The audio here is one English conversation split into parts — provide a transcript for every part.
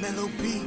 Mellow beat.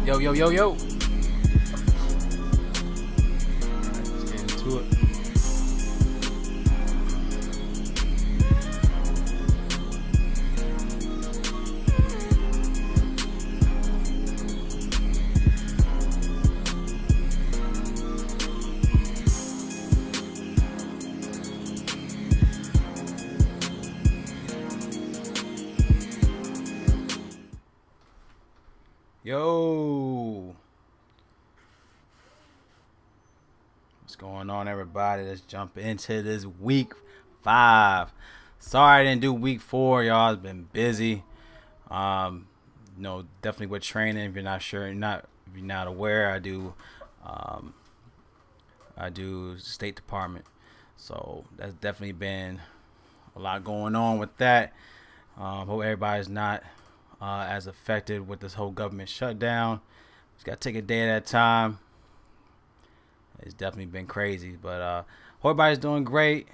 Yo. Alright, let's get into it. Yo, what's going on, everybody? Let's jump into this week 5. Sorry I didn't do week 4, y'all. I've been busy. Definitely with training. If you're not sure, if you're not aware, I do State Department, so that's definitely been a lot going on with that. Hope everybody's not as affected with this whole government shutdown. Just gotta take a day at a time. It's definitely been crazy, but hope everybody's doing great.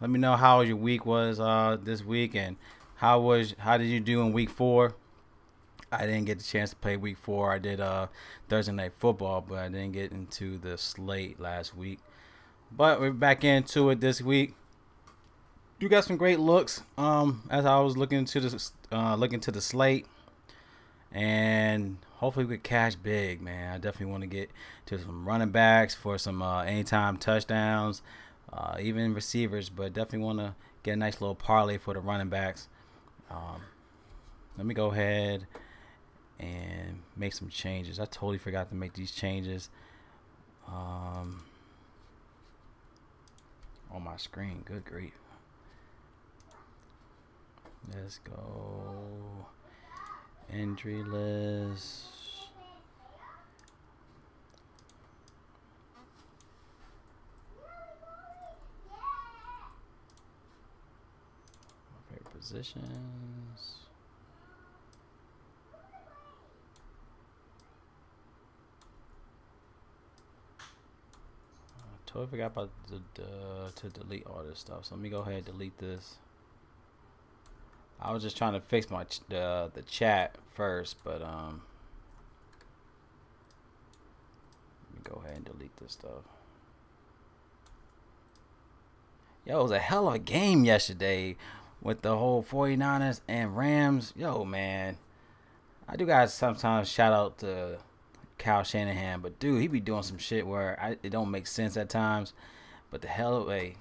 Let me know how your week was this week, and how did you do in week 4? I didn't get the chance to play week 4. I did Thursday night football, but I didn't get into the slate last week. But we're back into it this week. You got some great looks. As I was looking to the slate, and hopefully we could cash big, man. I definitely want to get to some running backs for some anytime touchdowns, even receivers, but definitely want to get a nice little parlay for the running backs. Let me go ahead and make some changes. I totally forgot to make these changes on my screen. Good grief. Let's go. Injury list. Favorite positions. Totally forgot about to delete all this stuff. So let me go ahead and delete this. I was just trying to fix my the chat first, but let me go ahead and delete this stuff. Yo, it was a hell of a game yesterday with the whole 49ers and Rams. Yo, man, I do guys sometimes shout out to Kyle Shanahan, but dude, he be doing some shit where it don't make sense at times. But the hell of a,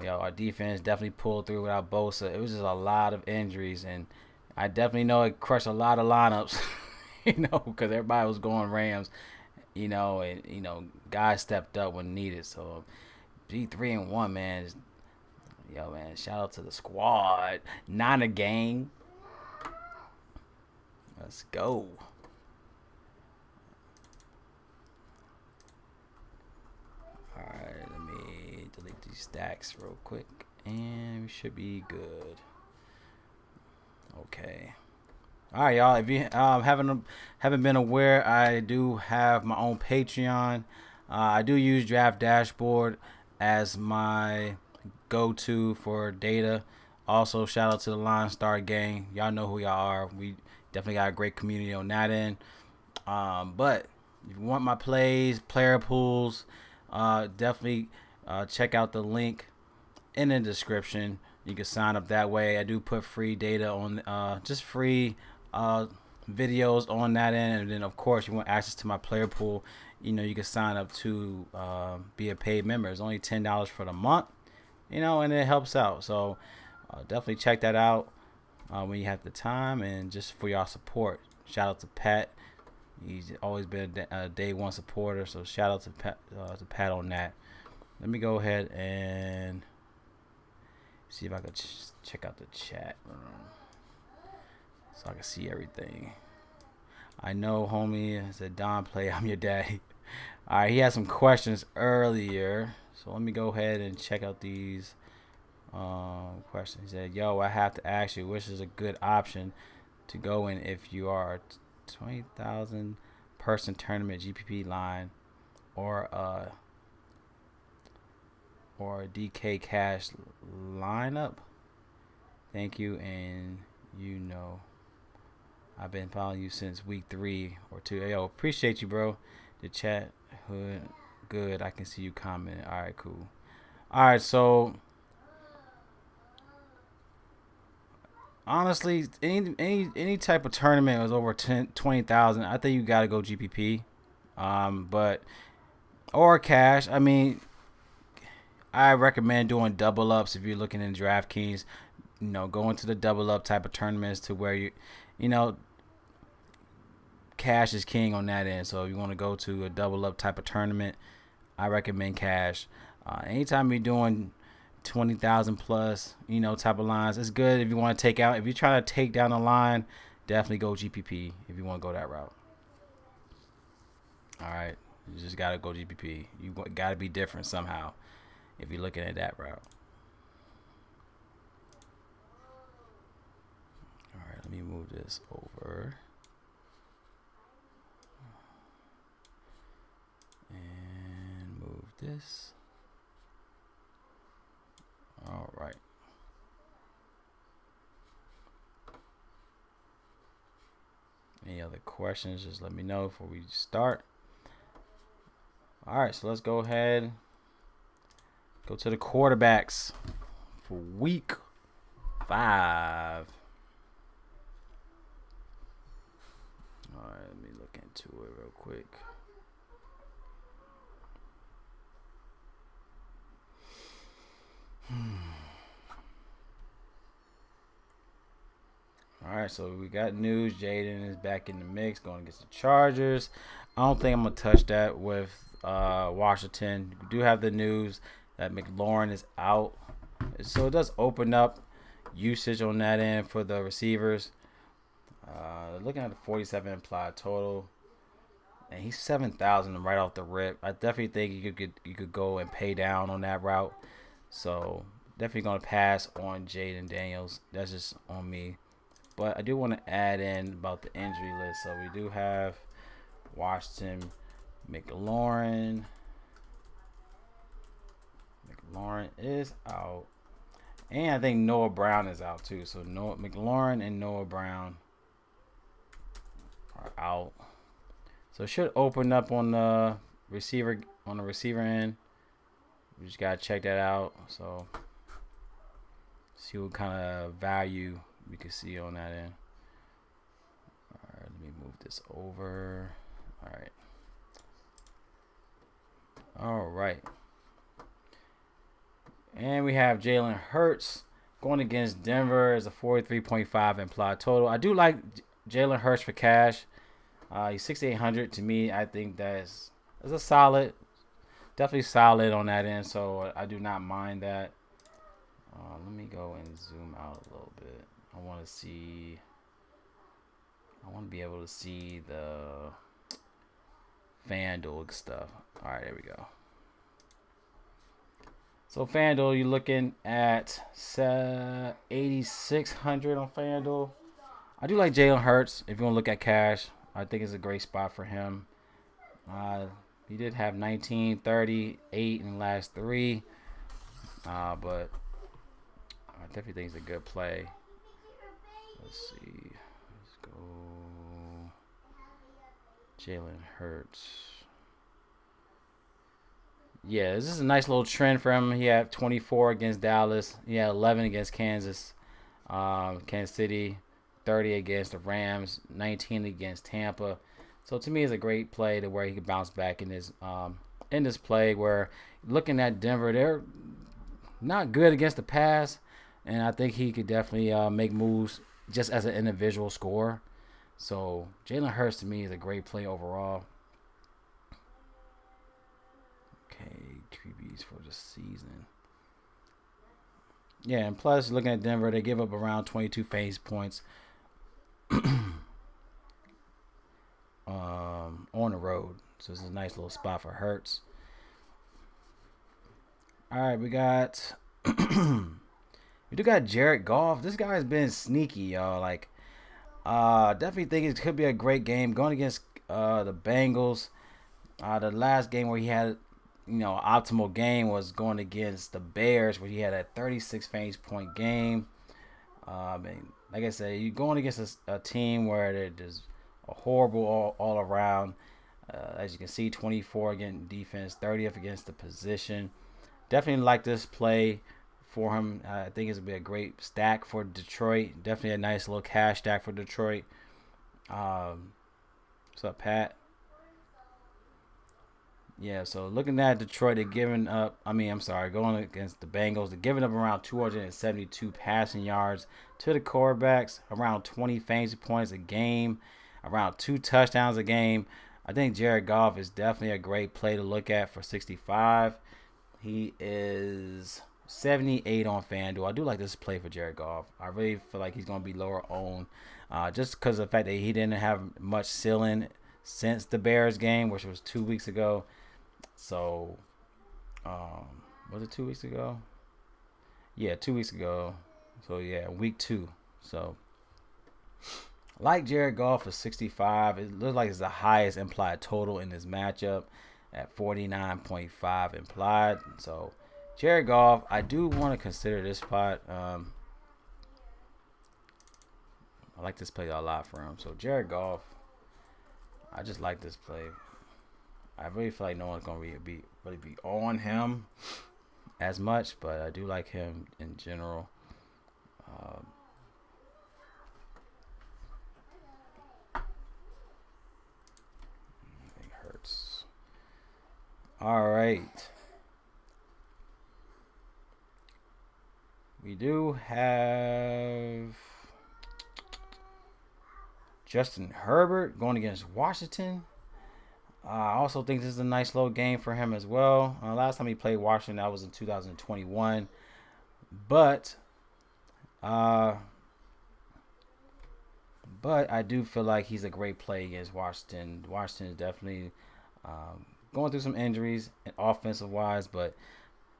our defense definitely pulled through without Bosa. It was just a lot of injuries, and I definitely know it crushed a lot of lineups, because everybody was going Rams, and guys stepped up when needed. So be 3-1, man. Yo, man, shout out to the squad. Not a gang. Let's go. Alright, let me delete these stacks real quick, and we should be good. Okay. Alright, y'all. If you haven't been aware, I do have my own Patreon. I do use Draft Dashboard as my go-to for data. Also, shout out to the Line Star Gang. Y'all know who y'all are. We definitely got a great community on that end. But if you want my plays, player pools, definitely check out the link in the description. You can sign up that way. I do put free data on, just free videos on that end. And then, of course, you want access to my player pool. You can sign up to be a paid member. It's only $10 for the month, and it helps out. So definitely check that out when you have the time, and just for y'all support. Shout out to Pat. He's always been a day one supporter. So shout out to Pat on that. Let me go ahead and see if I could check out the chat so I can see everything. I know, homie, said Don play. I'm your daddy. All right, he had some questions earlier, so let me go ahead and check out these questions. He said, "Yo, I have to ask you, which is a good option to go in if you are a 20,000 person tournament GPP line, or a DK cash lineup? Thank you, and I've been following you since week 3 or 2. Yo, appreciate you, bro. The chat hood good. I can see you commenting. All right, cool. All right, so honestly, any type of tournament was over 20,000. I think you got to go GPP, but or cash. I mean, I recommend doing double ups if you're looking in DraftKings. Going to the double up type of tournaments to where cash is king on that end. So if you want to go to a double up type of tournament, I recommend cash. Anytime you're doing 20,000 plus, type of lines, it's good. If you want to take out, if you're trying to take down the line, definitely go GPP if you want to go that route. All right, you just gotta go GPP. You gotta be different somehow if you're looking at that route. All right, let me move this over. And move this. All right. Any other questions, just let me know before we start. All right, so let's go ahead. Go to the quarterbacks for week 5. All right, let me look into it real quick. All right, so we got news. Jaden is back in the mix, going against the Chargers. I don't think I'm going to touch that with Washington. We do have the news that McLaurin is out. So it does open up usage on that end for the receivers. Looking at the 47 implied total, and he's 7,000 right off the rip. I definitely think you could go and pay down on that route. So definitely gonna pass on Jaden Daniels. That's just on me. But I do want to add in about the injury list. So we do have Washington, McLaurin. McLaurin is out. And I think Noah Brown is out too. So McLaurin and Noah Brown are out. So it should open up on the receiver end. We just gotta check that out. So see what kind of value we can see on that end. All right, let me move this over. All right. And we have Jalen Hurts going against Denver as a 43.5 implied total. I do like Jalen Hurts for cash. He's 6,800 to me. I think that's a solid, definitely solid on that end. So I do not mind that. Let me go and zoom out a little bit. I want to be able to see the FanDuel stuff. All right, there we go. So FanDuel, you're looking at 8,600 on FanDuel. I do like Jalen Hurts. If you want to look at cash, I think it's a great spot for him. He did have 19, 30, 8 in the last 3. But I definitely think it's a good play. Let's see. Let's go. Jalen Hurts. Yeah, this is a nice little trend for him. He had 24 against Dallas. He had 11 against Kansas City, 30 against the Rams, 19 against Tampa. So to me, it's a great play to where he could bounce back in this play. Where looking at Denver, they're not good against the pass, and I think he could definitely make moves just as an individual scorer. So Jalen Hurts to me is a great play overall. QBs for the season. Yeah, and plus looking at Denver, they give up around 22 fantasy points on the road. So this is a nice little spot for Hurts. All right, we do got Jared Goff. This guy's been sneaky, y'all. Definitely think it could be a great game going against the Bengals. The last game where he had optimal game was going against the Bears, where he had a 36 fantasy point game. And like I said, you're going against a team where there's a horrible all around. As you can see, 24 against defense, 30th against the position. Definitely like this play for him. I think it's going to be a great stack for Detroit. Definitely a nice little cash stack for Detroit. What's up, Pat? Yeah, so looking at Detroit, they're going against the Bengals. They're giving up around 272 passing yards to the quarterbacks, around 20 fantasy points a game, around 2 touchdowns a game. I think Jared Goff is definitely a great play to look at for 65. He is 78 on FanDuel. I do like this play for Jared Goff. I really feel like he's going to be lower owned just because of the fact that he didn't have much ceiling since the Bears game, which was 2 weeks ago. So, was it 2 weeks ago? Yeah, 2 weeks ago. So, yeah, week 2. So, like Jared Goff for 65. It looks like it's the highest implied total in this matchup at 49.5 implied. So, Jared Goff, I do want to consider this spot. I like this play a lot for him. So, Jared Goff, I just like this play. I really feel like no one's going to be on him as much, but I do like him in general. It hurts. All right. We do have Justin Herbert going against Washington. I also think this is a nice little game for him as well. Last time he played Washington, that was in 2021. But But I do feel like he's a great play against Washington. Washington is definitely going through some injuries, offensive wise, but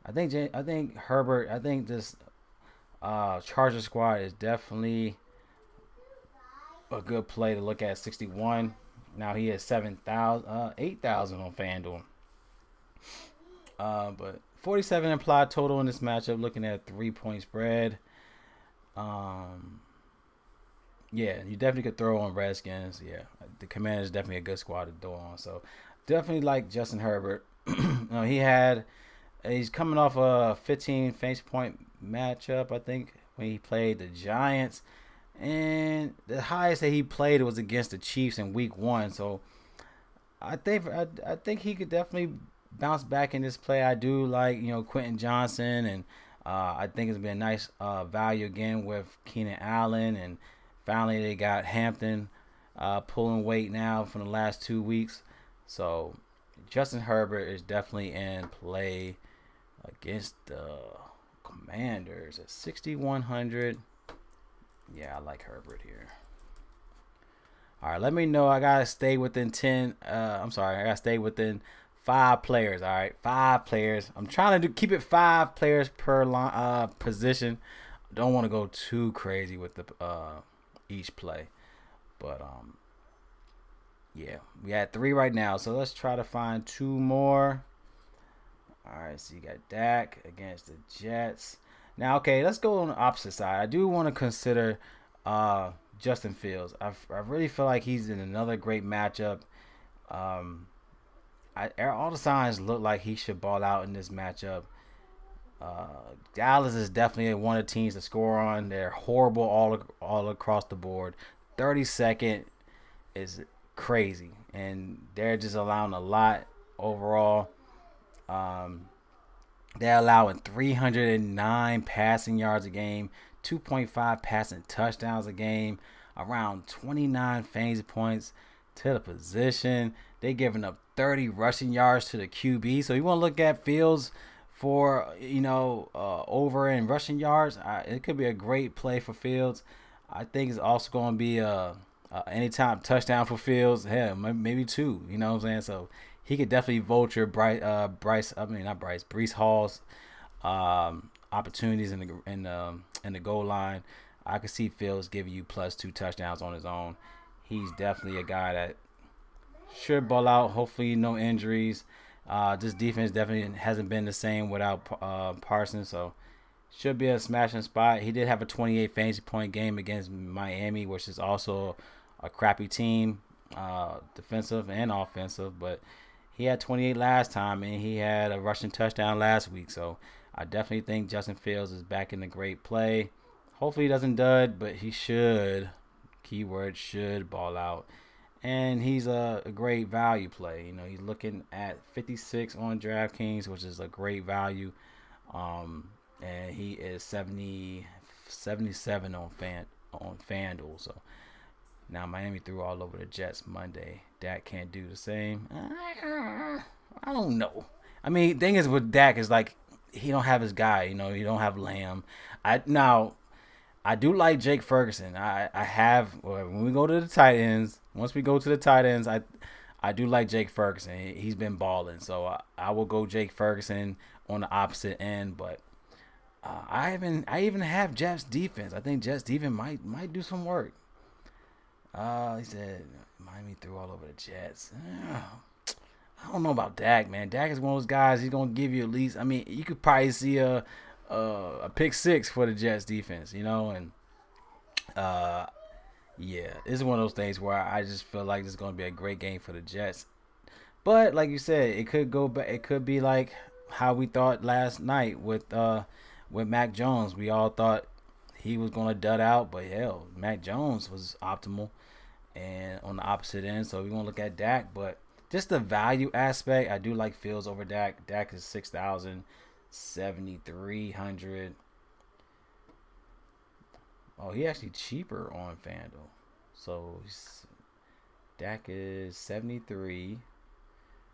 I think Herbert. I think this Charger squad is definitely a good play to look at. 61. Now he has 8,000 on FanDuel. But 47 implied total in this matchup. Looking at 3-point spread. Um, yeah, you definitely could throw on Redskins. Yeah, the Commanders is definitely a good squad to throw on. So definitely like Justin Herbert. He's coming off a 15 fantasy point matchup, I think, when he played the Giants. And the highest that he played was against the Chiefs in Week 1. So I think he could definitely bounce back in this play. I do like Quentin Johnson, and I think it's been a nice value again with Keenan Allen, and finally they got Hampton pulling weight now from the last 2 weeks. So Justin Herbert is definitely in play against the Commanders at 6,100. Yeah, I like Herbert here. All right, let me know. I gotta stay within 10. I gotta stay within 5 players. All right, 5 players. I'm trying to keep it 5 players per position. Don't want to go too crazy with the each play, but yeah, we had 3 right now. So let's try to find 2 more. All right, so you got Dak against the Jets. Now, okay, let's go on the opposite side. I do want to consider Justin Fields. I really feel like he's in another great matchup. All the signs look like he should ball out in this matchup. Dallas is definitely one of the teams to score on. They're horrible all across the board. 32nd is crazy, and they're just allowing a lot overall. They're allowing 309 passing yards a game, 2.5 passing touchdowns a game, around 29 fantasy points to the position. They're giving up 30 rushing yards to the QB. So you want to look at Fields for over in rushing yards. It could be a great play for Fields. I think it's also going to be a anytime touchdown for Fields. Hell, maybe 2. You know what I'm saying? So he could definitely vulture Breece Hall's opportunities in the goal line. I could see Fields giving you +2 touchdowns on his own. He's definitely a guy that should ball out. Hopefully, no injuries. This defense definitely hasn't been the same without Parsons, so should be a smashing spot. He did have a 28 fantasy point game against Miami, which is also a crappy team, defensive and offensive, but he had 28 last time, and he had a rushing touchdown last week. So I definitely think Justin Fields is back in the great play. Hopefully he doesn't dud, but he should. Keyword should ball out. And he's a great value play. He's looking at 56 on Draftkings, which is a great value. And he is 77 on FanDuel. So now Miami threw all over the Jets Monday. Dak can't do the same. I don't know. I mean, thing is with Dak is like he don't have his guy. He don't have Lamb. I do like Jake Ferguson. When we go to the tight ends. Once we go to the tight ends, I do like Jake Ferguson. He's been balling, so I will go Jake Ferguson on the opposite end. But I even have Jets defense. I think Jets defense might do some work. He said Miami threw all over the Jets. I don't know about Dak, man. Dak is one of those guys. He's gonna give you at least. I mean, you could probably see a pick 6 for the Jets defense, and yeah, it's one of those things where I just feel like this is gonna be a great game for the Jets. But like you said, it could go back. It could be like how we thought last night with Mac Jones. We all thought he was gonna dud out, but hell, Mac Jones was optimal and on the opposite end. So we're gonna look at Dak, but just the value aspect, I do like Fields over Dak. Dak is 6,000, 7,300. Oh, he actually cheaper on FanDuel. So Dak is 73.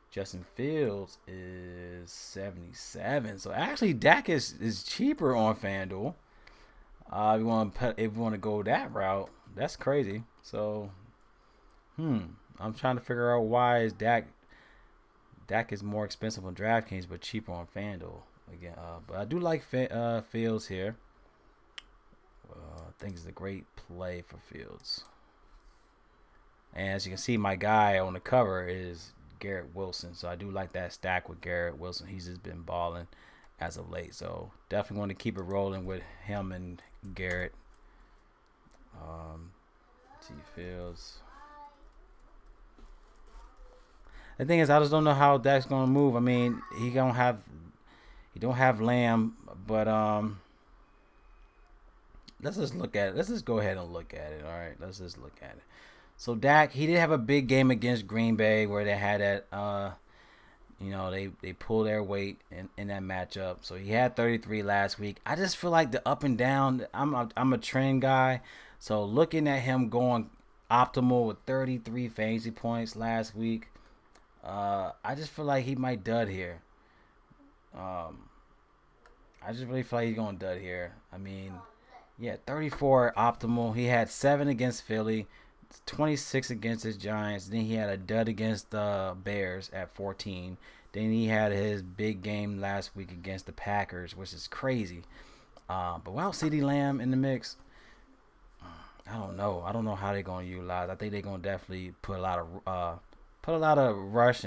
Justin Fields is 77. So actually, Dak is cheaper on FanDuel. If you want to go that route, that's crazy. So, I'm trying to figure out why is Dak is more expensive on DraftKings but cheaper on FanDuel again. But I do like Fields here. I think it's a great play for Fields. And as you can see, my guy on the cover is Garrett Wilson. So I do like that stack with Garrett Wilson. He's just been balling as of late. So definitely want to keep it rolling with him and Garrett. T Fields. The thing is, I just don't know how Dak's gonna move. I mean, he don't have Lamb, but let's just look at it. Let's just go ahead and look at it. All right, let's just look at it. So Dak, he did have a big game against Green Bay where they had that, they pulled their weight in that matchup. So he had 33 last week. I just feel like the up and down. I'm a trend guy, so looking at him going optimal with 33 fantasy points last week, I just feel like he might dud here. I just really feel like he's going to dud here. I mean, yeah, 34 optimal. He had 7 against Philly, 26 against his Giants. Then he had a dud against the Bears at 14. Then he had his big game last week against the Packers, which is crazy. But without CeeDee Lamb in the mix, I don't know. I don't know how they're going to utilize. I think they're going to definitely put a lot of rush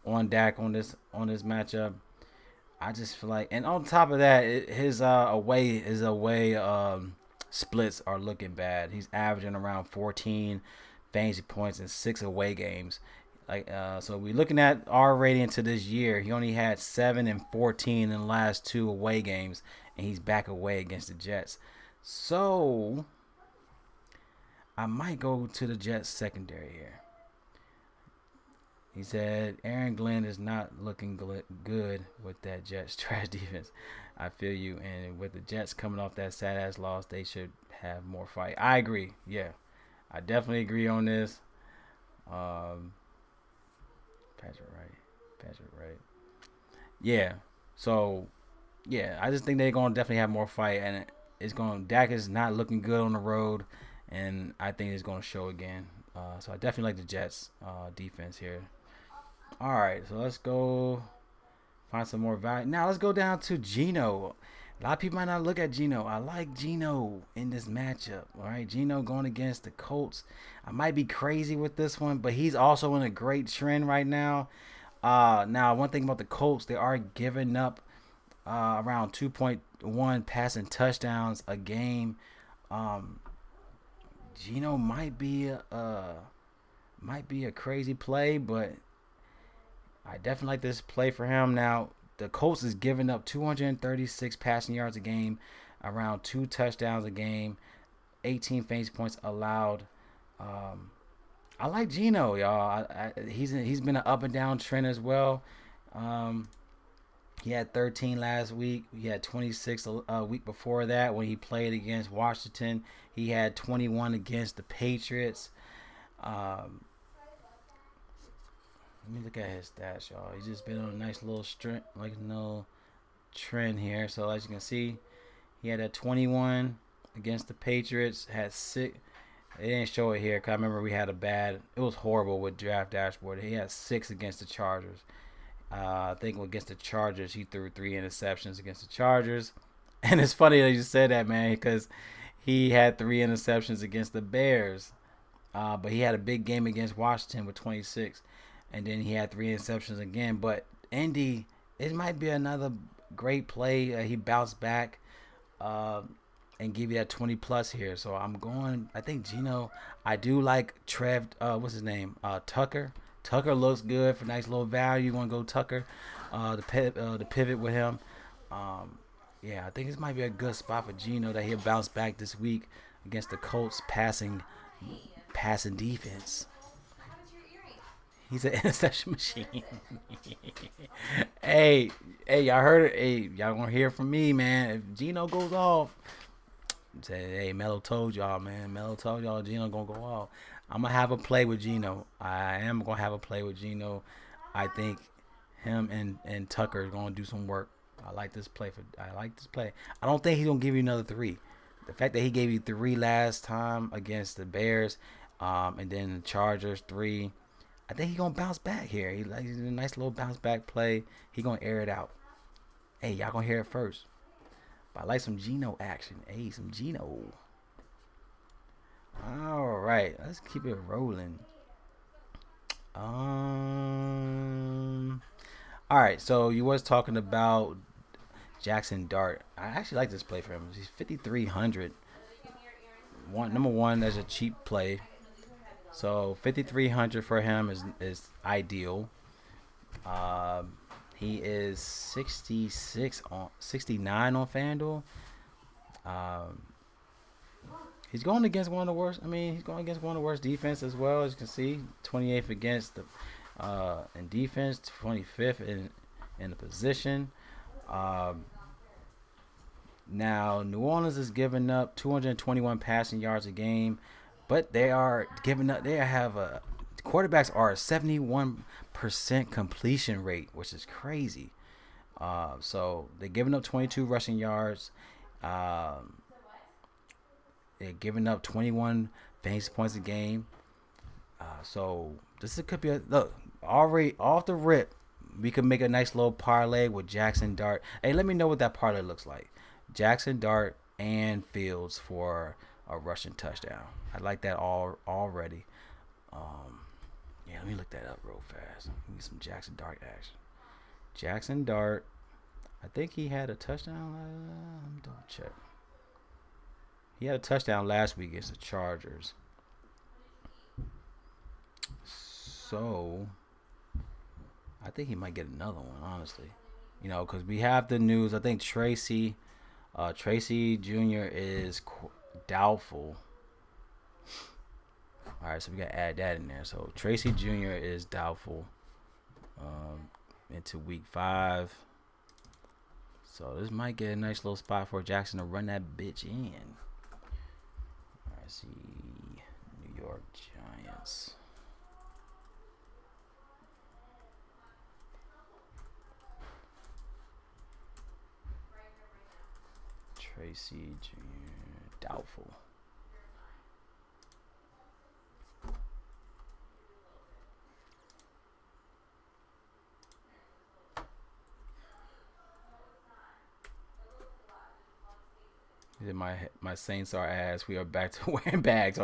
on Dak on this matchup. I just feel like, and on top of that, his away splits are looking bad. He's averaging around 14 fantasy points in 6 away games. So we're looking at our rating to this year. He only had 7 and 14 in the last 2 away games, and he's back away against the Jets. So I might go to the Jets secondary here. He said Aaron Glenn is not looking good with that Jets trash defense. I feel you. And with the Jets coming off that sad-ass loss, they should have more fight. I agree. Yeah. I definitely agree on this. Patrick Wright. Yeah. So, yeah, I just think they're going to definitely have more fight. And Dak is not looking good on the road. And I think it's going to show again. So I definitely like the Jets defense here. All right, so let's go find some more value. Now let's go down to Geno. A lot of people might not look at Geno. I like Geno in this matchup. All right, Geno going against the Colts. I might be crazy with this one, but he's also in a great trend right now. Now, one thing about the Colts, they are giving up around 2.1 passing touchdowns a game. Geno might be a crazy play, but I definitely like this play for him. Now, the Colts is giving up 236 passing yards a game, around 2 touchdowns a game, 18 fantasy points allowed. I like Geno, y'all. He's been an up and down trend as well. He had 13 last week. He had 26 a week before that when he played against Washington. He had 21 against the Patriots. Let me look at his stats, y'all. He's just been on a nice little trend here. So as you can see, he had a 21 against the Patriots. Had 6. They didn't show it here because I remember we had it was horrible with Draft Dashboard. He had 6 against the Chargers. I think against the Chargers, he threw 3 interceptions against the Chargers. And it's funny that you said that, man, because he had 3 interceptions against the Bears. But he had a big game against Washington with 26. And then he had 3 interceptions again. But Indy, it might be another great play. He bounced back and give you that 20 plus here. So I think Geno. I do like what's his name? Tucker. Tucker looks good for nice little value. You want to go Tucker, the pivot with him. I think this might be a good spot for Geno that he'll bounce back this week against the Colts passing defense. He's an interception machine. Hey, y'all heard it. Hey, y'all gonna hear from me, man. If Geno goes off, say, hey, Melo told y'all, man. Melo told y'all Geno gonna go off. I'm gonna have a play with Geno. I am gonna have a play with Geno. I think him and Tucker are gonna do some work. I like this play. I don't think he's gonna give you another 3. The fact that he gave you 3 last time against the Bears, And then the Chargers 3. I think he's gonna bounce back here. He's a nice little bounce back play. He gonna air it out. Hey, y'all gonna hear it first. But I like some Geno action. Hey, some Geno. All right, let's keep it rolling. All right, so you was talking about Jackson Dart. I actually like this play for him. He's 5,300. Number one, that's a cheap play. So 5,300 for him is ideal. He is 69 on FanDuel. He's going against one of the worst. He's going against one of the worst defense as well. As you can see, 28th against the in defense, 25th in the position. Now New Orleans is giving up 221 passing yards a game, but they are giving up. Quarterbacks are a 71% completion rate, which is crazy. So they're giving up 22 rushing yards. They're giving up 21 fantasy points a game. So could be look already off the rip. We could make a nice little parlay with Jackson Dart. Hey, let me know what that parlay looks like. Jackson Dart and Fields for a rushing touchdown. I like that already. Yeah, let me look that up real fast. Get some Jackson Dart action. Jackson Dart. I think he had a touchdown. Let me double check. He had a touchdown last week against the Chargers. So I think he might get another one, honestly. Because we have the news. I think Tracy Jr. is doubtful. All right, so we got to add that in there. So Tracy Jr. is doubtful into week 5. So this might get a nice little spot for Jackson to run that bitch in. All right, see New York Giants. Tracy Jr. doubtful. My Saints are ass. We are back to wearing bags.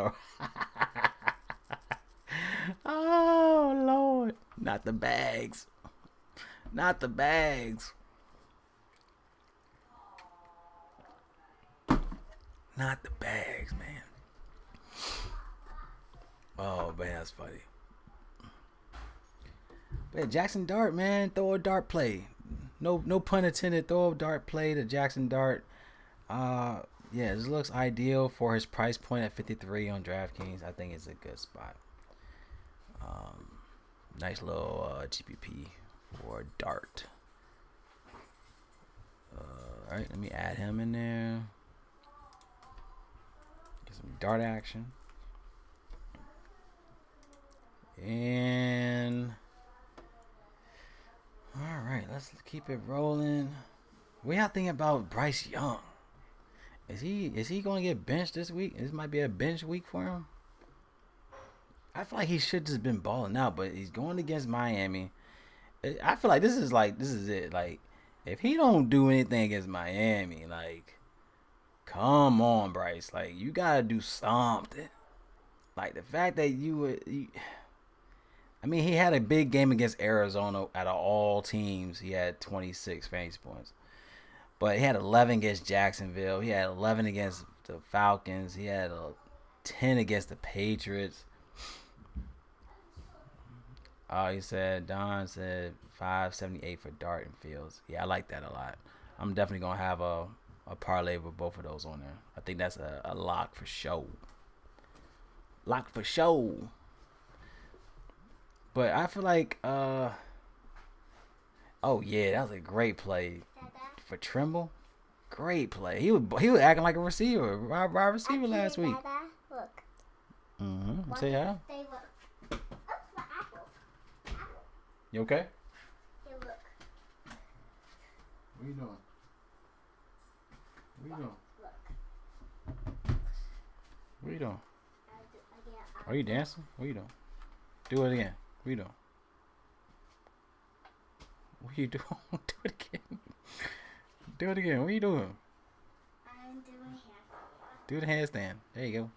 Oh Lord, not the bags. Not the bags. Not the bags, man. Oh man, that's funny. But Jackson Dart, man, throw a dart play. No pun intended. Throw a dart play to Jackson Dart. Yeah, this looks ideal for his price point at 53 on DraftKings. I think it's a good spot. Nice little GPP for Dart. All right, let me add him in there. Get some Dart action. And all right, let's keep it rolling. We are thinking about Bryce Young. Is he going to get benched this week? This might be a bench week for him. I feel like he should just been balling out, but he's going against Miami. I feel like this is it. Like, if he don't do anything against Miami, like, come on, Bryce. Like, you gotta do something. Like, the fact that he had a big game against Arizona. Out of all teams, he had 26 fantasy points. But he had 11 against Jacksonville. He had 11 against the Falcons. He had 10 against the Patriots. Don said 578 for Dart and Fields. Yeah, I like that a lot. I'm definitely going to have a parlay with both of those on there. I think that's a lock for show. Lock for show. But I feel like, oh yeah, that was a great play. For Trimble, great play. He was acting like a receiver, wide receiver last week. Dada, look. Mm-hmm. Say hi. Oops, my apple. You okay? Hey, look. What are you doing? What are you doing? Look. What are you doing? Are you dancing? What are you doing? Do it again. What are you doing? What are you doing? Do it again. Do it again. What are you doing? I'm doing handstand. Do the handstand. There you go.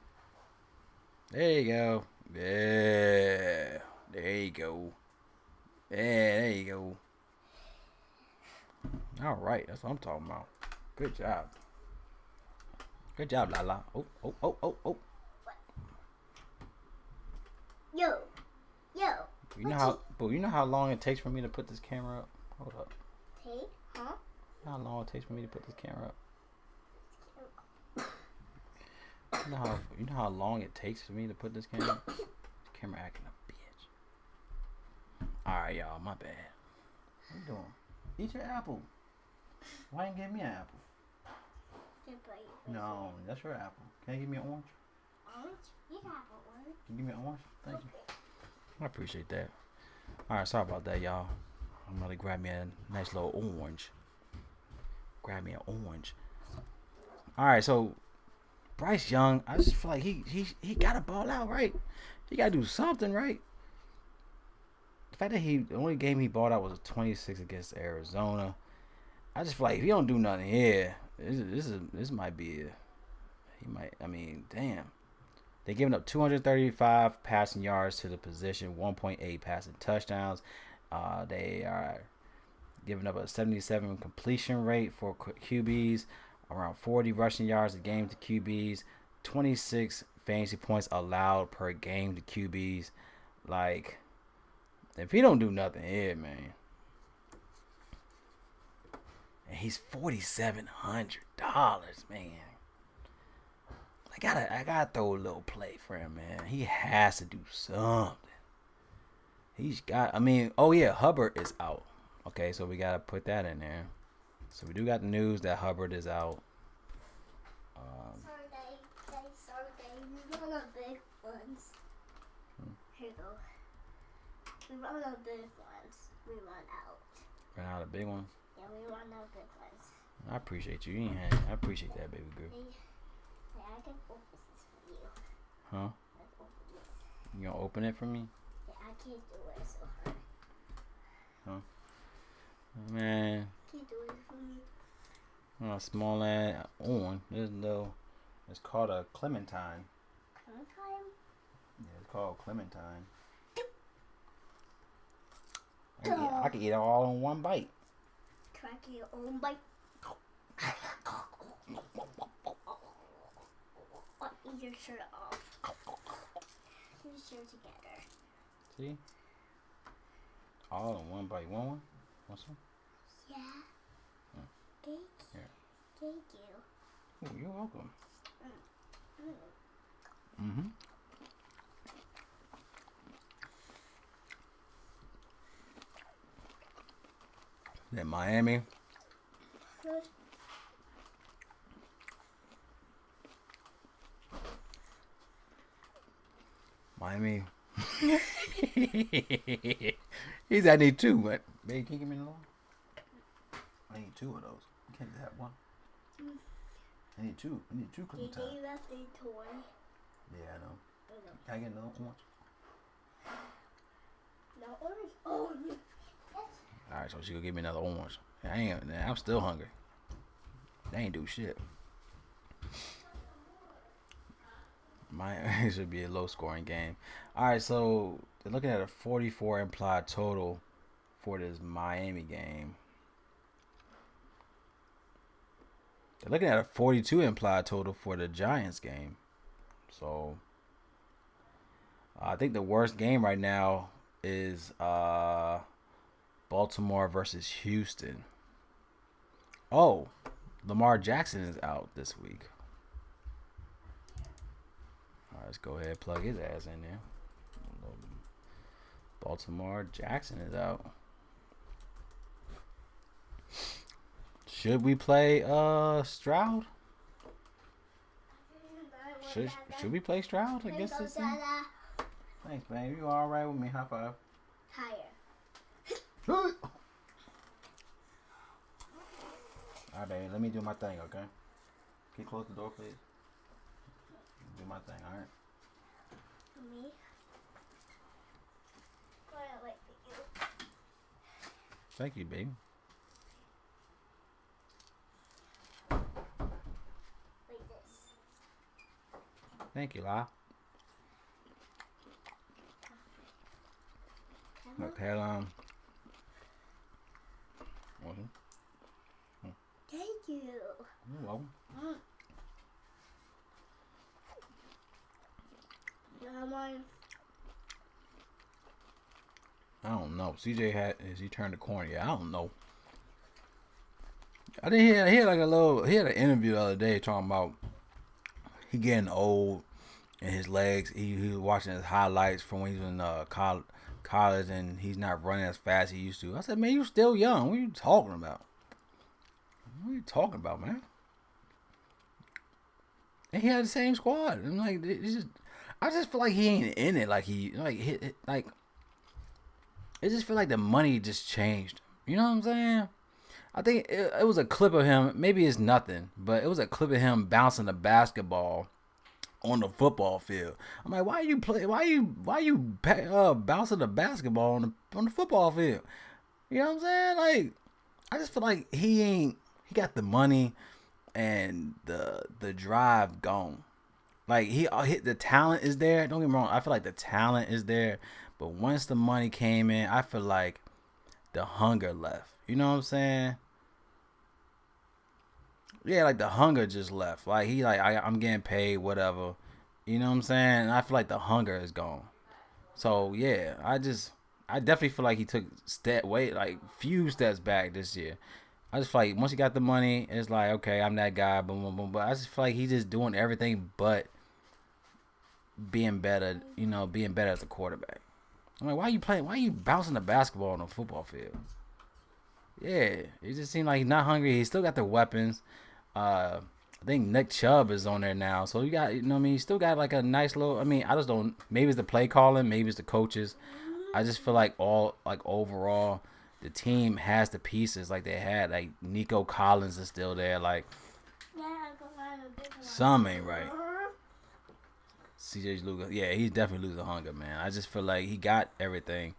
There you go. Yeah. There you go. Yeah, there you go. All right. That's what I'm talking about. Good job. Good job, Lala. Oh, oh, oh, oh, oh. Yo. You know how, boo, you know how long it takes for me to put this camera up? Hold up. Take? Huh? You know how long it takes for me to put this camera up? You know how long it takes for me to put this camera up? This camera acting a bitch. Alright, y'all, my bad. What you doing? Eat your apple. Why didn't you give me an apple? No, that's your apple. Can you give me an orange? Orange? You can have an orange. Can you give me an orange? Thank you. I appreciate that. Alright, sorry about that, y'all. I'm gonna grab me a nice little orange. Grab me an orange. Alright, so Bryce Young, I just feel like he gotta ball out, right? He gotta do something, right? The fact that the only game he balled out was a 26 against Arizona. I just feel like if he don't do nothing here, this might be I mean, damn. They're giving up 235 passing yards to the position, 1.8 passing touchdowns. They are giving up a 77 completion rate for QBs, around 40 rushing yards a game to QBs, 26 fantasy points allowed per game to QBs. Like, if he don't do nothing here, man, and he's $4,700, man. I gotta throw a little play for him, man. He has to do something. Oh yeah, Hubbard is out. Okay, so we gotta put that in there. So we do got the news that Hubbard is out. Sorry, we run out of big ones. Here you go. We run out of big ones. We run out. Run out of big ones? Yeah, we run out of big ones. I appreciate you. I appreciate that, baby girl. Hey, I can open this for you. Huh? Let's open this. You gonna open it for me? Yeah, I can't do it so hard. Huh? Man. Can you do it for me? Small ad on. It's called a Clementine. Clementine? Yeah, it's called Clementine. I can eat it all in one bite. Try to get your own bite. Eat your shirt off. Put your shirt together. See? All in one bite. Want one? Want some? Yeah. Thank you. Here. Thank you. Ooh, you're welcome. Mm. That Miami. Good. Miami. He's I need two, but baby, can you give me another one? I need two of those. You can't just have one. I need two. I need two Clementine. You left a toy. Yeah, I know. Can I get another orange? No orange. Oh, yes. Alright, so she gonna give me another orange. I'm still hungry. They ain't do shit. It should be a low scoring game. Alright, so they're looking at a 44 implied total for this Miami game. They're looking at a 42 implied total for the Giants game. So I think the worst game right now is Baltimore versus Houston. Oh, Lamar Jackson is out this week. All right, let's go ahead and plug his ass in there. Baltimore Jackson is out. Should we play Stroud? Should we play Stroud against this team? Thanks, babe. You all right with me? High five. Higher. All right, baby. Let me do my thing, okay? Can you close the door, please? Do my thing, all right? for me. What I like for you. Thank you, baby. Like this. Thank you, La. Look, hairline. Thank you. You're welcome. I don't know. CJ he turned the corner. Yeah, I don't know. I didn't hear. He had an interview the other day talking about he getting old and his legs. He was watching his highlights from when he was in college and he's not running as fast as he used to. I said, man, you still young. What are you talking about? What are you talking about, man? And he had the same squad. I'm like, I just feel like he ain't in it. It just feel like the money just changed. You know what I'm saying? I think it was a clip of him. Maybe it's nothing, but it was a clip of him bouncing the basketball on the football field. I'm like, why are you bouncing the basketball on the football field? You know what I'm saying? Like, I just feel like he got the money and the drive gone. Like the talent is there. Don't get me wrong. I feel like the talent is there, but once the money came in, I feel like the hunger left. You know what I'm saying? Yeah, like the hunger just left. Like I'm getting paid, whatever. You know what I'm saying? And I feel like the hunger is gone. So yeah, I definitely feel like he took few steps back this year. I just feel like once he got the money, it's like, okay, I'm that guy, boom, boom, boom. But I just feel like he's just doing everything but being better, being better as a quarterback. I'm like, why are you bouncing the basketball on a football field? Yeah, it just seemed like he's not hungry. He still got the weapons. I think Nick Chubb is on there now. So you got, you still got like a nice little, I just don't, maybe it's the play calling, maybe it's the coaches. I just feel like overall, the team has the pieces like they had. Like Nico Collins is still there. Like some ain't right. CJ's losing. Yeah, he's definitely losing hunger, man. I just feel like he got everything,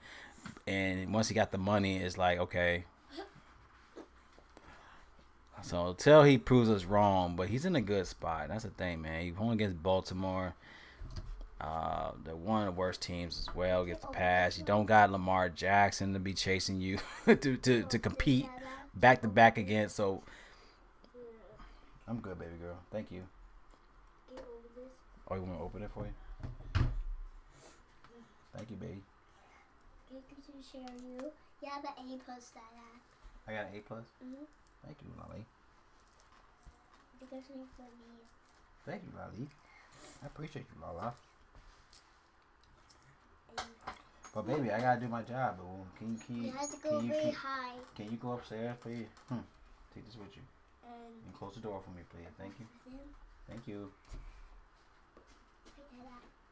and once he got the money, it's like, okay. So until he proves us wrong, but he's in a good spot. That's the thing, man. He's home against Baltimore. They're one of the worst teams as well. Gets the pass. You don't got Lamar Jackson to be chasing you to compete back to back again. So I'm good, baby girl. Thank you. Oh, you want to open it for you? Thank you, baby. You have an A plus that I got an A plus. Mhm. Thank you, Lolly. Because we for me. Thank you, Lolly. I appreciate you, Lala. But baby, I gotta do my job. But can you have to go very high. Can you go upstairs, please? Take this with you. And close the door for me, please. Thank you. Thank you.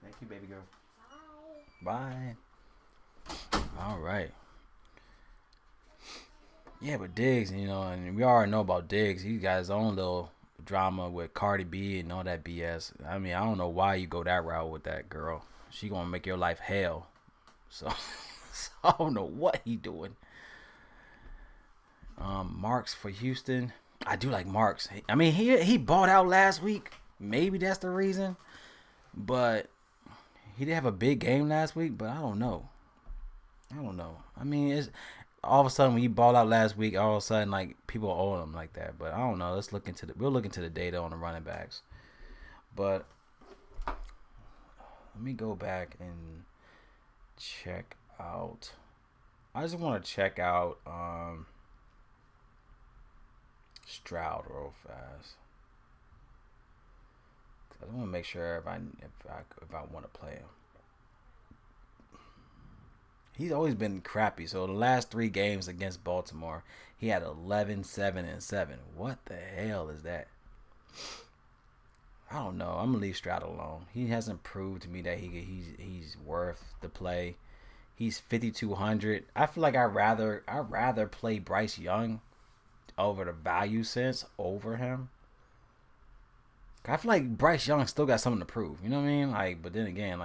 Thank you, baby girl. Bye. All right. Yeah, but Diggs, and we already know about Diggs. He got his own little drama with Cardi B and all that BS. I don't know why you go that route with that girl. She gonna make your life hell. So I don't know what he doing. Marks for Houston. I do like Marks. He bought out last week. Maybe that's the reason. But he did have a big game last week, but I don't know. It's all of a sudden when you ball out last week, all of a sudden like people owe him like that. But I don't know. We'll look into the data on the running backs. But let me go back and check out. I just want to check out Stroud real fast. I want to make sure if I want to play him. He's always been crappy. So the last 3 games against Baltimore, he had 11, 7, and 7. What the hell is that? I don't know. I'm gonna leave Stroud alone. He hasn't proved to me that he's worth the play. He's 5,200. I feel like I'd rather play Bryce Young over the value sense over him. I feel like Bryce Young still got something to prove. You know what I mean? But then again,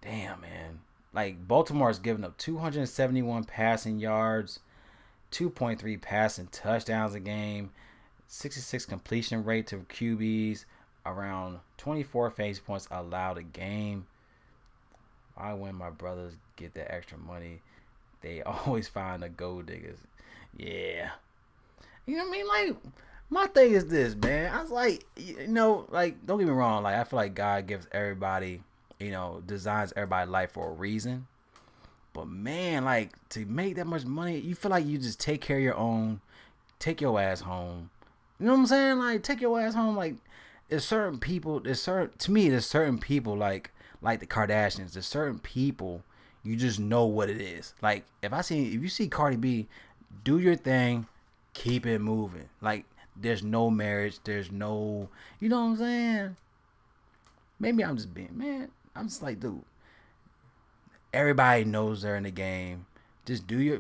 Damn, man. Like, Baltimore's given up 271 passing yards, 2.3 passing touchdowns a game, 66 completion rate to QBs, around 24 fantasy points allowed a game. Why when my brothers get that extra money, they always find the gold diggers. Yeah. You know what I mean? Like, my thing is this, man. I was like, like, don't get me wrong. Like, I feel like God gives everybody, designs everybody's life for a reason. But, man, like, to make that much money, you feel like you just take care of your own, take your ass home. You know what I'm saying? Like, take your ass home. Like, there's certain people, there's certain people, like the Kardashians, there's certain people, you just know what it is. Like, if you see Cardi B, do your thing, keep it moving. Like, there's no marriage, there's no, you know what I'm saying? Maybe I'm just being, man, I'm just like, dude, everybody knows they're in the game. Just do your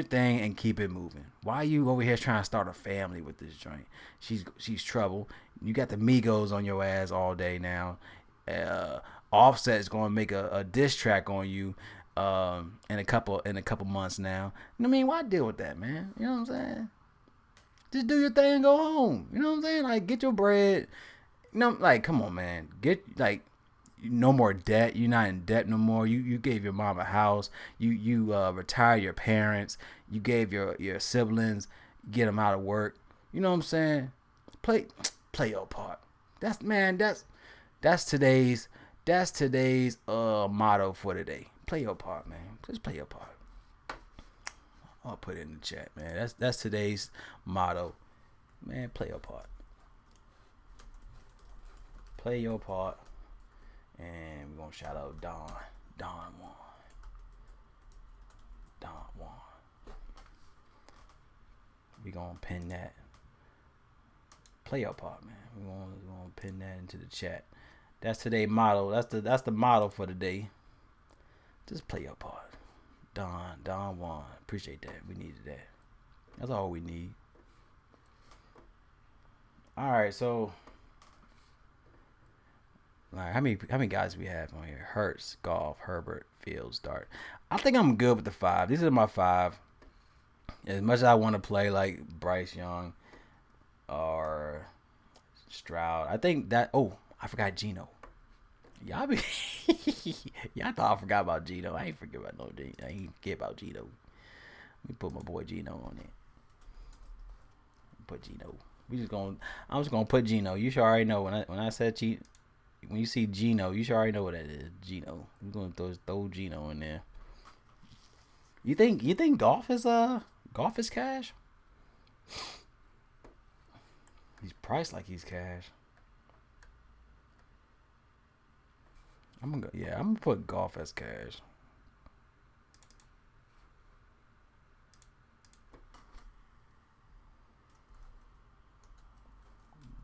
thing and keep it moving. Why are you over here trying to start a family with this joint? She's trouble. You got the Migos on your ass all day now. Offset is going to make a diss track on you in a couple months now. You know what I mean? Why deal with that, man? You know what I'm saying? Just do your thing and go home. You know what I'm saying? Like, get your bread. Like, come on, man. Get, like, no more debt. You're not in debt no more. You gave your mom a house. You retired your parents. You gave your siblings, get them out of work. You know what I'm saying? Play your part. That's today's motto for today. Play your part, man. Just play your part. I'll put it in the chat, man. That's today's motto. Man, play your part. Play your part. And we're going to shout out Don Juan. We're going to pin that. Play your part, man. We're going to pin that into the chat. That's today's motto. That's the motto for today. Just play your part. Don Juan. Appreciate that. We needed that. That's all we need. All right, so like, how many guys we have on here? Hurts, Goff, Herbert, Fields, Dart. I think I'm good with the 5. These are my 5. As much as I want to play like Bryce Young or Stroud, I think that. Oh, I forgot Geno. Y'all thought I forgot about Geno. I ain't forget about Geno. Let me put my boy Geno on it. Put Geno. I'm just gonna put Geno. You should already know when I said when you see Geno, you should already know what that is. Geno. We're gonna throw Geno in there. You think Goff is cash? He's priced like he's cash. I'm gonna put Goff as cash.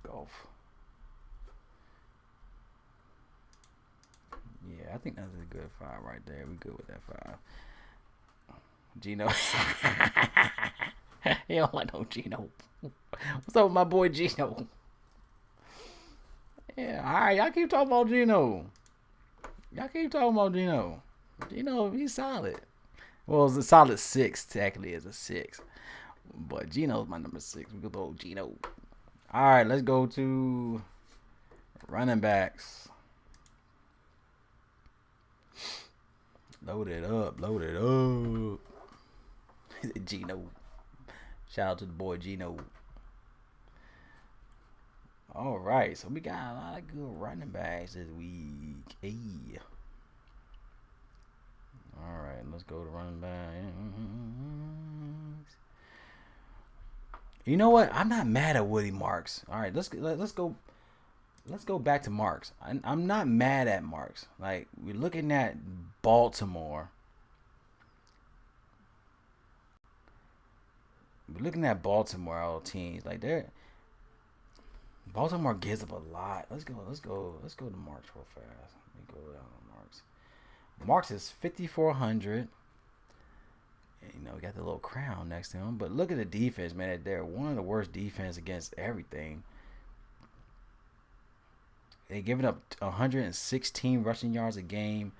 Goff. Yeah, I think that's a good 5 right there. We good with that 5. Geno. He don't like no Geno. What's up with my boy Geno? Yeah, alright, y'all keep talking about Geno. Geno, he's solid. Well, it's a solid 6, technically, as a 6. But Geno's my number 6. We go to Geno. Alright, let's go to running backs. Load it up. Geno. Shout out to the boy Geno. All right, so we got a lot of good running backs this week. Hey. All right, let's go to running backs. You know what? I'm not mad at Woody Marks. All right, let's go back to Marks. I'm not mad at Marks. Like, we're looking at Baltimore. All teams. Like, Baltimore gives up a lot. Let's go to Marks real fast. Let me go down to Marks. Marks is 5,400. We got the little crown next to him. But look at the defense, man. They're one of the worst defense against everything. They giving up 116 rushing yards a game,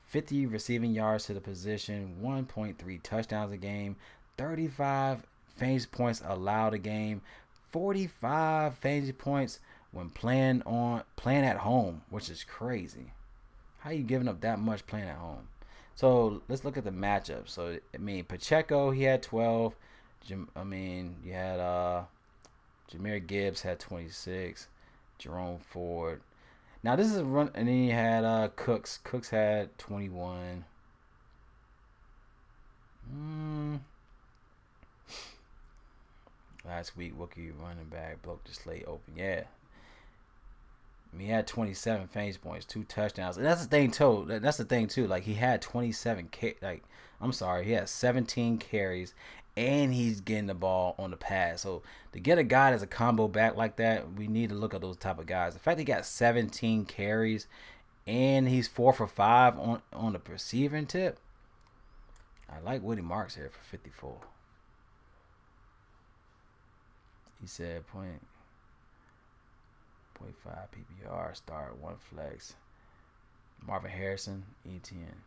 50 receiving yards to the position, 1.3 touchdowns a game, 35 fantasy points allowed a game, 45 fantasy points when playing at home, which is crazy. How you giving up that much playing at home? So let's look at the matchup. So Pacheco, he had 12. You had Jahmyr Gibbs had 26. Jerome Ford. Now this is a run, and then you had Cooks. Cooks had 21. Last week, rookie running back broke the slate open. Yeah. He had 27 fantasy points, 2 touchdowns. And that's the thing too. Like, he had 27 he had 17 carries, and he's getting the ball on the pass. So to get a guy that's a combo back like that, we need to look at those type of guys. The fact he got 17 carries and he's 4 for 5 on the receiving tip. I like Woody Marks here for 54. He said 0.5 PPR, start 1 flex. Marvin Harrison, Etienne.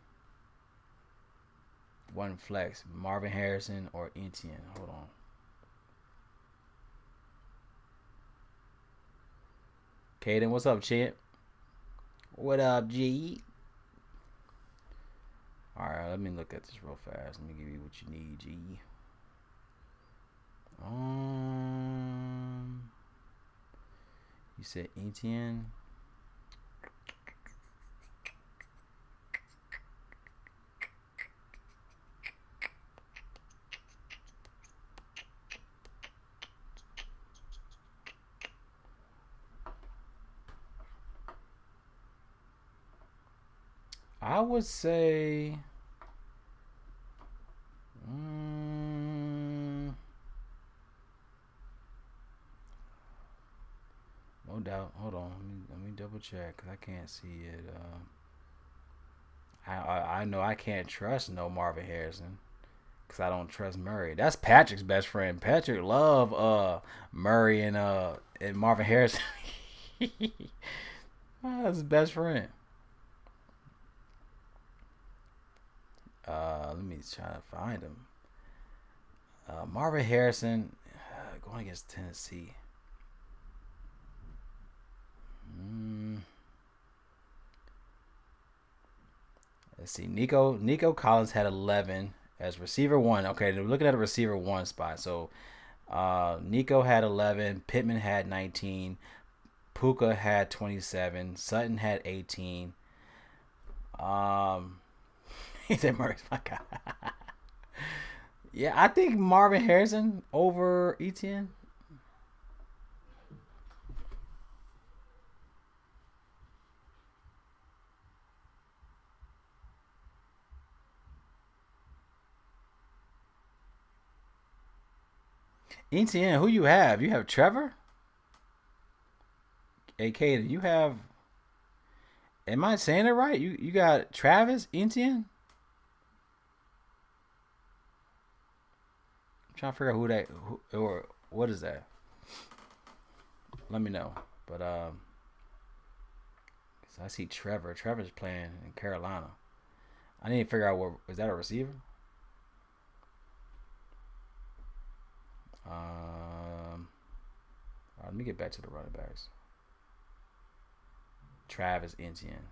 1 flex, Marvin Harrison or Etienne. Hold on. Caden, what's up, champ? What up, G? Alright, let me look at this real fast. Let me give you what you need, G. You said Etienne. I would say no doubt. Hold on, let me double check because I can't see it. I know I can't trust no Marvin Harrison because I don't trust Murray. That's Patrick's best friend. Patrick love Murray and Marvin Harrison. That's his best friend. Let me try to find him. Marvin Harrison going against Tennessee. Let's see. Nico Collins had 11 as receiver 1. Okay, we're looking at a receiver 1 spot. So Nico had 11. Pittman had 19. Puka had 27. Sutton had 18. He said Murray's my guy. Yeah, I think Marvin Harrison over Etienne. Etienne, who you have? You have Trevor? Hey, Kaden, you have... Am I saying it right? You got Travis Etienne? I'm trying to figure out or what is that. Let me know. But I see Trevor. Trevor's playing in Carolina. I need to figure out is that a receiver? Let me get back to the running backs. Travis Etienne.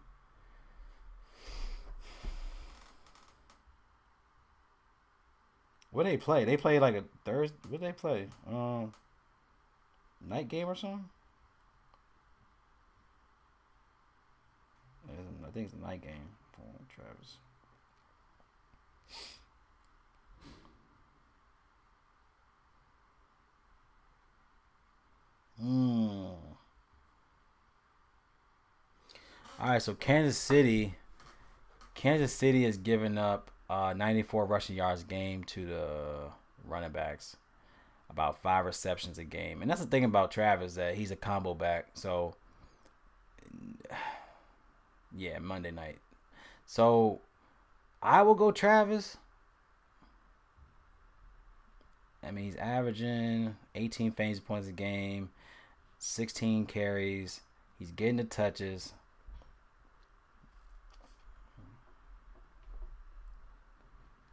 What they play? They play like a Thursday. What they play? Night game or something? I think it's a night game for Travis. All right, so Kansas City is giving up 94 rushing yards a game to the running backs, about 5 receptions a game. And that's the thing about Travis, that he's a combo back. So, yeah, Monday night. So, I will go Travis. I mean, he's averaging 18 fantasy points a game, 16 carries. He's getting the touches.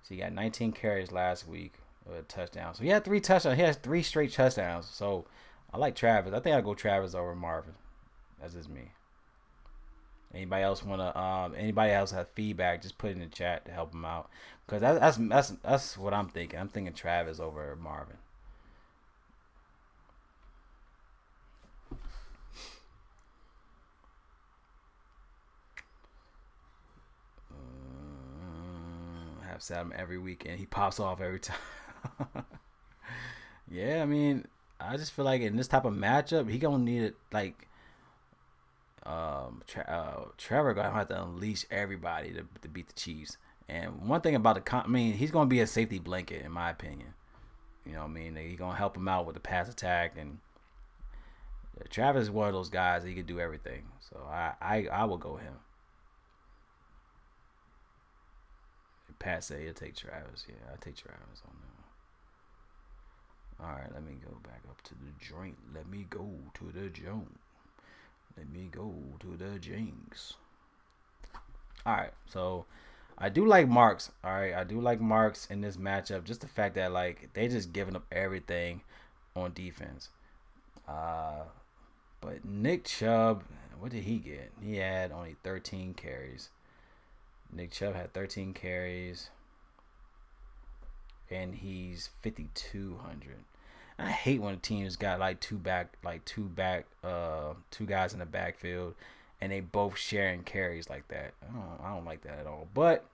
So he got 19 carries last week with a touchdown. So he had 3 touchdowns. He has 3 straight touchdowns. So I like Travis. I think I'll go Travis over Marvin. That's just me. Anybody else anybody else have feedback, just put it in the chat to help him out. Because that's what I'm thinking. I'm thinking Travis over Marvin. I have sat him every weekend. He pops off every time. Yeah, I mean, I just feel like in this type of matchup, he gonna need it like Trevor gonna have to unleash everybody to beat the Chiefs. And one thing about he's gonna be a safety blanket in my opinion. You know what I mean? He's gonna help him out with the pass attack, and Travis is one of those guys that he can do everything. So I will go him. Pat said he'll take Travis. Yeah, I take Travis on that. All right, let me go back up to the joint. Let me go to the joint. Let me go to the Jinx. All right, so I do like Marks. All right, I do like Marks in this matchup. Just the fact that like they just giving up everything on defense. But Nick Chubb, what did he get? He had only 13 carries. Nick Chubb had 13 carries, and he's 5,200. I hate when teams got two guys in the backfield, and they both sharing carries like that. I don't like that at all. But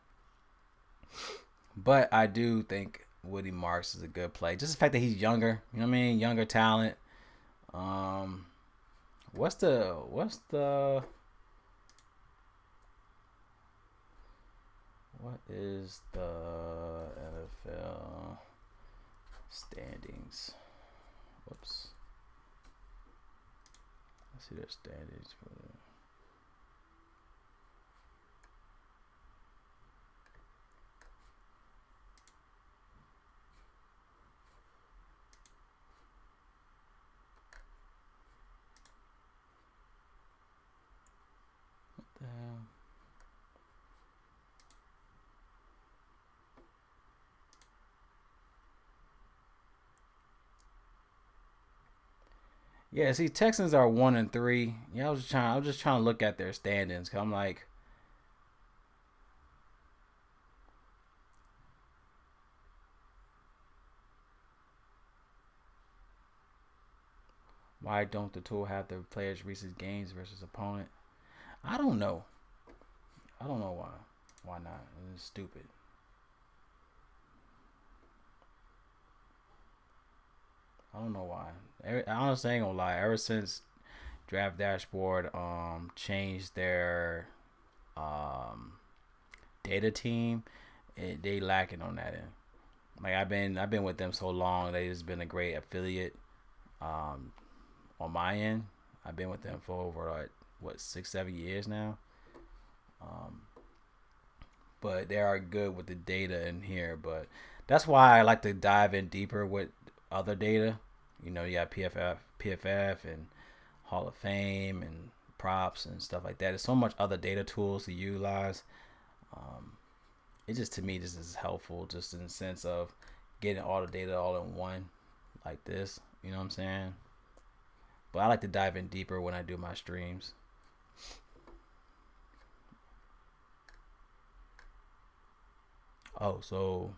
I do think Woody Marks is a good play. Just the fact that he's younger, you know what I mean? Younger talent. What is the NFL standings? Whoops. Let's see their standings for the Yeah, see, Texans are 1-3. Yeah, I was just trying to look at their standings. Cause I'm like, why don't the tool have the players' recent games versus opponent? I don't know. I don't know why. Why not? It's stupid. I don't know why. I honestly ain't gonna lie. Ever since Draft Dashboard changed their data team, they lacking on that end. Like I've been with them so long. They just been a great affiliate. On my end, I've been with them for over 6-7 years now. But they are good with the data in here. But that's why I like to dive in deeper with other data. You know, you got PFF and Hall of Fame and props and stuff like that. There's so much other data tools to utilize. It just, to me, this is helpful just in the sense of getting all the data all in one like this. You know what I'm saying? But I like to dive in deeper when I do my streams. Oh, so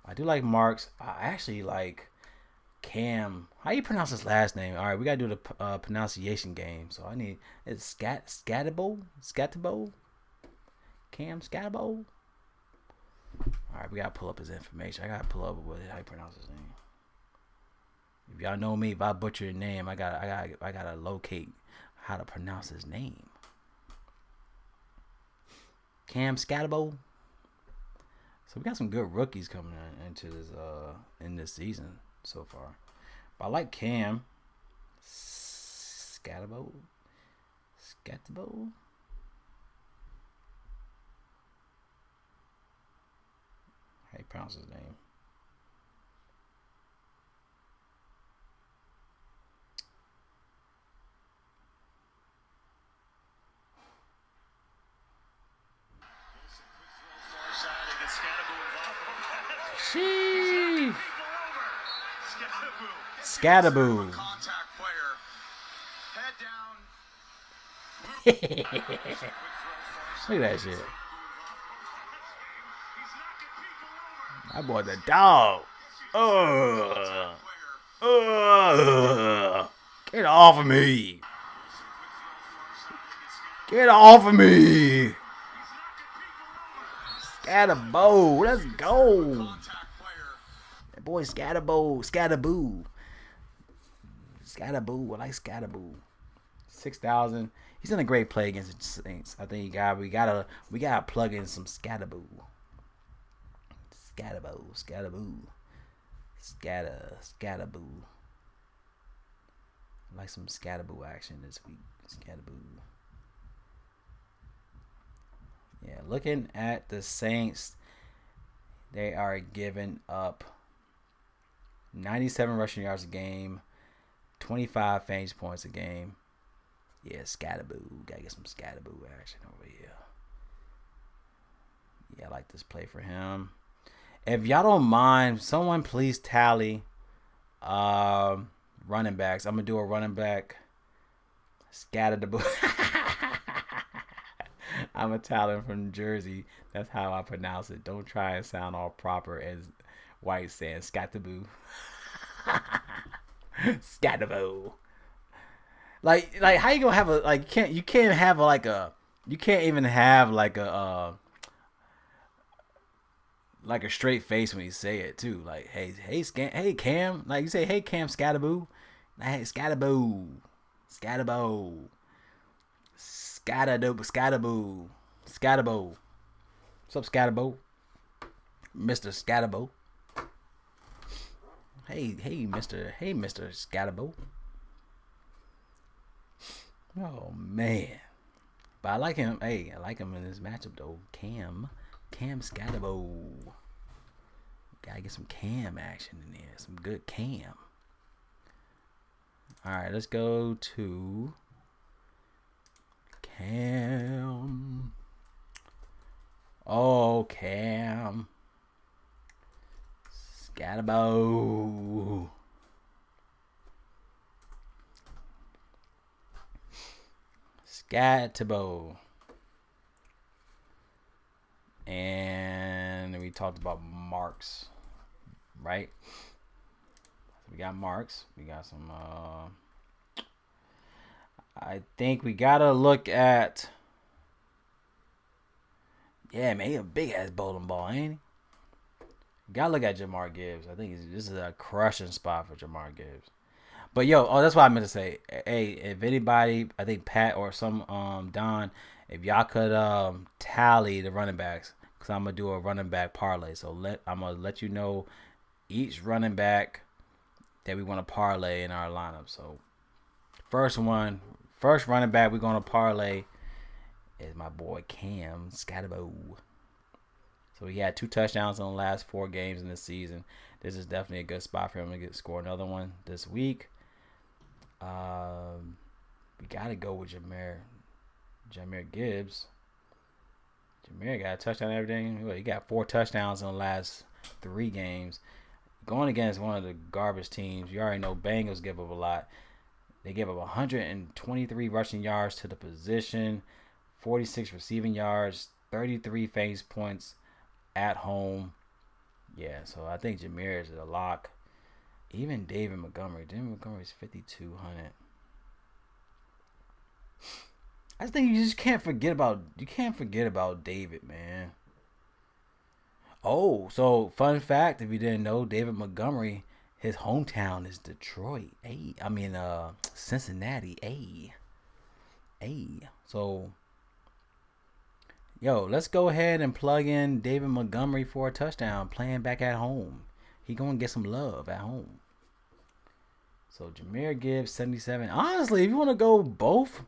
I do like Marks. I actually like Cam. How you pronounce his last name? All right, we gotta do the pronunciation game. So I need Scatabo. Cam Scatabo. All right, we gotta pull up his information. I gotta pull up how you pronounce his name. If y'all know me, if I butcher your name, I gotta locate how to pronounce his name. Cam Scatabo. So we got some good rookies coming into this in this season so far. But I like Cam Scatabo. How you pronounce his name? Scatterboo. Look at that shit. That boy the dog. Get off of me. Get off of me. Scatterboo. Let's go. That boy Scatterboo. Scatterboo. Scatterboo. I like Scatterboo. 6,000. He's in a great play against the Saints. I think we gotta plug in some Scatterboo. Scatterboo. Scatterboo. I like some Scatterboo action this week. Scatterboo. Yeah, looking at the Saints, they are giving up 97 rushing yards a game, 25 fantasy points a game. Yeah, Scatterboo. Gotta get some Scatterboo action over here. Yeah, I like this play for him. If y'all don't mind, someone please tally running backs. I'm gonna do a running back. Scatterboo. I'm Italian from Jersey. That's how I pronounce it. Don't try and sound all proper as white saying Scatterboo. Scatterboo. Like how you gonna have a you can't even have like a straight face when you say it too. Like hey Cam, like you say hey Cam Scatterboo, hey Scatterboo. Scatterboo. What's up, Scatterboo? Mr. Scatterboo. Hey, Mr. Scatterboo. Oh man. But I like him. Hey, I like him in this matchup though. Cam Scatterboo. Gotta get some Cam action in there. Some good Cam. Alright, let's go to Cam. Oh, Cam. Scatterboo. Scatterboo. And we talked about marks, right? We got marks. We got some I think we gotta look at. Yeah, man, he a big ass bowling ball, ain't he? Gotta look at Jamar Gibbs. I think this is a crushing spot for Jamar Gibbs. But that's what I meant to say. Hey, if anybody, I think Pat or some Don, if y'all could tally the running backs, because I'm gonna do a running back parlay. So I'm gonna let you know each running back that we want to parlay in our lineup. So first running back we're gonna parlay is my boy Cam Scatterboo. So he had 2 touchdowns in the last 4 games in the season. This is definitely a good spot for him to score another one this week. We gotta go with Jahmyr Gibbs. Jahmyr got a touchdown and everything. He got 4 touchdowns in the last 3 games. Going against one of the garbage teams, you already know Bengals give up a lot. They gave up 123 rushing yards to the position, 46 receiving yards, 33 fantasy points at home. Yeah, so I think Jahmyr is a lock. Even David Montgomery. David Montgomery's 5,200. I just think you can't forget about David, man. Oh, so fun fact, if you didn't know, David Montgomery, his hometown is Detroit. Cincinnati. So let's go ahead and plug in David Montgomery for a touchdown playing back at home. He gonna get some love at home. So Jahmyr Gibbs 77. Honestly, if you want to go both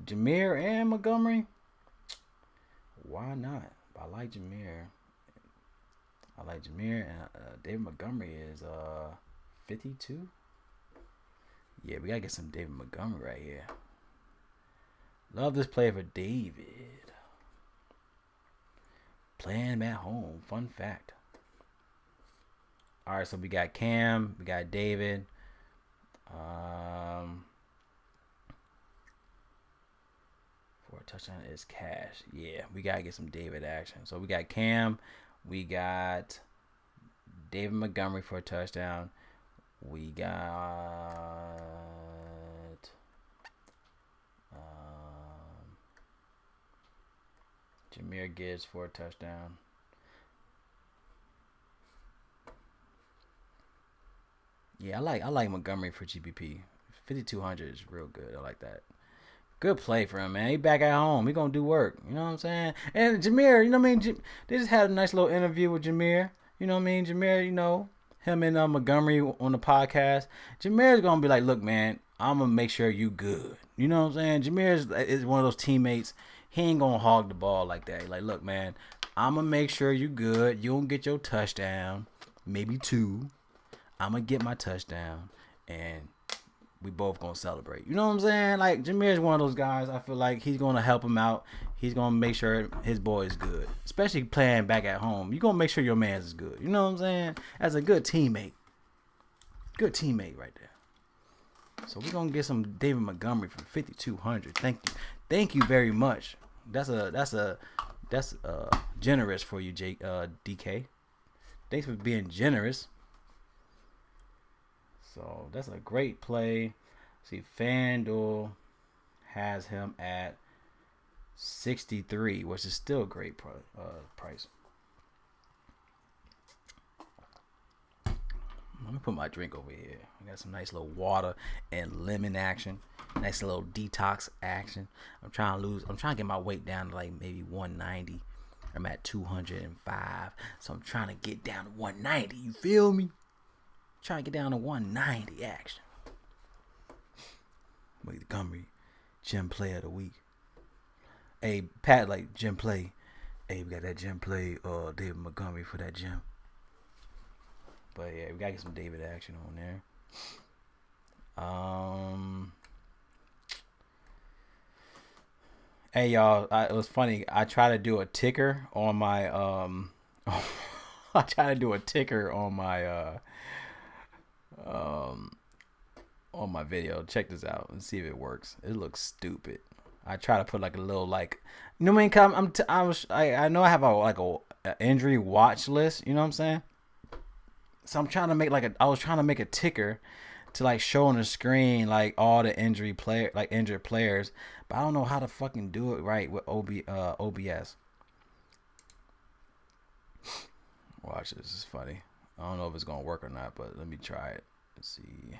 Jahmyr and Montgomery, why not? I like Jahmyr. And David Montgomery is 52. Yeah, we gotta get some David Montgomery right here. Love this play for David. Playing him at home. Fun fact. All right, so we got Cam, we got David. For a touchdown is cash. Yeah, we gotta get some David action. So we got Cam, we got David Montgomery for a touchdown. We got Jahmyr Gibbs for a touchdown. Yeah, I like Montgomery for GPP. 5,200 is real good. I like that. Good play for him, man. He back at home. He gonna do work. You know what I'm saying? And Jahmyr, you know what I mean? They just had a nice little interview with Jahmyr. You know what I mean? Jahmyr, you know, him and Montgomery on the podcast. Jahmyr's gonna be like, look, man, I'm gonna make sure you good. You know what I'm saying? Jahmyr is one of those teammates. He ain't gonna hog the ball like that. Like, look, man, I'm gonna make sure you good. You don't get your touchdown, maybe 2. I'm gonna get my touchdown, and we both gonna celebrate. You know what I'm saying? Like, Jahmyr is one of those guys. I feel like he's gonna help him out. He's gonna make sure his boy is good, especially playing back at home. You gonna make sure your man's is good. You know what I'm saying? As a good teammate right there. So we're gonna get some David Montgomery for 5,200. Thank you very much. That's generous for you, DK. Thanks for being generous. So that's a great play. See, FanDuel has him at 63, which is still a great price. Let me put my drink over here. I got some nice little water and lemon action. Nice little detox action. I'm trying to get my weight down to like maybe 190. I'm at 205. So I'm trying to get down to 190. You feel me? Trying to get down to 190 action. Montgomery, gym player of the week. Hey, Pat, like gym play. Hey, we got that gym play. David Montgomery for that gym. But yeah, we gotta get some David action on there. Hey y'all, it was funny. I tried to do a ticker on my I tried to do a ticker on my video. Check this out and see if it works. It looks stupid. I try to put like a little you know what I mean? I know I have a injury watch list. You know what I'm saying? So I'm trying to make I was trying to make a ticker to like show on the screen like all the injured players, but I don't know how to fucking do it right with OBS. Watch this. Is funny. I don't know if it's gonna work or not, but let me try it. Let's see.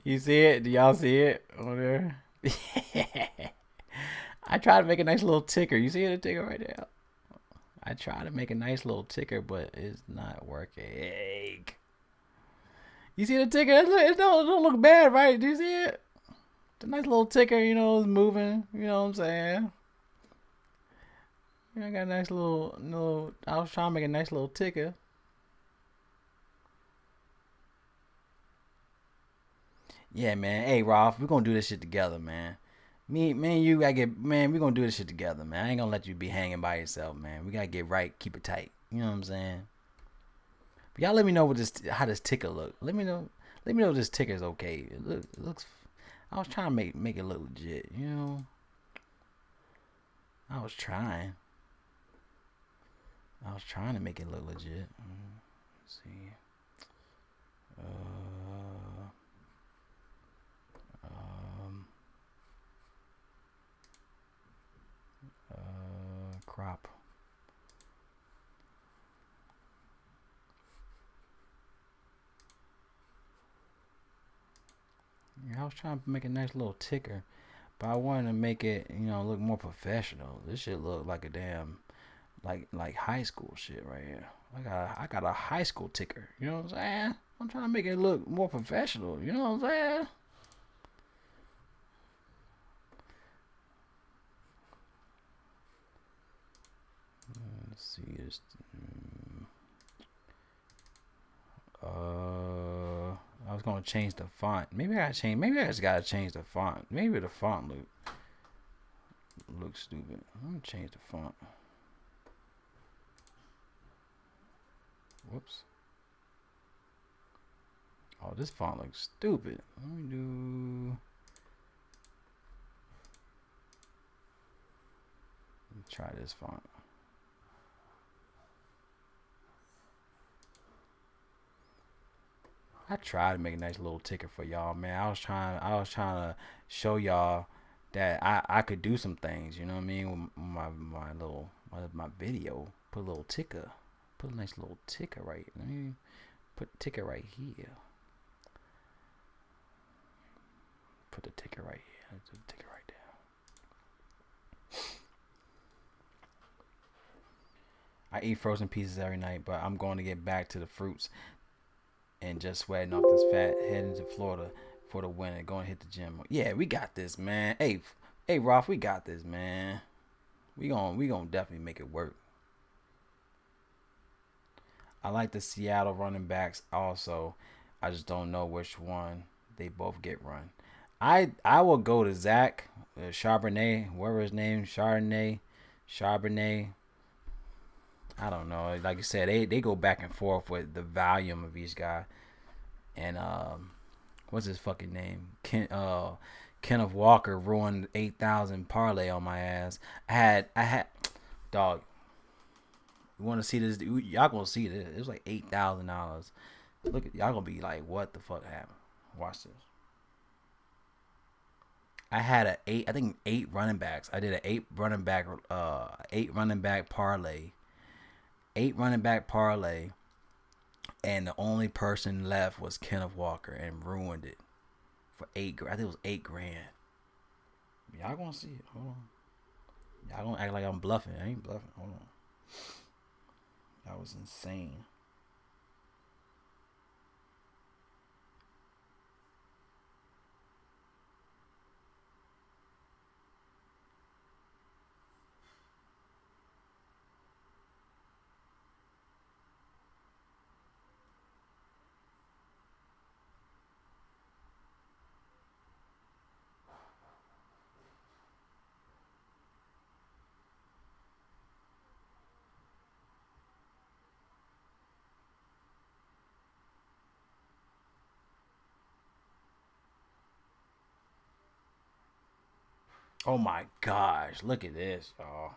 You see it? Do y'all see it on there? I try to make a nice little ticker. You see the ticker right there? I try to make a nice little ticker, but it's not working. You see the ticker? It don't look bad, right? Do you see it? It's a nice little ticker, you know, it's moving. You know what I'm saying? I got a nice little. I was trying to make a nice little ticker. Yeah, man. Hey, Rolf, we're gonna do this shit together, man. Man, you gotta get, man, we're gonna do this shit together, man. I ain't gonna let you be hanging by yourself, man. We gotta get right, keep it tight. You know what I'm saying? But y'all let me know how this ticker look. Let me know if this ticker is okay. It looks. I was trying to make it look legit, you know. I was trying to make it look legit. Let's see. Crop. Yeah, I was trying to make a nice little ticker, but I wanted to make it, you know, look more professional. This shit look like a damn, like high school shit right here. I got a high school ticker. You know what I'm saying? I'm trying to make it look more professional. You know what I'm saying? Let's see this. I was gonna change the font. Maybe I just gotta change the font. Maybe the font look. looks stupid. Let me change the font. Whoops. Oh, this font looks stupid. Let me try this font. I tried to make a nice little ticker for y'all, man. I was trying to show y'all that I could do some things, you know what I mean, with my video. Put a little ticker. Put a nice little ticker right. Let me put ticker right here. Put the ticker right here. Put the ticker right there. I eat frozen pieces every night, but I'm going to get back to the fruits and just sweating off this fat, heading to Florida for the winter. Going to hit the gym. Yeah, we got this, man. Hey, Rolf, we got this, man. We gonna definitely make it work. I like the Seattle running backs also. I just don't know which one they both get run. I will go to Zach Charbonnet, whatever his name, Charbonnet. I don't know. Like you said, they go back and forth with the volume of each guy. And what's his fucking name? Kenneth Walker ruined 8,000 parlay on my ass. I had dog. You want to see this? Y'all gonna see this? It was like $8,000. Look, y'all gonna be like, what the fuck happened? Watch this. I had eight running backs. I did an 8 running back parlay. 8 running back parlay, and the only person left was Kenneth Walker, and ruined it for $8 grand. I think it was $8 grand. Y'all gonna see it. Hold on. Y'all gonna act like I'm bluffing. I ain't bluffing. Hold on. That was insane. Oh my gosh, look at this, y'all.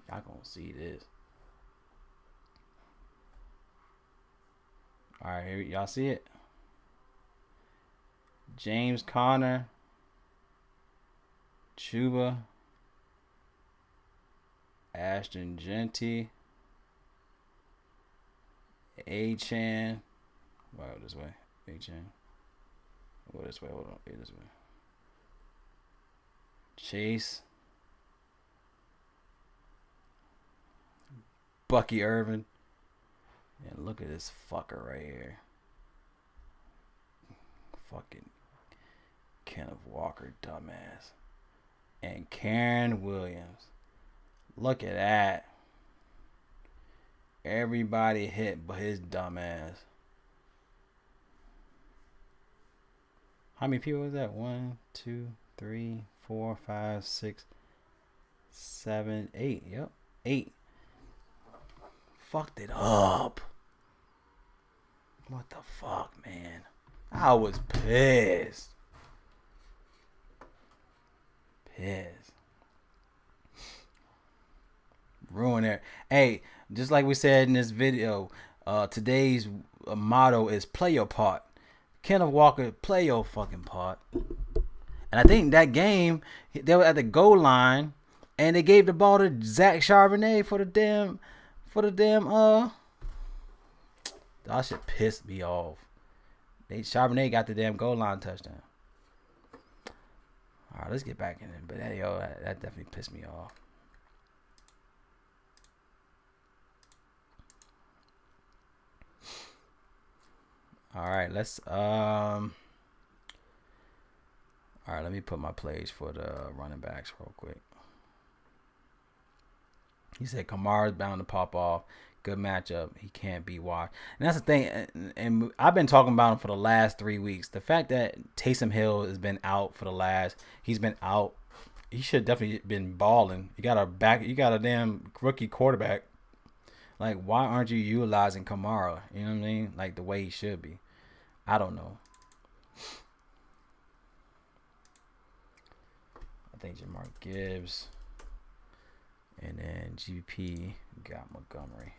Y'all gonna see this. Alright, here y'all see it. James Conner, Chuba, Ashton Genty, A-Chan. Wow, this way. A-Chan. Go this way. Hold on. This way. Chase, Bucky Irvin, and look at this fucker right here. Fucking Kenneth Walker, dumbass, and Karen Williams. Look at that. Everybody hit but his dumbass. How many people was that? 1, 2, 3, 4, 5, 6, 7, 8. Yep, 8. Fucked it up. What the fuck, man? I was pissed. Ruin it. Hey, just like we said in this video, today's motto is play your part. Kenneth Walker, play your fucking part. And I think that game, they were at the goal line, and they gave the ball to Zach Charbonnet for the damn. That shit pissed me off. Charbonnet got the damn goal line touchdown. All right, let's get back in it. But that definitely pissed me off. All right, let me put my plays for the running backs real quick. He said Kamara's bound to pop off. Good matchup. He can't be washed. And that's the thing. And I've been talking about him for the last 3 weeks. The fact that Taysom Hill has been out for the last, he's been out. He should definitely been balling. You got a damn rookie quarterback. Like, why aren't you utilizing Kamara? You know what I mean? Like the way he should be. I don't know. I think Jamar Gibbs. And then GP got Montgomery.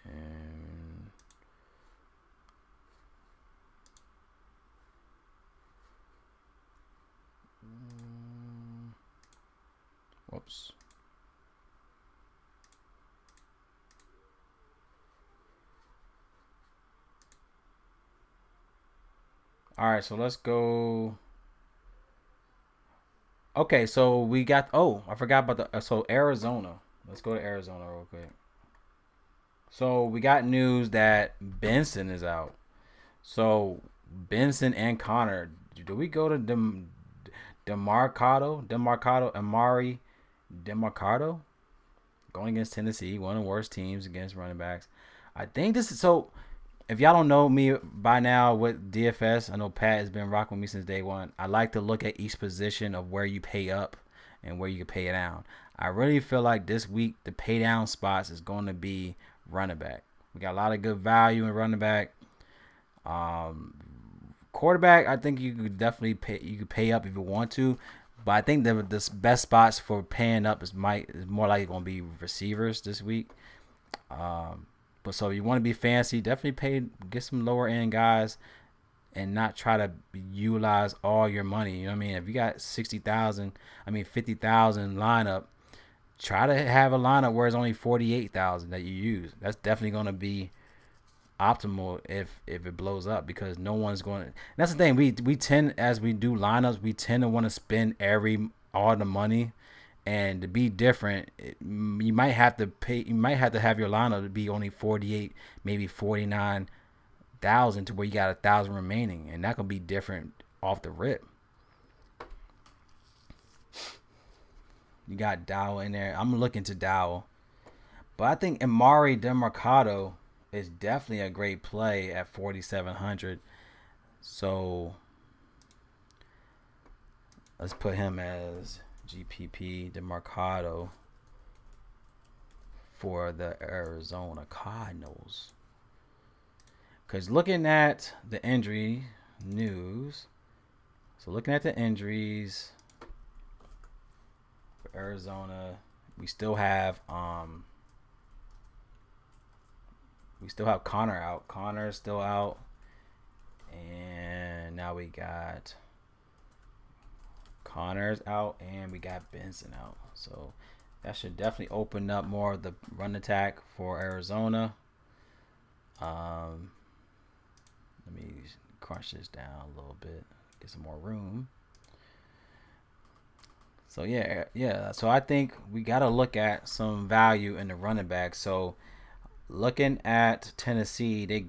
And whoops. All right, so let's go. Okay, so we got. Oh, I forgot about the. So Arizona. Let's go to Arizona real quick. So we got news that Benson is out. So Benson and Connor. Do we go to Amari Demarcado? Going against Tennessee, one of the worst teams against running backs. I think this is so. If y'all don't know me by now with DFS, I know Pat has been rocking with me since day one. I like to look at each position of where you pay up and where you can pay down. I really feel like this week the pay down spots is going to be running back. We got a lot of good value in running back. Quarterback, I think you could definitely pay. You could pay up if you want to, but I think the best spots for paying up is more likely going to be receivers this week. But so if you want to be fancy, definitely get some lower end guys and not try to utilize all your money. You know what I mean? If you got 50,000 lineup, try to have a lineup where it's only 48,000 that you use. That's definitely going to be optimal if it blows up, because no one's going to. That's the thing. We tend, as we do lineups, we tend to want to spend all the money. And to be different, you might have to pay. You might have to have your lineup to be only 48, maybe 49,000, to where you got 1,000 remaining, and that could be different off the rip. You got Dowell in there. I'm looking to Dowell, but I think Amari Demarcado is definitely a great play at 4,700. So let's put him as GPP Demarcado for the Arizona Cardinals. Because looking at the injury news, so looking at the injuries for Arizona, we still have Connor out. Connor's still out, and now we got Connor's out, and we got Benson out. So that should definitely open up more of the run attack for Arizona. Let me crunch this down a little bit, get some more room. So yeah. So I think we got to look at some value in the running back. So looking at Tennessee, they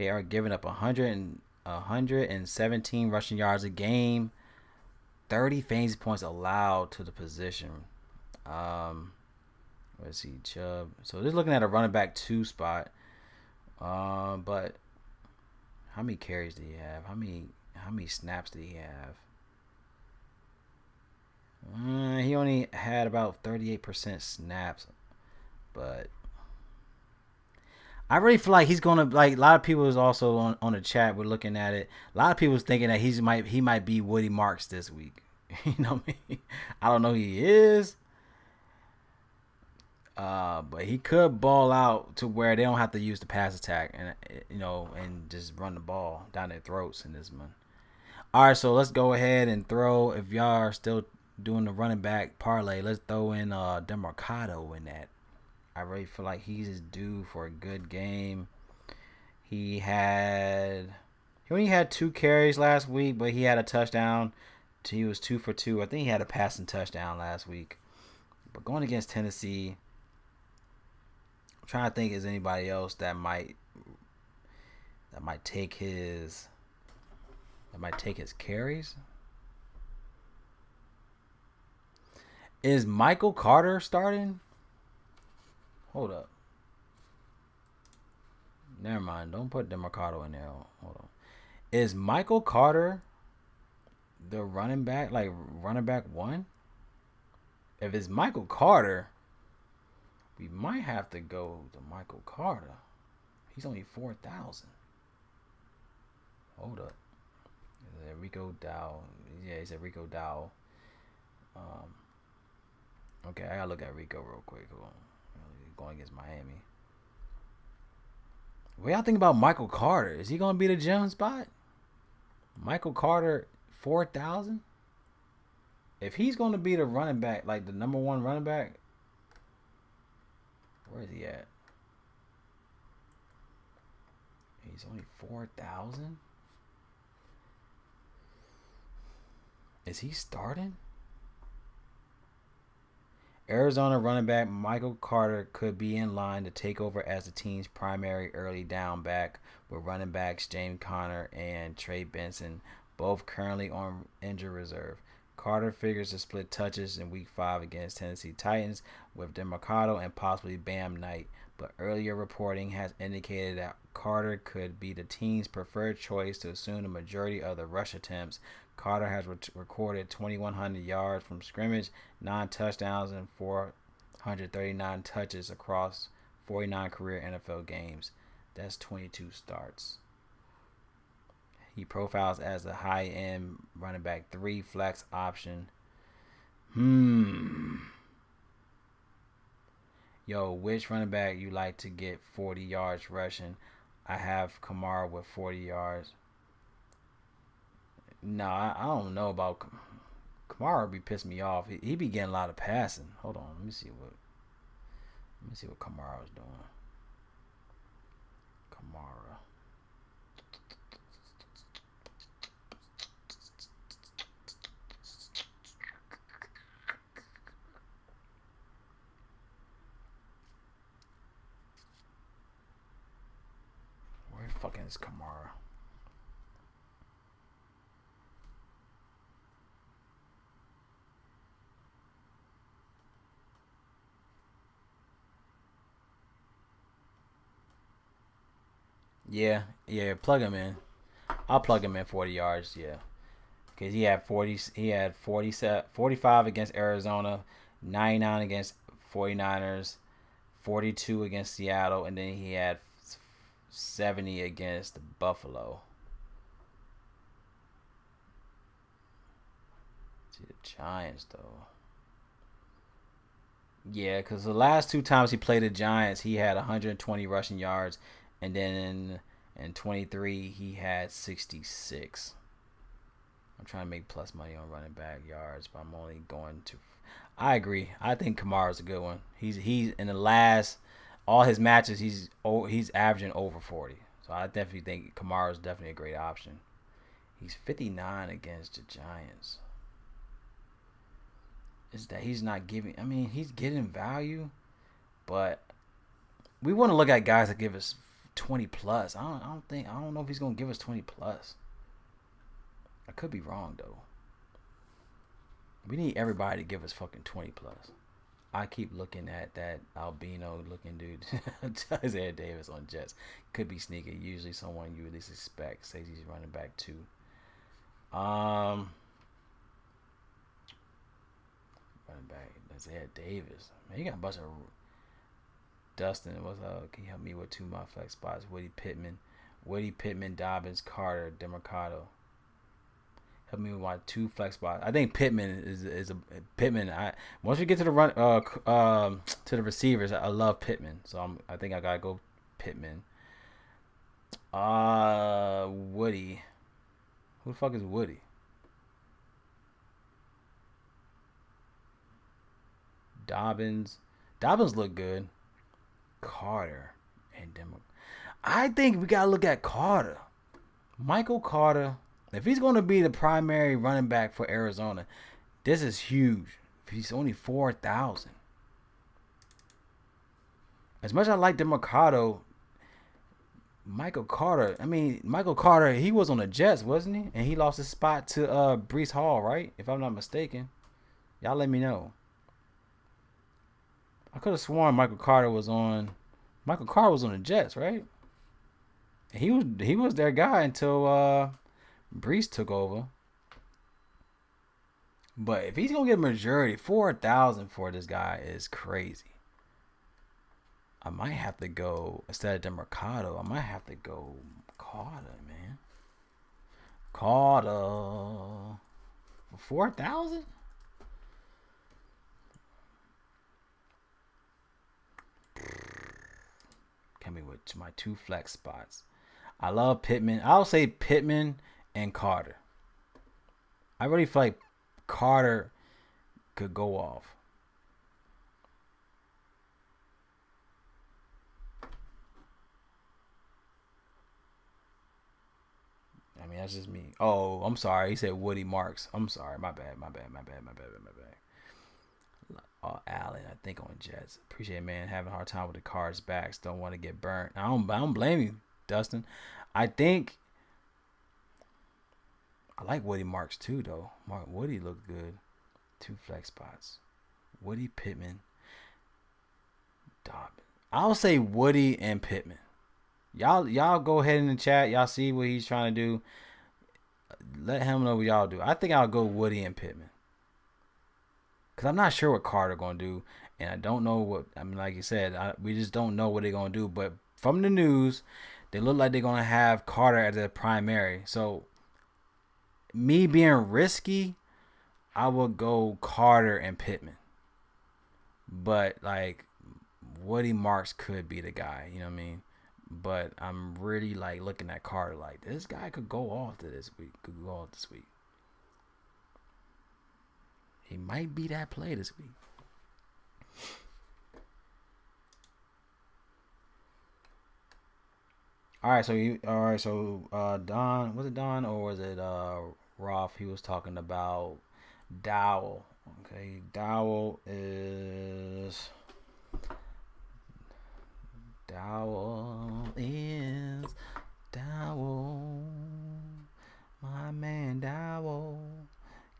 are giving up 117 rushing yards a game, 30 fantasy points allowed to the position. Let's see, Chubb. So they're looking at a running back 2 spot. But how many carries did he have? How many snaps did he have? He only had about 38% snaps, but I really feel like he's gonna, like, a lot of people is also on the chat. We're looking at it. A lot of people is thinking that he might be Woody Marks this week. You know what I mean? I don't know who he is. But he could ball out to where they don't have to use the pass attack and just run the ball down their throats in this one. All right, so let's go ahead and throw. If y'all are still doing the running back parlay, let's throw in Demarcado in that. I really feel like he's due for a good game. He only had 2 carries last week, but he had a touchdown. He was 2 for 2. I think he had a passing touchdown last week. But going against Tennessee, I'm trying to think, is anybody else that might take his carries? Is Michael Carter starting? Hold up. Never mind. Don't put DeMarcado in there. Hold on. Is Michael Carter the running back, like running back one? If it's Michael Carter, we might have to go to Michael Carter. He's only 4,000. Hold up. Is it Rico Dowell? Yeah, he said Rico Dowell. Okay, I gotta look at Rico real quick. Hold on. Going against Miami. What y'all think about Michael Carter? Is he gonna be the gem spot? Michael Carter, 4,000. If he's gonna be the running back, like the number one running back, where is he at? He's only 4,000. Is he starting? Arizona running back Michael Carter could be in line to take over as the team's primary early down back, with running backs James Conner and Trey Benson both currently on injured reserve. Carter figures to split touches in Week 5 against Tennessee Titans with DeMarcado and possibly Bam Knight, but earlier reporting has indicated that Carter could be the team's preferred choice to assume the majority of the rush attempts. Carter has recorded 2,100 yards from scrimmage, 9 touchdowns, and 439 touches across 49 career NFL games. That's 22 starts. He profiles as a high-end running back 3 flex option. Yo, which running back you like to get 40 yards rushing? I have Kamara with 40 yards. No, I don't know about Kamara. Be pissing me off. He be getting a lot of passing. Hold on, let me see what Kamara's doing. Kamara. Where the fucking is Kamara? Yeah, plug him in. I'll plug him in 40 yards, yeah. Because he had 45 against Arizona, 99 against 49ers, 42 against Seattle, and then he had 70 against Buffalo. See the Giants, though. Yeah, because the last 2 times he played the Giants, he had 120 rushing yards. And then in 23, he had 66. I'm trying to make plus money on running back yards, but I'm only going to. I agree. I think Kamara's a good one. He's in the last all his matches. He's averaging over 40. So I definitely think Kamara's definitely a great option. He's 59 against the Giants. Is that he's not giving? I mean, he's getting value, but we want to look at guys that give us 20 plus. I don't know if he's gonna give us 20 plus. I could be wrong though. We need everybody to give us fucking 20 plus. I keep looking at that albino looking dude, Isaiah Davis on Jets. Could be sneaky. Usually someone you at least expect. Says he's running back 2. Running back Isaiah Davis. Man, you got a bunch of. Dustin, what's up? Can you help me with 2 of my flex spots? Woody Pittman, Dobbins, Carter, DeMarcado. Help me with my 2 flex spots. I think Pittman is a Pittman. Once we get to the run to the receivers, I love Pittman. So I think I gotta go Pittman. Woody. Who the fuck is Woody? Dobbins look good. Carter and I think we gotta look at Carter. Michael Carter. If he's going to be the primary running back for Arizona, this is huge. He's only 4,000. as much as I like DeMarcado, Michael Carter. Michael Carter. He was on the Jets, wasn't he? And he lost his spot to Breece Hall, right? If I'm not mistaken. Y'all let me know. I could have sworn Michael Carter was on the Jets, right? And he was their guy until Breece took over. But if he's gonna get a majority, 4,000 for this guy is crazy. I might have to go instead of DeMarcado. I might have to go Carter, man. Carter for 4,000. Coming with my 2 flex spots. I love Pittman. I'll say Pittman and Carter. I really feel like Carter could go off. That's just me. Oh, I'm sorry. He said Woody Marks. I'm sorry. My bad. Allen, I think on Jets. Appreciate it, man. Having a hard time with the Cards backs. Don't want to get burnt. I don't blame you, Dustin. I think I like Woody Marks too, though. Woody looked good. 2 flex spots. Woody, Pittman, Dobbins. I'll say Woody and Pittman. Y'all go ahead in the chat. Y'all see what he's trying to do. Let him know what y'all do. I think I'll go Woody and Pittman. Because I'm not sure what Carter going to do. And I don't know what... like you said, we just don't know what they're going to do. But from the news, they look like they're going to have Carter as their primary. So, me being risky, I would go Carter and Pittman. But, Woody Marks could be the guy. You know what I mean? But I'm really looking at Carter this guy could go off this week. He might be that play this week. All right, so Don, was it Don or was it Roth? He was talking about Dowell. Okay, Dowell is Dowell. My man Dowell.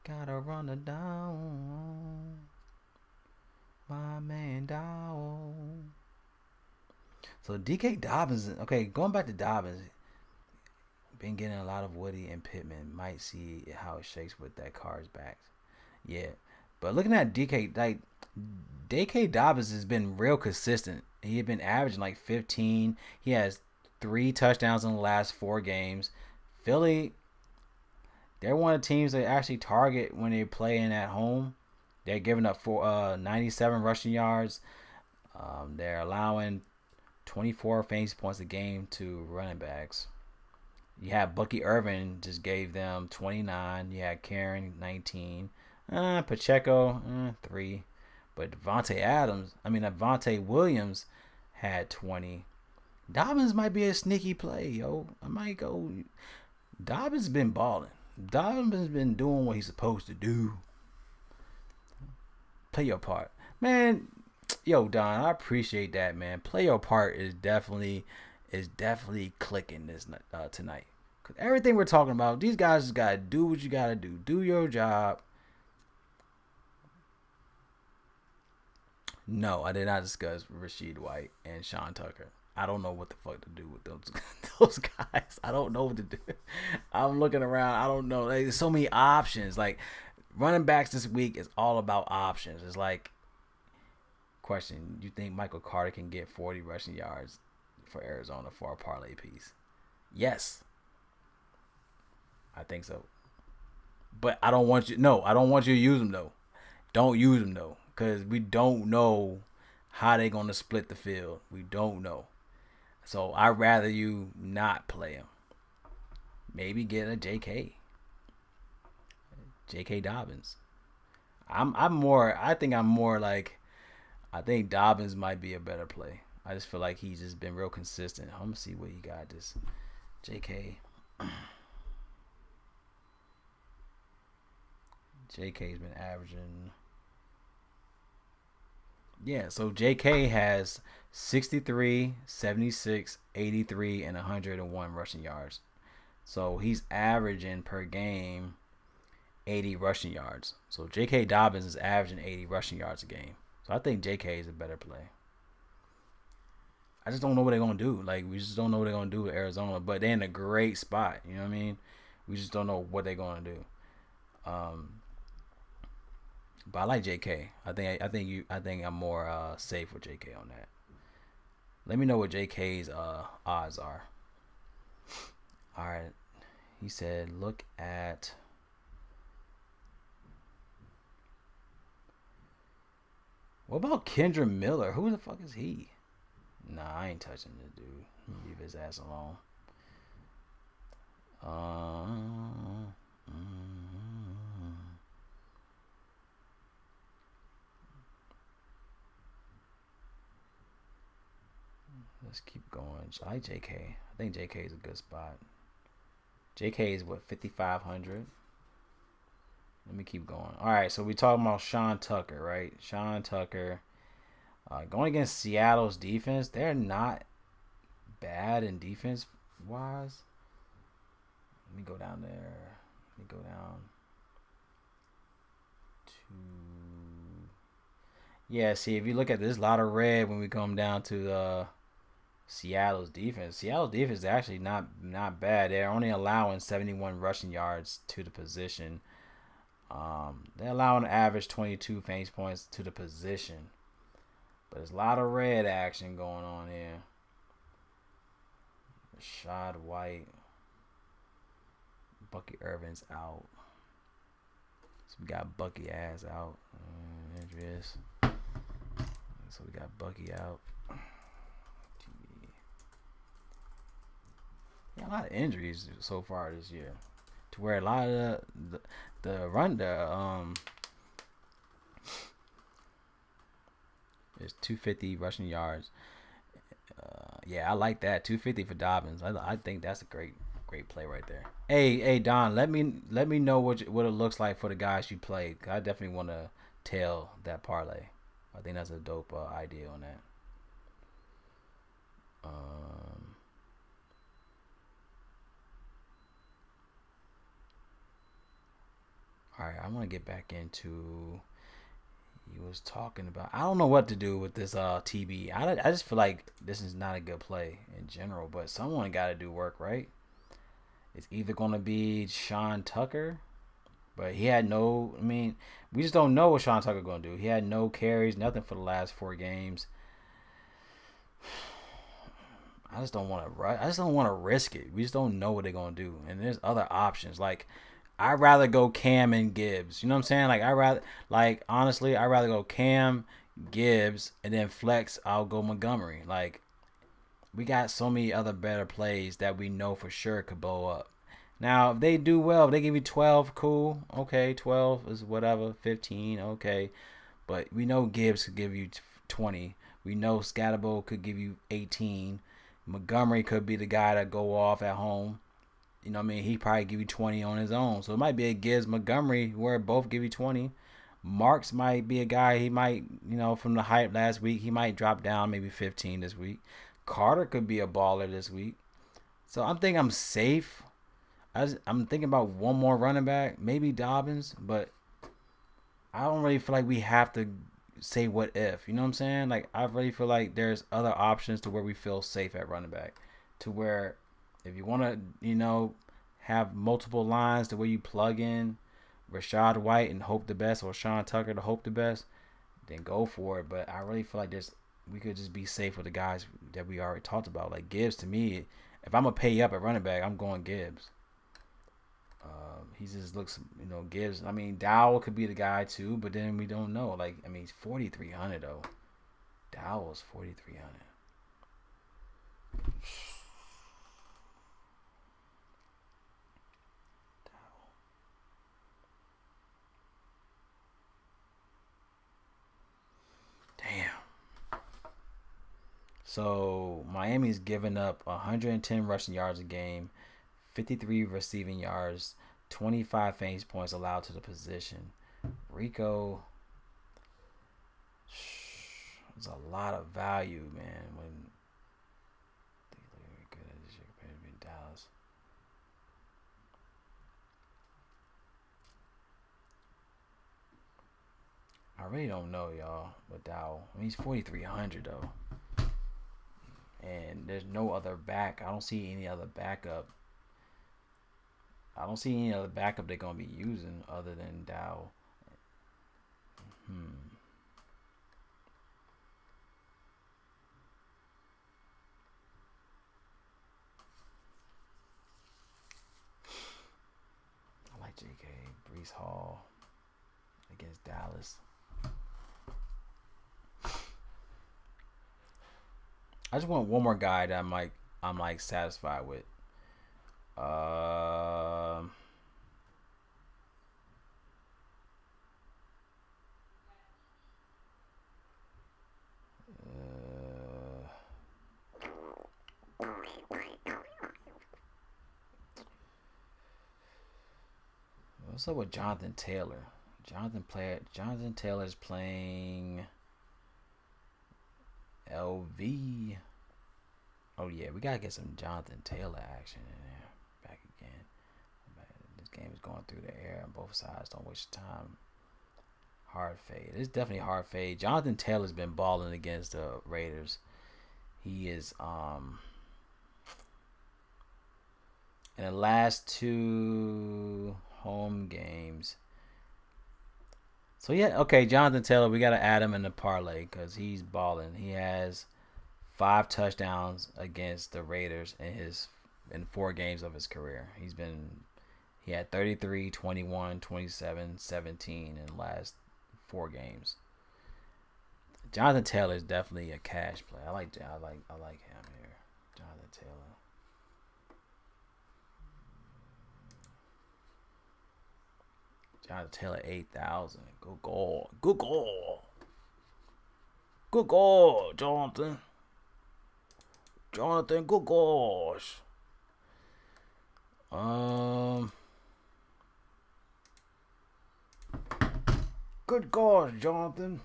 Gotta run it down. My man Dowell. So DK Dobbins. Okay, going back to Dobbins. Been getting a lot of Woody and Pittman. Might see how it shakes with that Cards backs. Yeah. But looking at DK Dobbins has been real consistent. He had been averaging 15. He has 3 touchdowns in the last 4 games. Philly, they're one of the teams that actually target when they're playing at home. They're giving up 97 rushing yards. They're allowing 24 fantasy points a game to running backs. You have Bucky Irvin just gave them 29. You had Karen 19. Pacheco 3. But Devontae Williams had 20. Dobbins might be a sneaky play, yo. I might go. Dobbins been balling. Dobbins been doing what he's supposed to do. Play your part, man. Yo, Don, I appreciate that, man. Play your part is definitely clicking this tonight. Cause everything we're talking about, these guys just gotta do what you gotta do. Do your job. No, I did not discuss Rashid White and Sean Tucker. I don't know what the fuck to do with those guys. I don't know what to do. I'm looking around. I don't know. There's so many options. Running backs this week is all about options. It's question, you think Michael Carter can get 40 rushing yards for Arizona for a parlay piece? Yes. I think so. But I don't want you to use them, though. Don't use them, though. Because we don't know how they're going to split the field. We don't know. So I'd rather you not play him. Maybe get a J.K. Dobbins. I think Dobbins might be a better play. I just feel like he's just been real consistent. I'm going to see what he got this. J.K. J.K.'s been averaging Yeah, so JK has 63, 76, 83, and 101 rushing yards. So he's averaging per game 80 rushing yards. So J.K. Dobbins is averaging 80 rushing yards a game. So I think J.K. is a better play. I just don't know what they're going to do. Like, we just don't know what they're going to do with Arizona. But they're in a great spot. You know what I mean? We just don't know what they're going to do. But I like J.K. I think I'm more safe with J.K. on that. Let me know what J.K.'s odds are. All right. He said, look at... What about Kendra Miller? Who the fuck is he? Nah, I ain't touching this dude. Leave his ass alone. Let's keep going. I like JK. I think JK is a good spot. JK is what, 5,500? Let me keep going. All right, so we talking about Sean Tucker, right? Sean Tucker. Going against Seattle's defense, they're not bad in defense wise. Let me go down there. Let me go down to... Yeah, see, if you look at this, a lot of red when we come down to Seattle's defense. Seattle's defense is actually not bad. They're only allowing 71 rushing yards to the position. They're allowing an average 22 fantasy points to the position. But there's a lot of red action going on here. Rashad White. Bucky Irvin's out. So we got Bucky ass out. Andreas. So we got Bucky out. Yeah, a lot of injuries so far this year. To where a lot of the run is 250 rushing yards. Yeah, I like that. 250 for Dobbins. I think that's a great play right there. Hey Don, let me know what it looks like for the guys you played. I definitely want to tail that parlay. I think that's a dope idea on that. All right, I want to get back into. He was talking about. I don't know what to do with this TB. I just feel like this is not a good play in general. But someone got to do work, right? It's either going to be Sean Tucker, but he had no. I mean, we just don't know what Sean Tucker going to do. He had no carries, nothing for the last 4 games. I just don't want to risk it. We just don't know what they're going to do. And there's other options. Like, I'd rather go Cam and Gibbs. You know what I'm saying? Honestly, I'd rather go Cam, Gibbs, and then flex, I'll go Montgomery. Like, we got so many other better plays that we know for sure could blow up. Now, if they do well, if they give you 12, cool. Okay, 12 is whatever. 15, okay. But we know Gibbs could give you 20. We know Scatterbo could give you 18. Montgomery could be the guy that go off at home. You know what I mean? He probably give you 20 on his own. So it might be a Gibbs Montgomery where both give you 20. Marks might be a guy, he might, from the hype last week, he might drop down maybe 15 this week. Carter could be a baller this week. So I'm thinking I'm safe. I'm thinking about one more running back, maybe Dobbins, but I don't really feel like we have to say what if. You know what I'm saying? Like, I really feel like there's other options to where we feel safe at running back. To where if you want to, have multiple lines to where you plug in Rashad White and hope the best, or Sean Tucker to hope the best, then go for it. But I really feel like we could just be safe with the guys that we already talked about. Like Gibbs, to me, if I'm going to pay you up at running back, I'm going Gibbs. He just looks, Gibbs. I mean, Dowell could be the guy too, but then we don't know. Like, I mean, he's 4,300 though. Dowell's 4,300. Damn. So Miami's giving up 110 rushing yards a game, 53 receiving yards, 25 fantasy points allowed to the position. Rico, It's a lot of value, man. When they look very good at this year compared to Dallas. I really don't know, y'all. With Dow, I mean, he's 4,300 though, and there's no other back. I don't see any other backup. They're gonna be using other than Dow. I like JK, Brees Hall against Dallas. I just want one more guy that I'm like satisfied with. What's up with Jonathan Taylor? Jonathan Taylor's playing LV. Oh yeah, we gotta get some Jonathan Taylor action in there. Back again. This game is going through the air on both sides. Don't waste your time. Hard fade. It's definitely hard fade. Jonathan Taylor's been balling against the Raiders. He is in the last 2 home games. So yeah, okay, Jonathan Taylor, we gotta add him in the parlay because he's balling. He has 5 touchdowns against the Raiders in 4 games of his career. He had 33, 21, 27, 17 in the last 4 games. Jonathan Taylor is definitely a cash play. I like him here. Jonathan Taylor. Jonathan Taylor 8,000. Good goal. Good goal. Good goal, Jonathan. Jonathan, good gosh. Good gosh, Jonathan.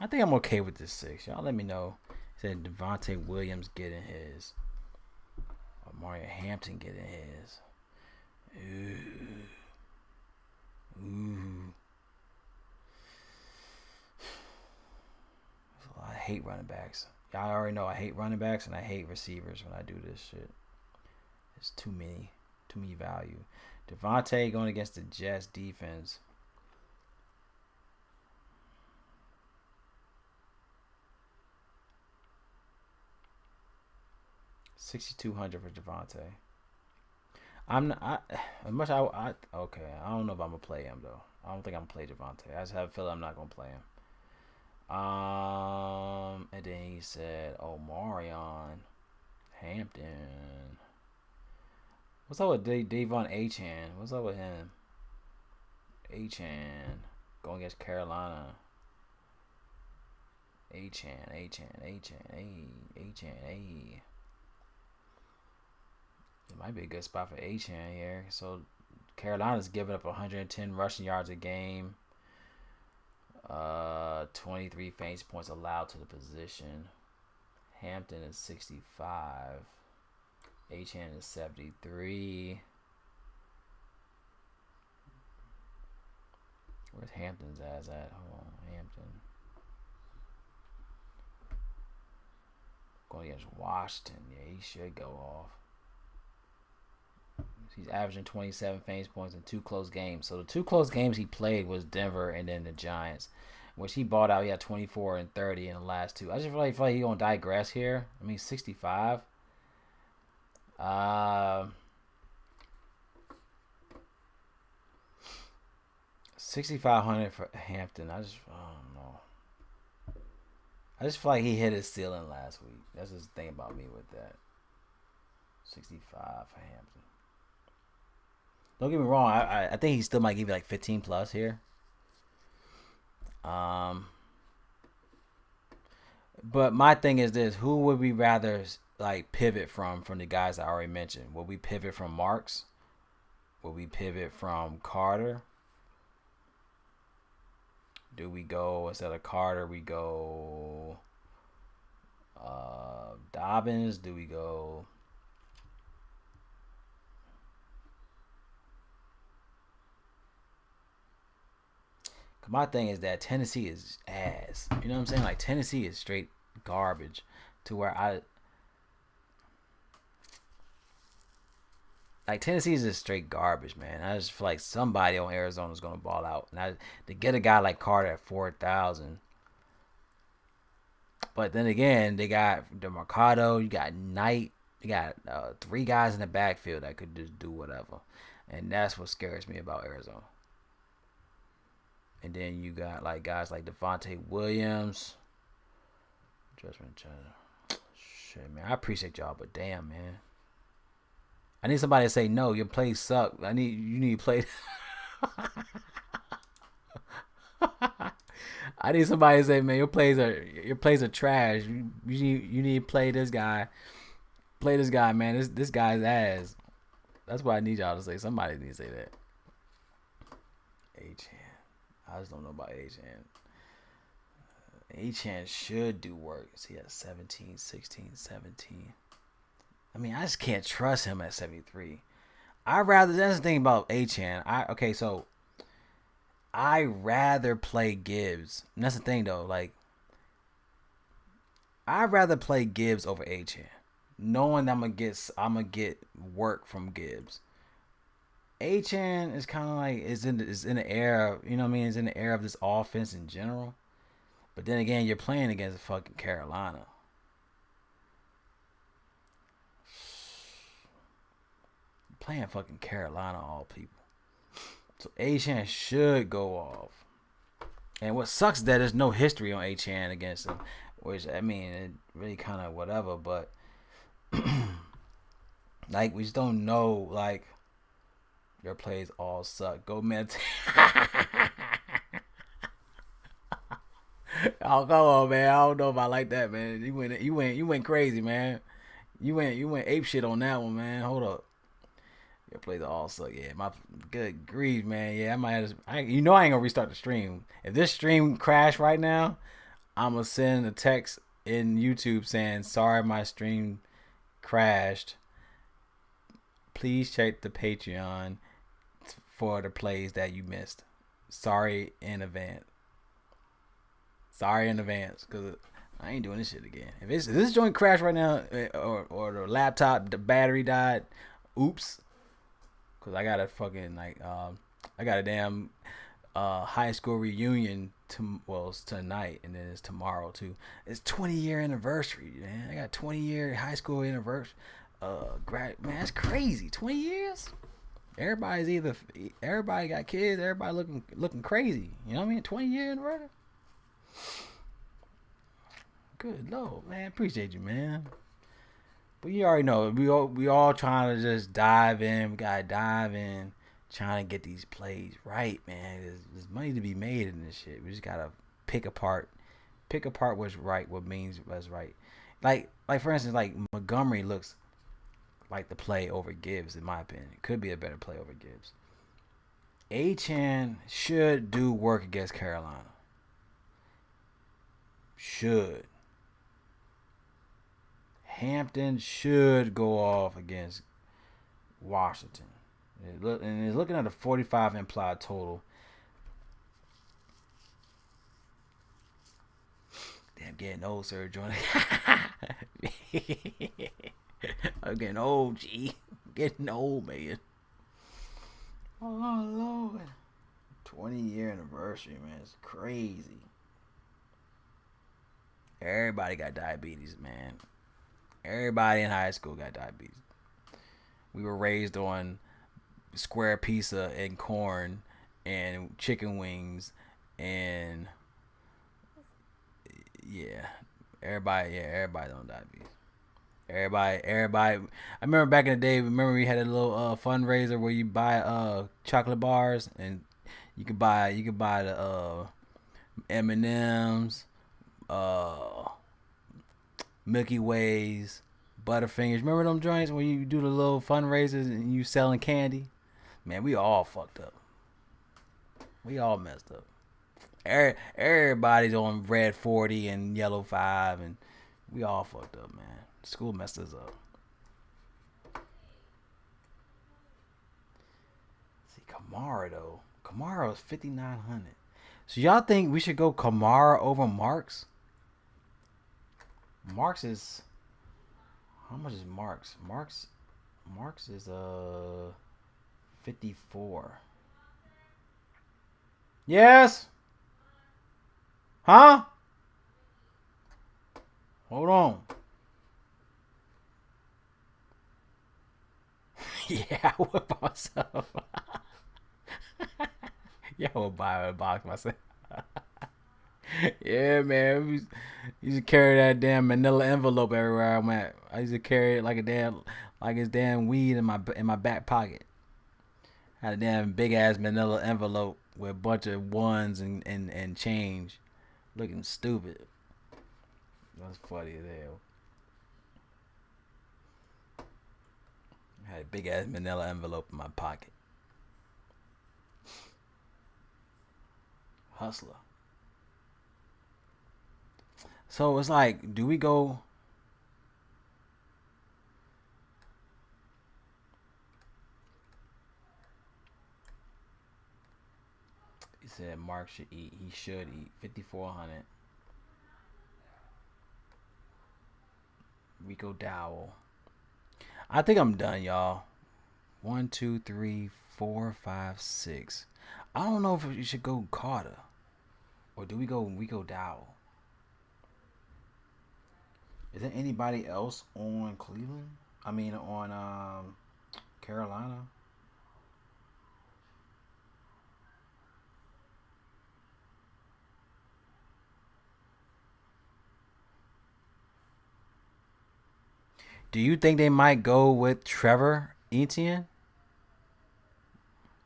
I think I'm okay with this 6. Y'all let me know. Said Devontae Williams getting his. Or Mario Hampton getting his. Ooh. I hate running backs. Y'all already know I hate running backs and I hate receivers when I do this shit. It's too many value. Devontae going against the Jets defense. $6,200 for Devontae. Okay. I don't know if I'm gonna play him though. I don't think I'm gonna play Devontae. I just have a feeling I'm not gonna play him. And then he said, Marion Hampton. What's up with Devon Achane? What's up with him? Achane going against Carolina. Achane. It might be a good spot for Achane here. So Carolina's giving up 110 rushing yards a game. 23 fantasy points allowed to the position. Hampton is 65. Achane is 73. Where's Hampton's ass at? Hold on, Hampton. Going against Washington. Yeah, he should go off. He's averaging 27 fantasy points in 2 close games. So the 2 close games he played was Denver and then the Giants, which he bought out. He had 24 and 30 in the last 2. I just feel like he's gonna digress here. I mean, 65. 6,500 for Hampton. I don't know. I just feel like he hit his ceiling last week. That's just the thing about me with that. 65 for Hampton. Don't get me wrong. I think he still might give you like 15 plus here. But my thing is this: who would we rather like pivot from the guys I already mentioned? Would we pivot from Marks? Would we pivot from Carter? Do we go instead of Carter? We go Dobbins. Do we go? My thing is that Tennessee is ass. You know what I'm saying? Like Tennessee is straight garbage. To where Tennessee is just straight garbage, man. I just feel like somebody on Arizona is gonna ball out, and to get a guy like Carter at 4,000. But then again, they got DeMarcado, you got Knight, you got 3 guys in the backfield that could just do whatever, and that's what scares me about Arizona. And then you got like guys like Devontae Williams. Judgment China. Shit, man. I appreciate y'all, but damn, man. I need somebody to say no. Your plays suck. You need to play. I need somebody to say, man, your plays are trash. You need to play this guy. Play this guy, man. This guy's ass. That's what I need y'all to say. Somebody needs to say that. H-Hand. I just don't know about H-Hand. H-Hand should do work. So he has 17, 16, 17. I mean, I just can't trust him at 73. That's the thing about H-Hand. I rather play Gibbs. And that's the thing, though. Like, I'd rather play Gibbs over H-Hand, knowing that I'm gonna get work from Gibbs. H-Hand is kind of like is in the air, you know what I mean? It's in the air of this offense in general. But then again, you're playing against fucking Carolina. You're playing fucking Carolina, all people. So H-Hand should go off. And what sucks is that there's no history on H-Hand against him, which I mean, it really kind of whatever. But like we just don't know like. Your plays all suck. Go Mets. Oh, come on, man. I don't know if I like that, man. You went crazy, man. You went ape shit on that one, man. Hold up. Your plays all suck. Yeah, my good grief, man. Yeah, I might have I ain't gonna restart the stream. If this stream crash right now, I'm gonna send a text in YouTube saying sorry my stream crashed. Please check the Patreon for the plays that you missed. Sorry in advance. Because I ain't doing this shit again. If this joint crash right now, or the laptop, the battery died, oops. Because I got a fucking, I got a damn high school reunion, it's tonight, and then it's tomorrow, too. It's 20-year anniversary, man. I got 20-year high school anniversary. Man, that's crazy. 20 years. Everybody got kids. Everybody looking crazy. You know what I mean? 20-year anniversary. Good Lord, man. Appreciate you, man. But you already know we all trying to just dive in. We gotta dive in, trying to get these plays right, man. There's money to be made in this shit. We just gotta pick apart what's right, what means what's right. Like for instance, like Montgomery looks like the play over Gibbs, in my opinion. It could be a better play over Gibbs. Achane should do work against Carolina. Should. Hampton should go off against Washington. And it's looking at a 45 implied total. Damn, getting old, sir. Joining. I'm getting old, G. Getting old, man. Oh, Lord. 20-year anniversary, man. It's crazy. Everybody got diabetes, man. Everybody in high school got diabetes. We were raised on square pizza and corn and chicken wings and everybody on diabetes. Everybody. I remember back in the day. We had a little fundraiser where you buy chocolate bars and you could buy the M&Ms, Milky Ways, Butterfingers. Remember them joints when you do the little fundraisers and you selling candy? Man, we all fucked up. We all messed up. Everybody's on red 40 and yellow 5, and we all fucked up, man. School messed us up. See, Kamara, though. Kamara was 5,900. So y'all think we should go Kamara over Marks? Marks is... How much is Marks? Marks is 54. Yes? Huh? Hold on. Yeah, I would buy myself. Yeah, I would buy a box myself. Yeah, man. We used to carry that damn manila envelope everywhere I'm at. I used to carry it like it's damn weed in my back pocket. Had a damn big ass manila envelope with a bunch of ones and change, looking stupid. That's funny as hell. I had a big ass manila envelope in my pocket. Hustler. So it's like, do we go? He said Mark should eat. He should eat 5,400. Rico Dowell. I think I'm done, y'all. 1, 2, 3, 4, 5, 6. I don't know if we should go Carter, or do we go Rico Dowell? Is there anybody else on Cleveland? I mean, on Carolina? Do you think they might go with Trevor Etienne?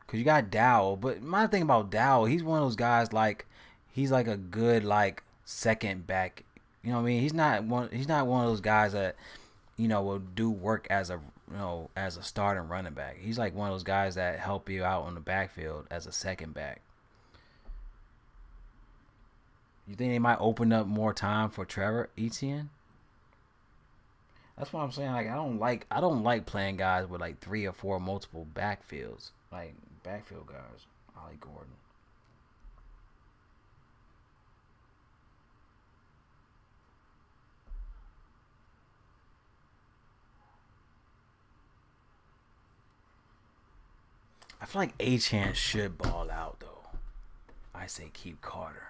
Because you got Dowell. But my thing about Dowell, he's one of those guys he's like a good second back. You know what I mean? He's not one of those guys that, will do work as a starting running back. He's like one of those guys that help you out on the backfield as a second back. You think they might open up more time for Trevor Etienne? That's what I'm saying. I don't like playing guys with 3 or 4 multiple backfields. Backfield guys. I like Gordon. I feel like Achane should ball out though. I say keep Carter.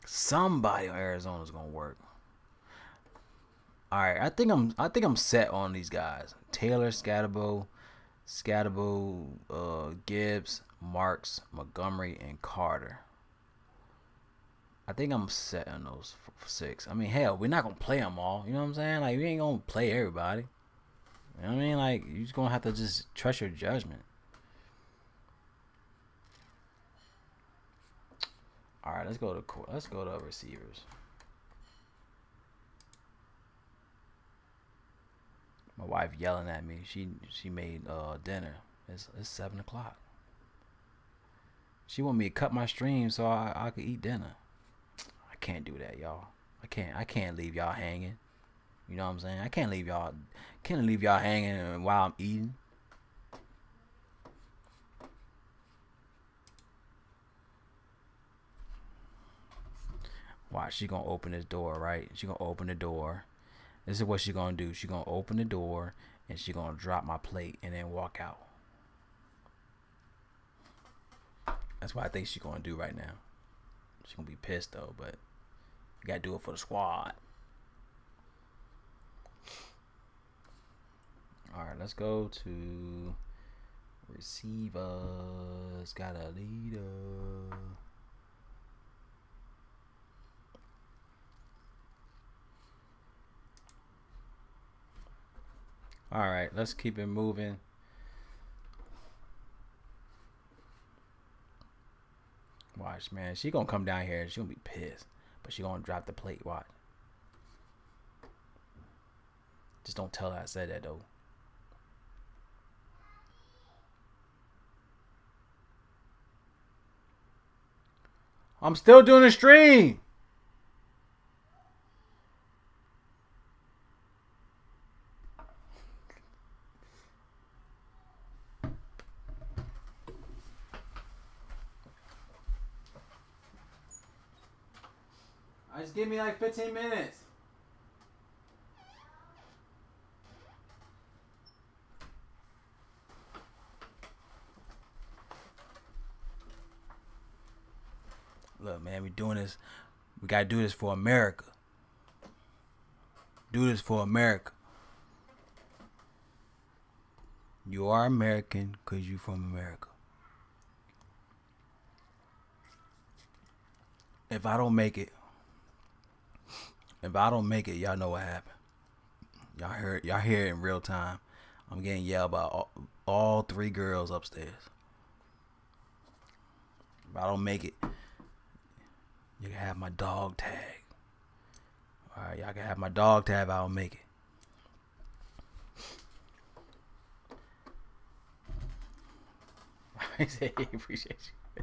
Somebody in Arizona's gonna work. All right, I think I'm set on these guys. Taylor, Scatterbo, Gibbs, Marks, Montgomery, and Carter. I think I'm set on those 6. I mean, hell, we're not gonna play them all. You know what I'm saying? We ain't gonna play everybody. You know what I mean? You're just gonna have to just trust your judgment. All right, let's go to receivers. My wife yelling at me. She made dinner. It's 7:00. She want me to cut my stream so I could eat dinner. I can't do that, y'all. I can't leave y'all hanging. You know what I'm saying? I can't leave y'all hanging while I'm eating. Watch, she gonna open this door, right? She gonna open the door. This is what she gonna do. She gonna open the door and she gonna drop my plate and then walk out. That's what I think she gonna do right now. She gonna be pissed though, but you gotta do it for the squad. All right, let's go to receivers. Got a leader. All right, let's keep it moving. Watch, man. She gonna come down here and she gonna be pissed, but she gonna drop the plate. Watch. Just don't tell her I said that though. I'm still doing a stream. Just give me like 15 minutes. Look, man, we doing this. We gotta do this for America. Do this for America. You are American because you from America. If I don't make it, y'all know what happened. Y'all hear it in real time. I'm getting yelled by all 3 girls upstairs. If I don't make it, you can have my dog tag. Alright, y'all can have my dog tag if I don't make it. I say appreciate you.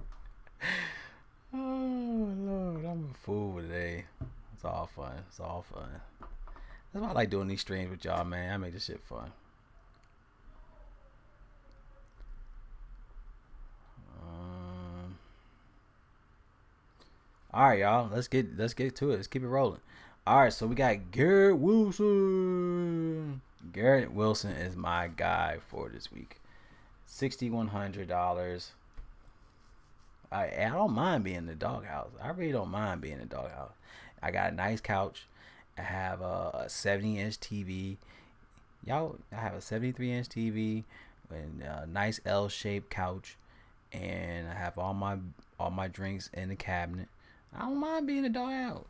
Oh Lord, I'm a fool today. It's all fun. It's all fun. That's why I like doing these streams with y'all, man. I make this shit fun. All right, y'all. Let's get to it. Let's keep it rolling. All right, so we got Garrett Wilson. Garrett Wilson is my guy for this week. $6,100. I don't mind being in the doghouse. I really don't mind being in the doghouse. I got a nice couch. I have a 70-inch TV. I have a 73-inch TV and a nice L-shaped couch, and I have all my drinks in the cabinet. I don't mind being in the doghouse.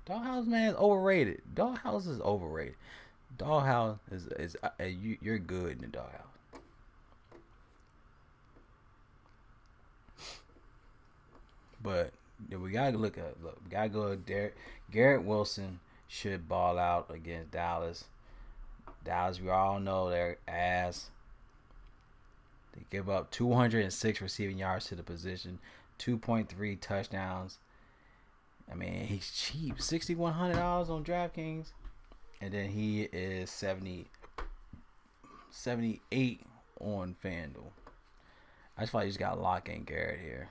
Doghouse, man, is overrated. Doghouse is overrated. Doghouse is you're good in the doghouse. But we gotta we gotta go. Garrett Wilson should ball out against Dallas. Dallas, we all know their ass. They give up 206 receiving yards to the position, 2.3 touchdowns. I mean, he's cheap, $6,100 on Draftkings, and then he is 78 on FanDuel. I just thought you just got to lock in Garrett here.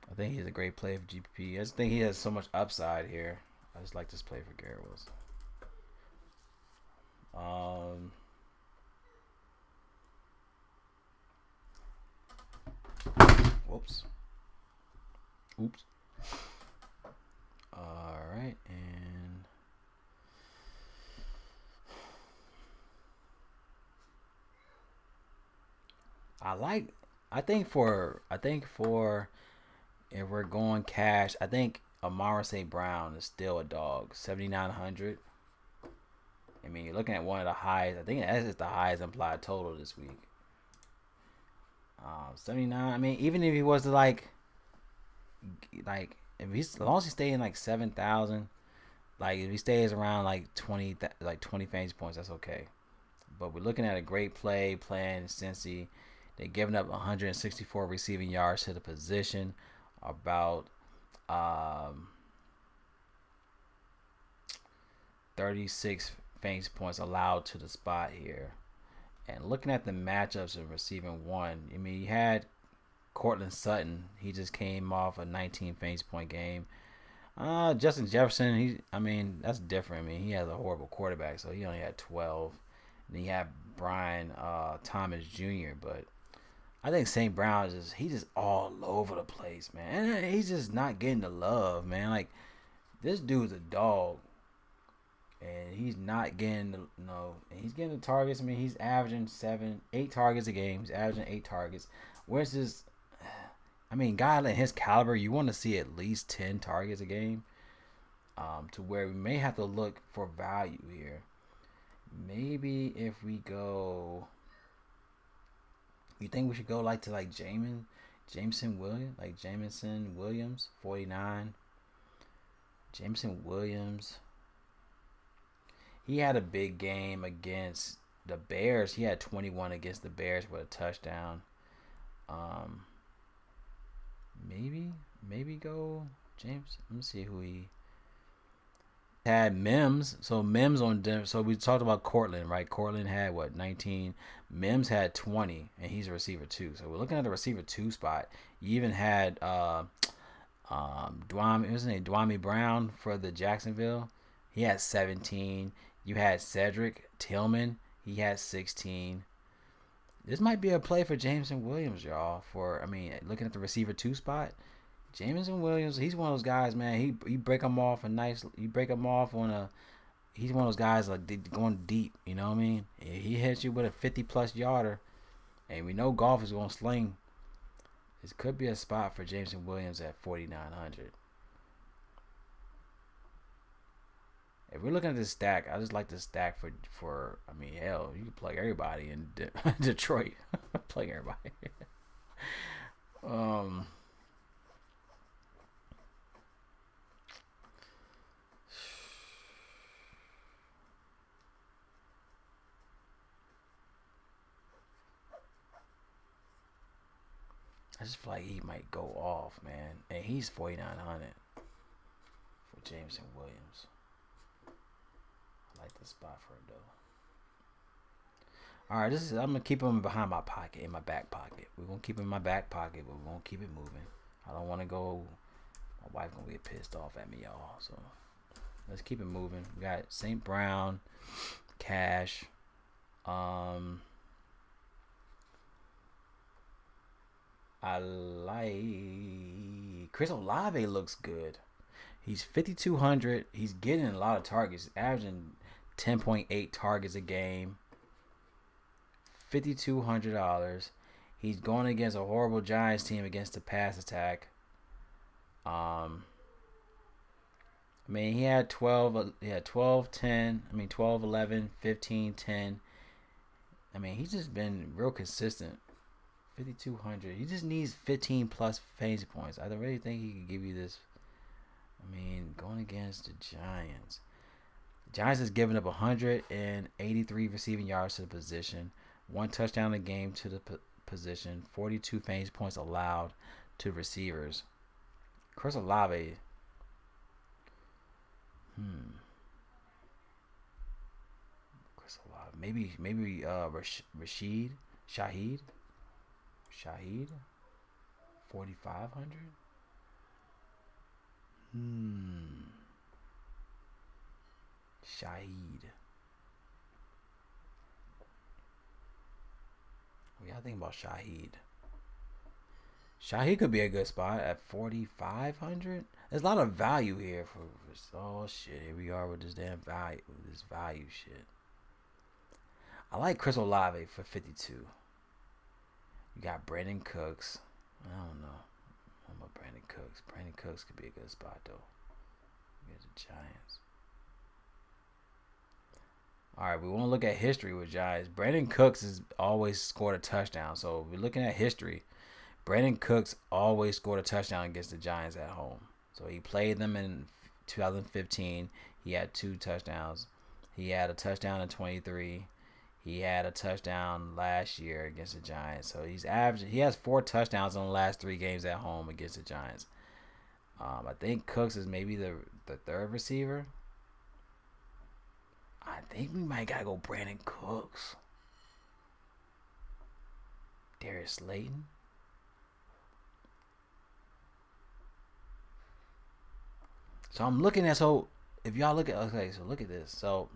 I think he's a great play for GPP. I just think he has so much upside here. I just like this play for Garrett Wilson. Whoops. Oops. All right, and I think for if we're going cash, I think Amara St. Brown is still a dog. 7,900. I mean, you're looking at one of the highest. I think that is the highest implied total this week. 79. I mean, even if he was to like if he's as long as he stays in like 7,000, like if he stays around like 20 fantasy points, that's okay. But we're looking at a great play playing Cincy. They're giving up 164 receiving yards to the position, about 36 fantasy points allowed to the spot here. And looking at the matchups of receiving one, I mean, you had Cortland Sutton. He just came off a 19 fantasy point game. Justin Jefferson, that's different. I mean, he has a horrible quarterback, so he only had 12. And you have Brian Thomas Jr., but I think St. Brown he's just all over the place, man. And he's just not getting the love, man. Like, this dude's a dog. And he's not getting he's getting the targets. I mean, he's averaging 8 targets a game. He's averaging 8 targets. Where's this? I mean, guy like his caliber, you want to see at least 10 targets a game. To where we may have to look for value here. Maybe if we go, you think we should go to Jameson Williams, 49. Jameson Williams. He had a big game against the Bears. He had 21 against the Bears with a touchdown. Maybe go James. Let me see who he had. Mims. So Mims on Denver. So we talked about Cortland, right? Cortland had what, 19. Mims had 20, and he's a receiver 2. So we're looking at the receiver 2 spot. You even had Dwami Brown for the Jacksonville. He had 17. You had Cedric Tillman. He had 16. This might be a play for Jameson Williams, y'all. Looking at the receiver 2 spot, Jameson Williams, he's one of those guys, man. He break him off a nice. You break him off on a. He's one of those guys like going deep. You know what I mean? He hits you with a 50+ yarder, and we know golf is going to sling. This could be a spot for Jameson Williams at 4,900. If we're looking at this stack, I just like this stack for. I mean, hell, you can plug everybody in Detroit. Plug everybody. I just feel like he might go off, man. And he's 4,900 for Jameson Williams. I like the spot for it, though. All right, I'm gonna keep him behind my pocket, in my back pocket. We're gonna keep him in my back pocket, but we're gonna keep it moving. I don't want to go. My wife gonna get pissed off at me, y'all. So let's keep it moving. We got St. Brown, Cash. I like Chris Olave. Looks good. He's 5,200. He's getting a lot of targets, averaging 10.8 targets a game. $5,200. He's going against a horrible Giants team against the pass attack. He had 12. He had 12, 10. 12, 11, 15, 10. He's just been real consistent. 5,200. He just needs 15+ fantasy points. I really think he could give you this. Going against the Giants. The Giants has given up 183 receiving yards to the position, 1 touchdown a game to the position, 42 fantasy points allowed to receivers. Chris Olave. Chris Olave. Maybe Rashid Shaheed. 4,500. Shaheed. What y'all think about Shaheed? Shaheed could be a good spot at 4,500. There's a lot of value here for. Oh shit! Here we are with this damn value. With this value shit. I like Chris Olave for 52. You got Brandon Cooks. I don't know. I'm a Brandon Cooks. Brandon Cooks could be a good spot though. Against the Giants. All right, we want to look at history with Giants. Brandon Cooks has always scored a touchdown. So if we're looking at history, Brandon Cooks always scored a touchdown against the Giants at home. So he played them in 2015. He had 2 touchdowns. He had a touchdown in 23. He had a touchdown last year against the Giants. So he's averaging. He has 4 touchdowns in the last 3 games at home against the Giants. I think Cooks is maybe the third receiver. I think we might gotta go Brandon Cooks. Darius Slayton. So I'm looking at, so if y'all look at, okay, so look at this. So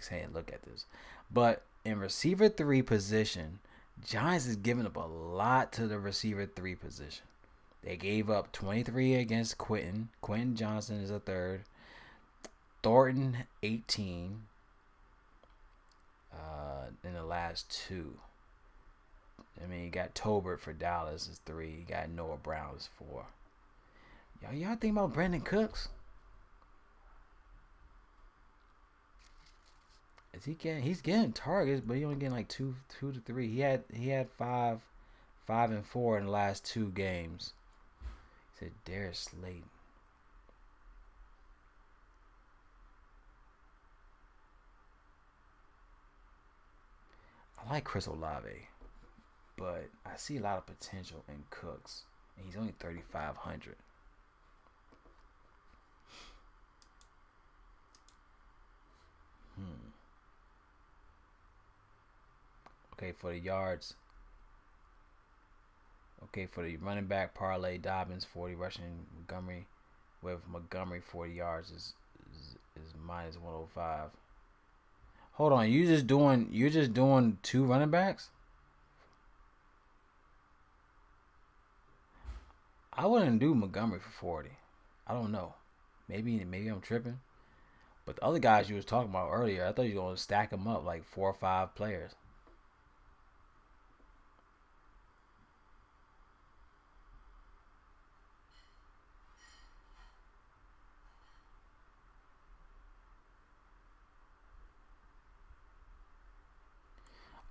saying look at this, but in receiver 3 position, Giants is giving up a lot to the receiver 3 position. They gave up 23 against Quentin. Quentin Johnson is a third. Thornton 18 in the last 2. You got Tolbert for Dallas is 3. You got Noah Brown is 4. Y'all think about Brandon Cooks? He's getting targets, but he only getting like 2 to 3. He had 5 and 4 in the last 2 games. He said Darius Slayton. I like Chris Olave, but I see a lot of potential in Cooks, and he's only 3,500. Okay, for the yards. Okay, for the running back parlay, Dobbins 40, rushing Montgomery with Montgomery 40 yards is minus 105. Hold on, you're just doing two running backs? I wouldn't do Montgomery for 40. I don't know. Maybe I'm tripping. But the other guys you was talking about earlier, I thought you were going to stack them up like 4 or 5 players.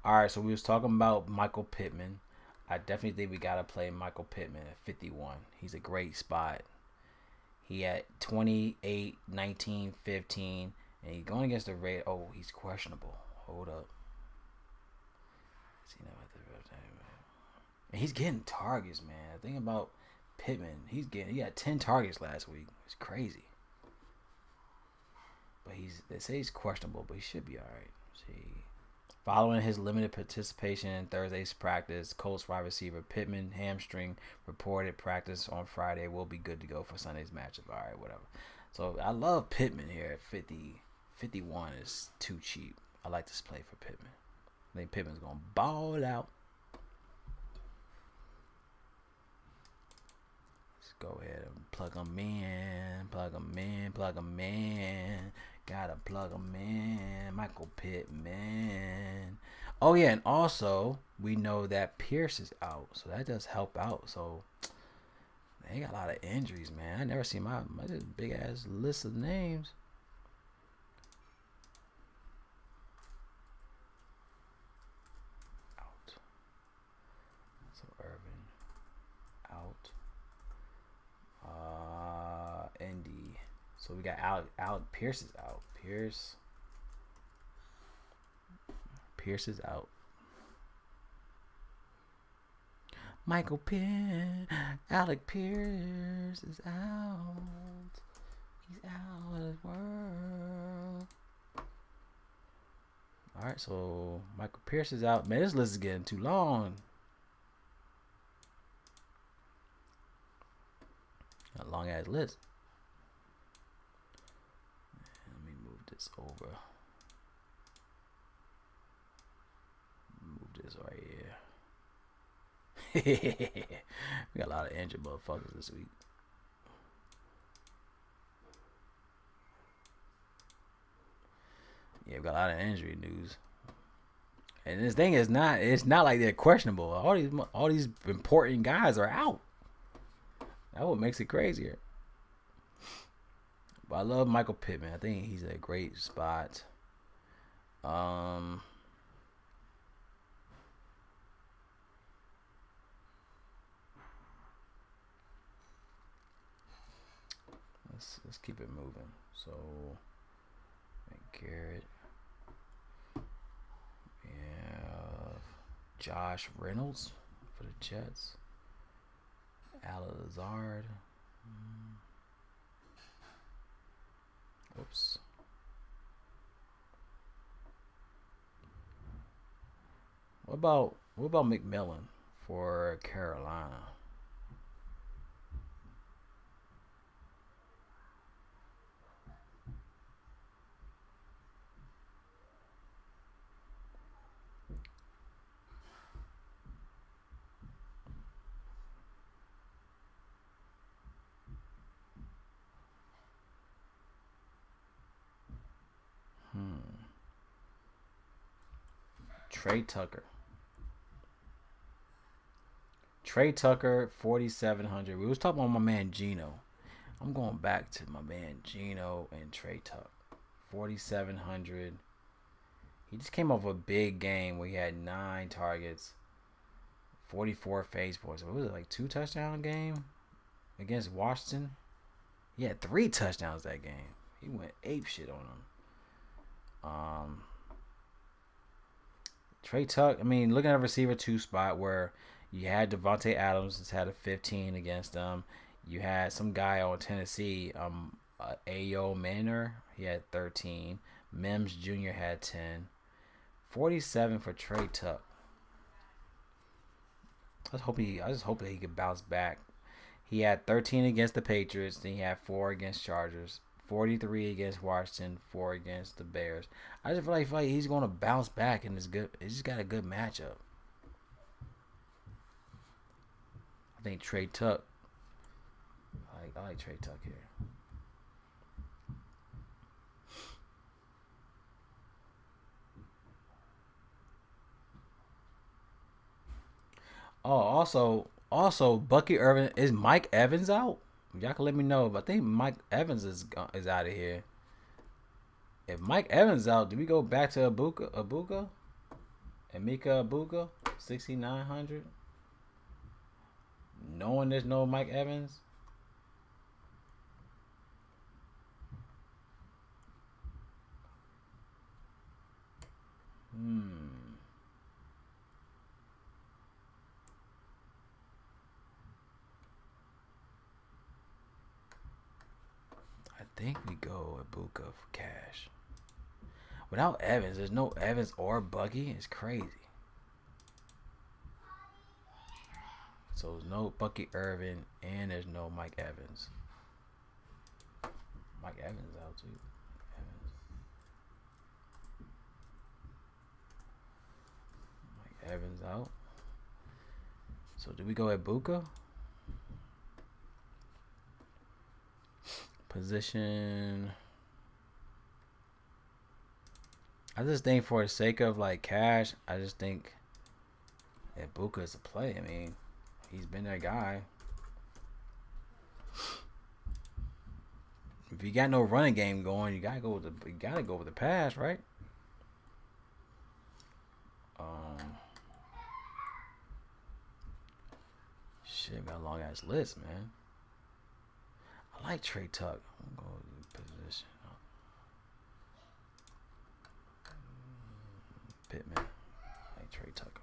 All right, so we was talking about Michael Pittman. I definitely think we got to play Michael Pittman at 51. He's a great spot. He had 28, 19, 15, and he's going against the Raiders. Oh, he's questionable. Hold up. And he's getting targets, man. The thing about Pittman, he got 10 targets last week. It's crazy. But they say he's questionable, but he should be all right. See. Following his limited participation in Thursday's practice, Colts wide receiver Pittman hamstring reported practice on Friday will be good to go for Sunday's matchup. All right, whatever. So I love Pittman here at 50. 51 is too cheap. I like this play for Pittman. I think Pittman's going to ball out. Let's go ahead and plug him in. Plug him in. Plug him in. Gotta plug him in. Michael Pittman. Oh, yeah. And also, we know that Pierce is out. So that does help out. So they got a lot of injuries, man. I never seen my big ass list of names. Out. So Irvin. Out. Indy. So we got out. Pierce is out. Pierce is out. Michael Pierce. Alec Pierce is out. He's out of this world. Alright, so Michael Pierce is out. Man, this list is getting too long. A long ass list. Let me move this over. Move this right here. We got a lot of injured motherfuckers this week. Yeah, we got a lot of injury news. And this thing is it's not like they're questionable. All these important guys are out. That's what makes it crazier. But I love Michael Pittman. I think he's a great spot. Let's keep it moving. So Garrett. We have Josh Reynolds for the Jets. Lazard. Whoops. What about McMillan for Carolina? Trey Tucker, 4,700. We was talking about my man Gino. I'm going back to my man Gino and Trey Tucker, 4,700. He just came off a big game where he had 9 targets, 44 phase points. What was it, like 2 touchdown game against Washington? He had 3 touchdowns that game. He went ape shit on him. Trey Tuck, I mean, looking at a receiver 2 spot where you had Devontae Adams that's had a 15 against them. You had some guy on Tennessee, Ayo Manor, he had 13. Mims Jr. had 10. 47 for Trey Tuck. I just hope that he could bounce back. He had 13 against the Patriots, then he had 4 against Chargers, 43 against Washington, 4 against the Bears. I just feel like he's going to bounce back and it's good. He's just got a good matchup. I think Trey Tuck. I like Trey Tuck here. Oh, also, Bucky Irvin, is Mike Evans out? Y'all can let me know. But I think Mike Evans is out of here. If Mike Evans out, do we go back to Abuka? Emeka Abuka, 6,900. Knowing there's no Mike Evans. I think we go Abuka for cash. Without Evans, there's no Evans or Bucky. It's crazy. So there's no Bucky Irvin and there's no Mike Evans. Mike Evans out too. Mike Evans out. So do we go at Buka? Position. I just think for the sake of like cash, I just think Ibuka is a play. I mean, he's been that guy. If you got no running game going, you gotta go with the pass, right? Shit, got a long ass list, man. I like Trey Tuck. I'm going to the position. Pittman. I like Trey Tuck.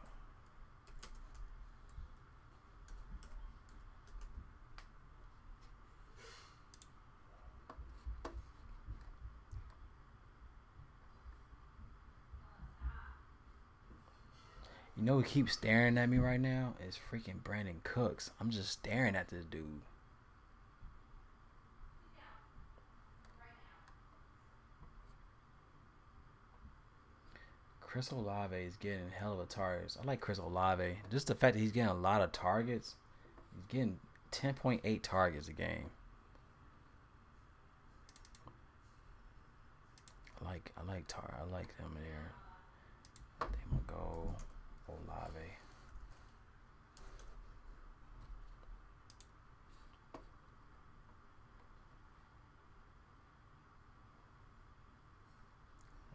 You know who keeps staring at me right now? Is freaking Brandon Cooks. I'm just staring at this dude. Chris Olave is getting hell of a targets. I like Chris Olave. Just the fact that he's getting a lot of targets. He's getting 10.8 targets a game. I like them there. I think I'm gonna go Olave.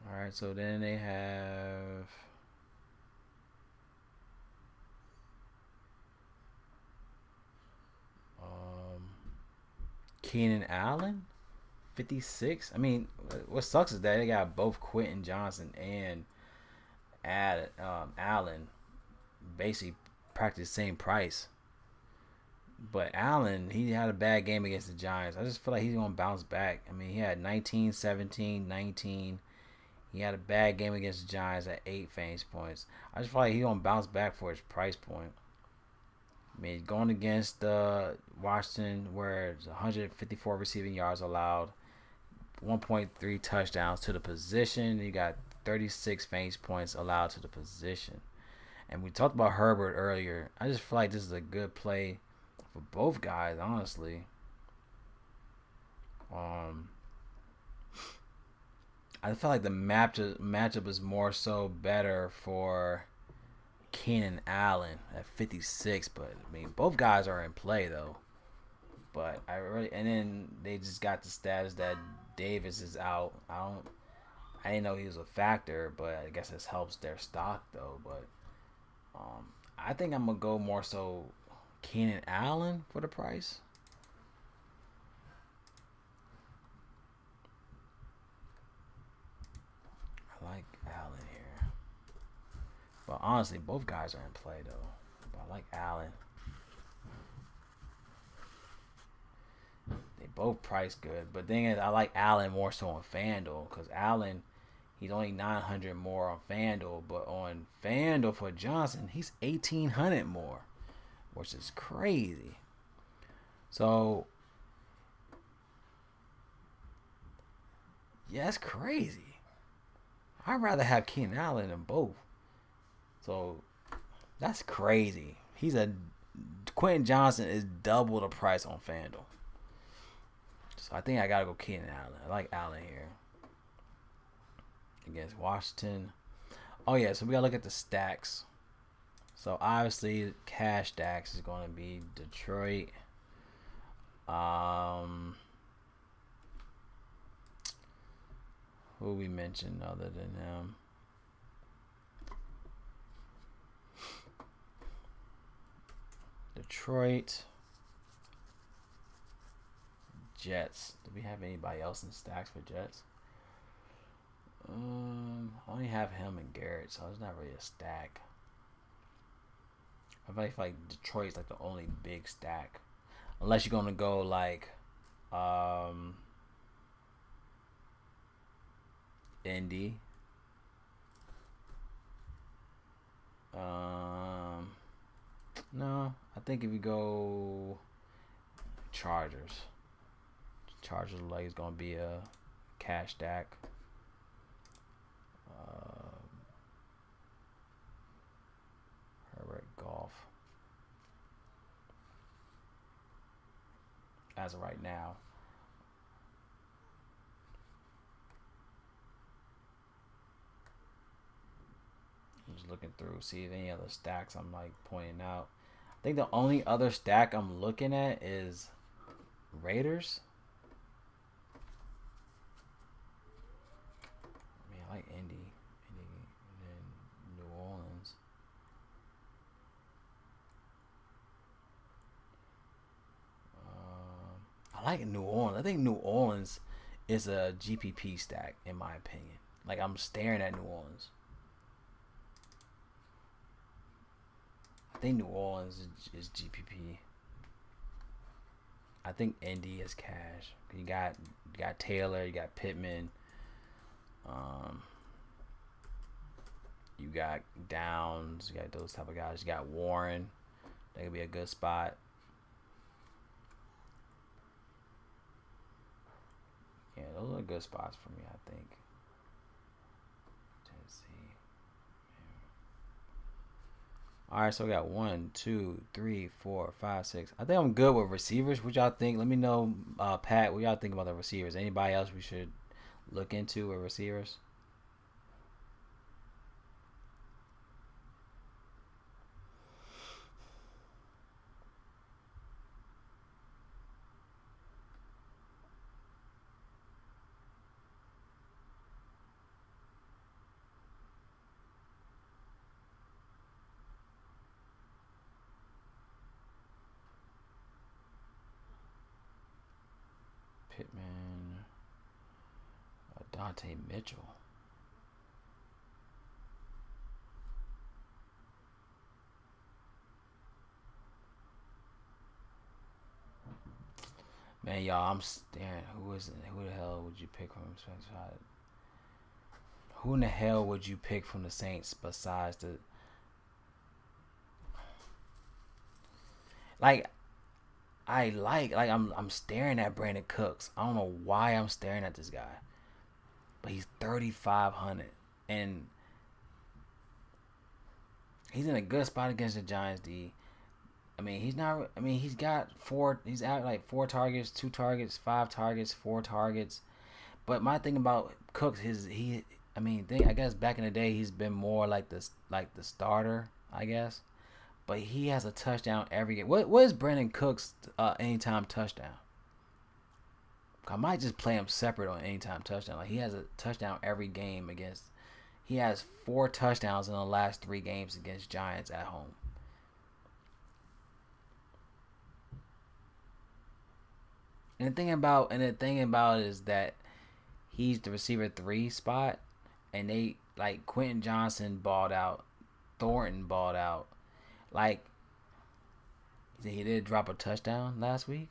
All right, so then they have Keenan Allen, 56. I mean, what sucks is that they got both Quentin Johnson and Allen basically practically the same price. But Allen, he had a bad game against the Giants. I just feel like he's going to bounce back. I mean, he had 19, 17, 19. He had a bad game against the Giants at 8 fantasy points. I just feel like he's going to bounce back for his price point. I mean, going against Washington, where it's 154 receiving yards allowed, 1.3 touchdowns to the position. You got 36 fantasy points allowed to the position. And we talked about Herbert earlier. I just feel like this is a good play for both guys, honestly. I feel like the matchup is more so better for Keenan Allen at 56, but I mean both guys are in play though. But and then they just got the status that Davis is out. I didn't know he was a factor, but I guess this helps their stock though. But I think I'm gonna go more so Keenan Allen for the price. I like Allen here. But honestly, both guys are in play though. But I like Allen. They both price good. But thing is, I like Allen more so on FanDuel because Allen, he's only 900 more on FanDuel, but on FanDuel for Johnson, he's 1,800 more, which is crazy. So, yeah, that's crazy. I'd rather have Keenan Allen than both. So, that's crazy. Quentin Johnson is double the price on FanDuel. So, I think I got to go Keenan Allen. I like Allen here. Against Washington. Oh, yeah, so we got to look at the stacks. So, obviously, cash stacks is going to be Detroit. Who we mentioned other than him? Detroit. Jets. Do we have anybody else in stacks for Jets? I only have him and Garrett, so it's not really a stack. I feel like Detroit's like the only big stack. Unless you're gonna go like Indy. No, I think if you go Chargers like is gonna be a cash stack. Herbert Golf. As of right now. I'm just looking through, see if any other stacks I'm like pointing out. I think the only other stack I'm looking at is Raiders. I mean, I like Indy and then New Orleans. I like New Orleans. I think New Orleans is a GPP stack in my opinion. Like I'm staring at New Orleans. I think New Orleans is GPP. I think Indy is cash. You got Taylor, you got Pittman, you got Downs, you got those type of guys. You got Warren. That could be a good spot. Yeah, those are good spots for me, I think. Tennessee. Yeah. All right, so we got 1, 2, 3, 4, 5, 6. I think I'm good with receivers. What y'all think? Let me know, Pat. What y'all think about the receivers? Anybody else we should look into with receivers? Pittman, Dante Mitchell. Man, y'all, I'm staring. Who the hell would you pick from? Who in the hell would you pick from the Saints besides the? Like, I'm staring at Brandon Cooks. I don't know why I'm staring at this guy, but he's 3,500 and he's in a good spot against the Giants D. I mean, he's not. I mean, he's got 4. He's at like 4 targets, 2 targets, 5 targets, 4 targets. But my thing about Cooks is I guess back in the day he's been more like the starter, I guess. But he has a touchdown every game. What is Brandon Cooks' anytime touchdown? I might just play him separate on anytime touchdown. Like he has a touchdown every game against. He has 4 touchdowns in the last 3 games against Giants at home. And the thing about it is that he's the receiver 3 spot, and they like Quentin Johnson balled out Thornton balled out. Like, he did drop a touchdown last week.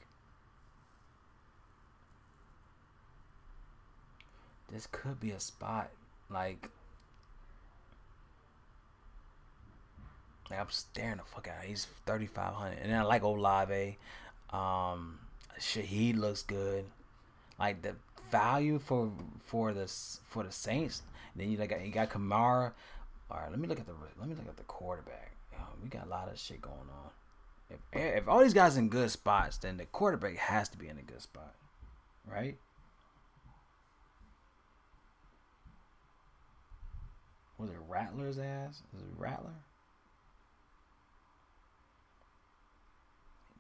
This could be a spot. Like I'm staring the fuck out. He's 3,500, and then I like Olave. Shaheed looks good. Like the value for the Saints. And then you got Kamara. All right, let me look at the quarterback. We got a lot of shit going on. If all these guys in good spots, then the quarterback has to be in a good spot, right? Was it Rattler's ass? Is it Rattler?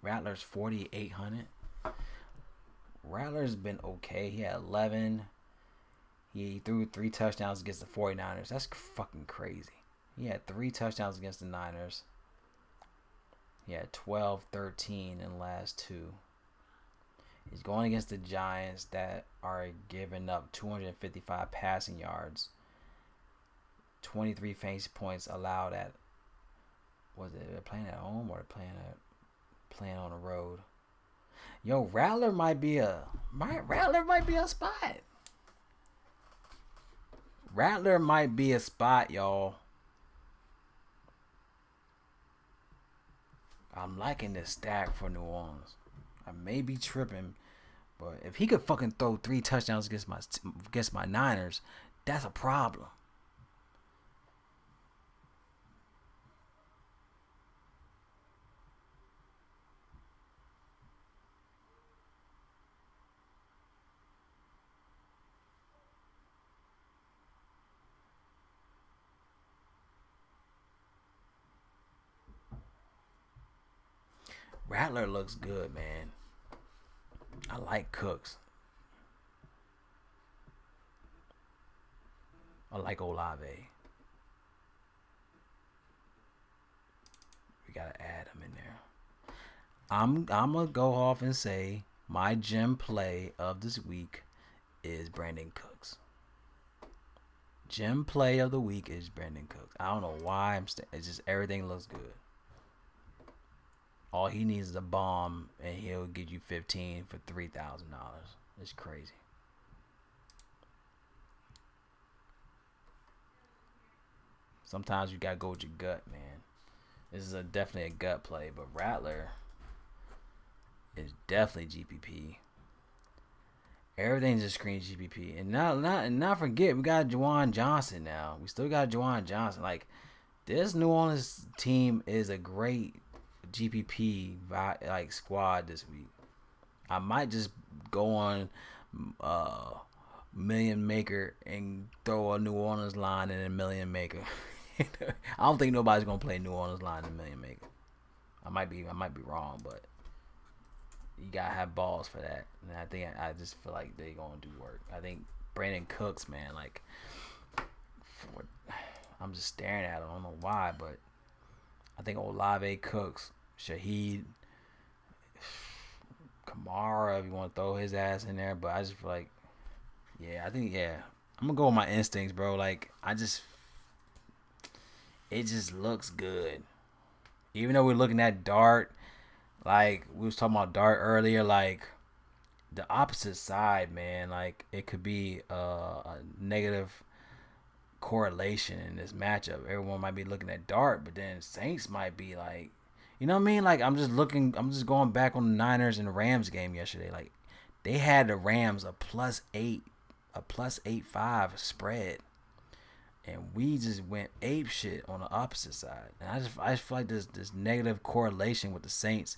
Rattler's 4,800. Rattler's been okay. He had 11. He threw 3 touchdowns against the 49ers. That's fucking crazy. He had 3 touchdowns against the Niners. He had 12, 13 in the last 2. He's going against the Giants that are giving up 255 passing yards. 23 fantasy points allowed at. Was it they're playing at home or playing on the road? Yo, Rattler might be a spot. Rattler might be a spot, y'all. I'm liking this stack for New Orleans. I may be tripping, but if he could fucking throw 3 touchdowns against my Niners, that's a problem. Rattler looks good, man. I like Cooks. I like Olave. We gotta add him in there. I'm gonna go off and say my gem play of this week is Brandon Cooks. Gem play of the week is Brandon Cooks. I don't know why it's just everything looks good. All he needs is a bomb, and he'll get you 15 for $3,000. It's crazy. Sometimes you gotta go with your gut, man. This is definitely a gut play, but Rattler is definitely GPP. Everything's just screen GPP, and not forget we got Juwan Johnson now. We still got Juwan Johnson. Like this New Orleans team is a great GPP like squad this week. I might just go on Million Maker and throw a New Orleans line in a Million Maker. I don't think nobody's gonna play New Orleans line in a Million Maker. I might be wrong, but you gotta have balls for that. And I just feel like they gonna do work. I think Brandon Cooks, man, like I'm just staring at him. I don't know why, but I think Olave, Cooks, Shaheed, Kamara, if you want to throw his ass in there. But I just feel like, I'm going to go with my instincts, bro. Like, it just looks good. Even though we're looking at Dart, like, we was talking about Dart earlier, like, the opposite side, man, like, it could be a negative correlation in this matchup. Everyone might be looking at Dart, but then Saints might be like, you know what I mean? Like I'm just going back on the Niners and the Rams game yesterday. Like they had the Rams a +8.5 spread, and we just went ape shit on the opposite side. And I just feel like this negative correlation with the Saints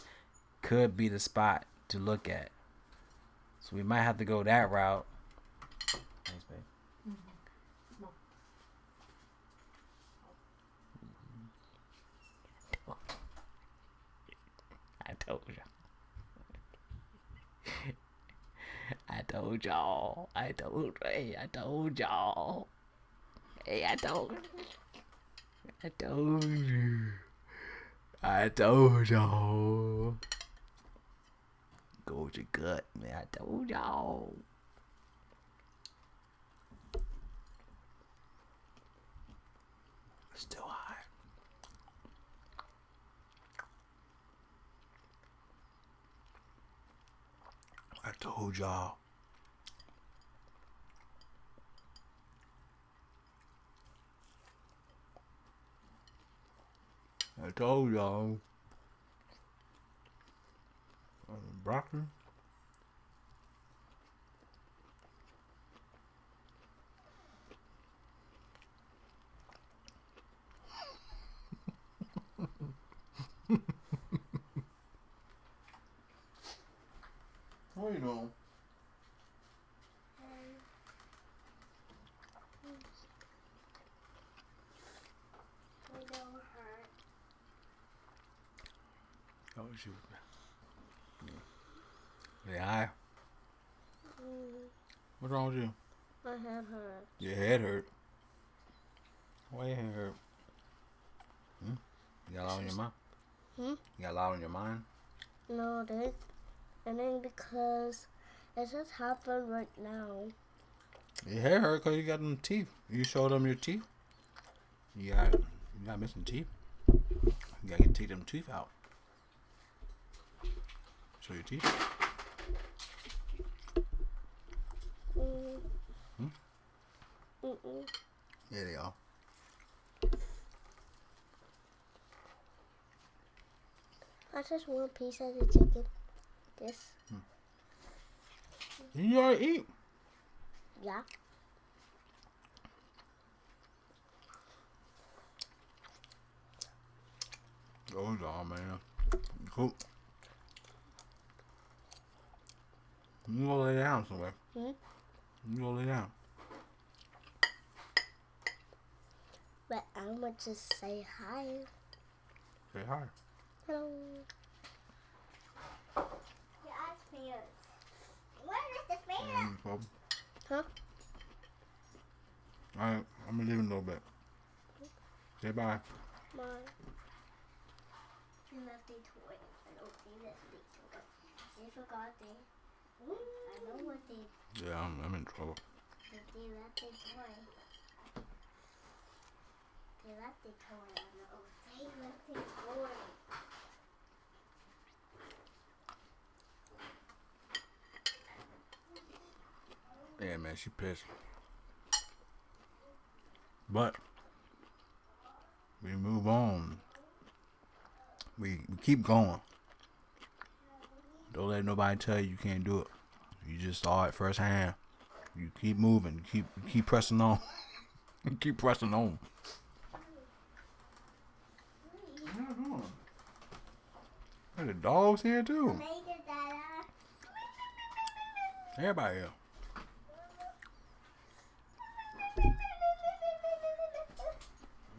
could be the spot to look at. So we might have to go that route. Thanks, babe. I told y'all. I told y'all. Go with your gut, man. I told y'all. Still hot. Told y'all. I told y'all. Broccoli. What are you doing? Oh, shoot. Yeah. What's wrong with you? My head hurts. Your head hurt. Why your head hurt? You got a lot on your mind? You got a lot on your mind? No, and then because it just happened right now. Your hair hurt because you got them teeth. You showed them your teeth? You got missing teeth. You got to take them teeth out. Show your teeth. There they are. I just want a piece of the chicken. This. You already eat? Yeah. Hold on, man. Cool. You go lay down somewhere. You go lay down. But I'm gonna just say hi. Say hi. Hello. Your eyes fierce. Where is the fan? Huh? Alright, I'm gonna leave in a little bit. Say bye. Bye. You left a toy. I don't see that toy. They forgot they. I know what they. Yeah, I'm in trouble. But they left a toy. They left a toy. I know. They left a toy. Yeah, man, she pissed. But we move on. We keep going. Don't let nobody tell you can't do it. You just saw it firsthand. You keep moving. You keep pressing on. You keep pressing on. What are you doing? Are the dogs here too? Everybody here.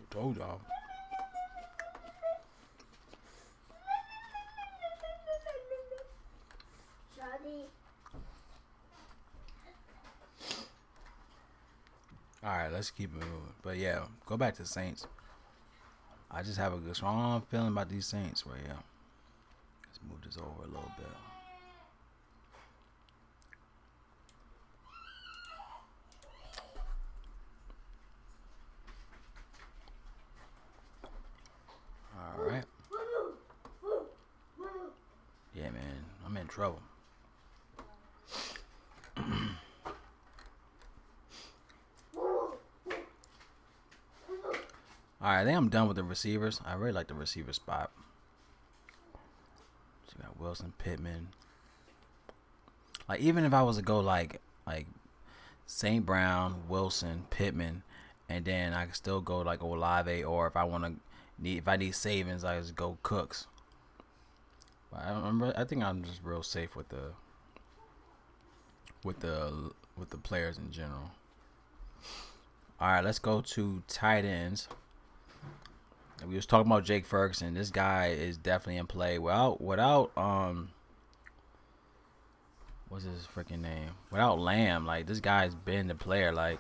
Told y'all. Alright, let's keep it moving. But yeah, go back to the Saints. I just have a good strong feeling about these Saints right here. Let's move this over a little bit. Alright. Yeah, man. I'm in trouble. Alright, I think I'm done with the receivers. I really like the receiver spot. So you got Wilson, Pittman. Like, even if I was to go like St. Brown, Wilson, Pittman, and then I could still go like Olave, or if I need savings, I just go Cooks. But I think I'm just real safe with the players in general. All right, let's go to tight ends. We was talking about Jake Ferguson. This guy is definitely in play. Without what's his freaking name? Without Lamb, like, this guy's been the player. Like,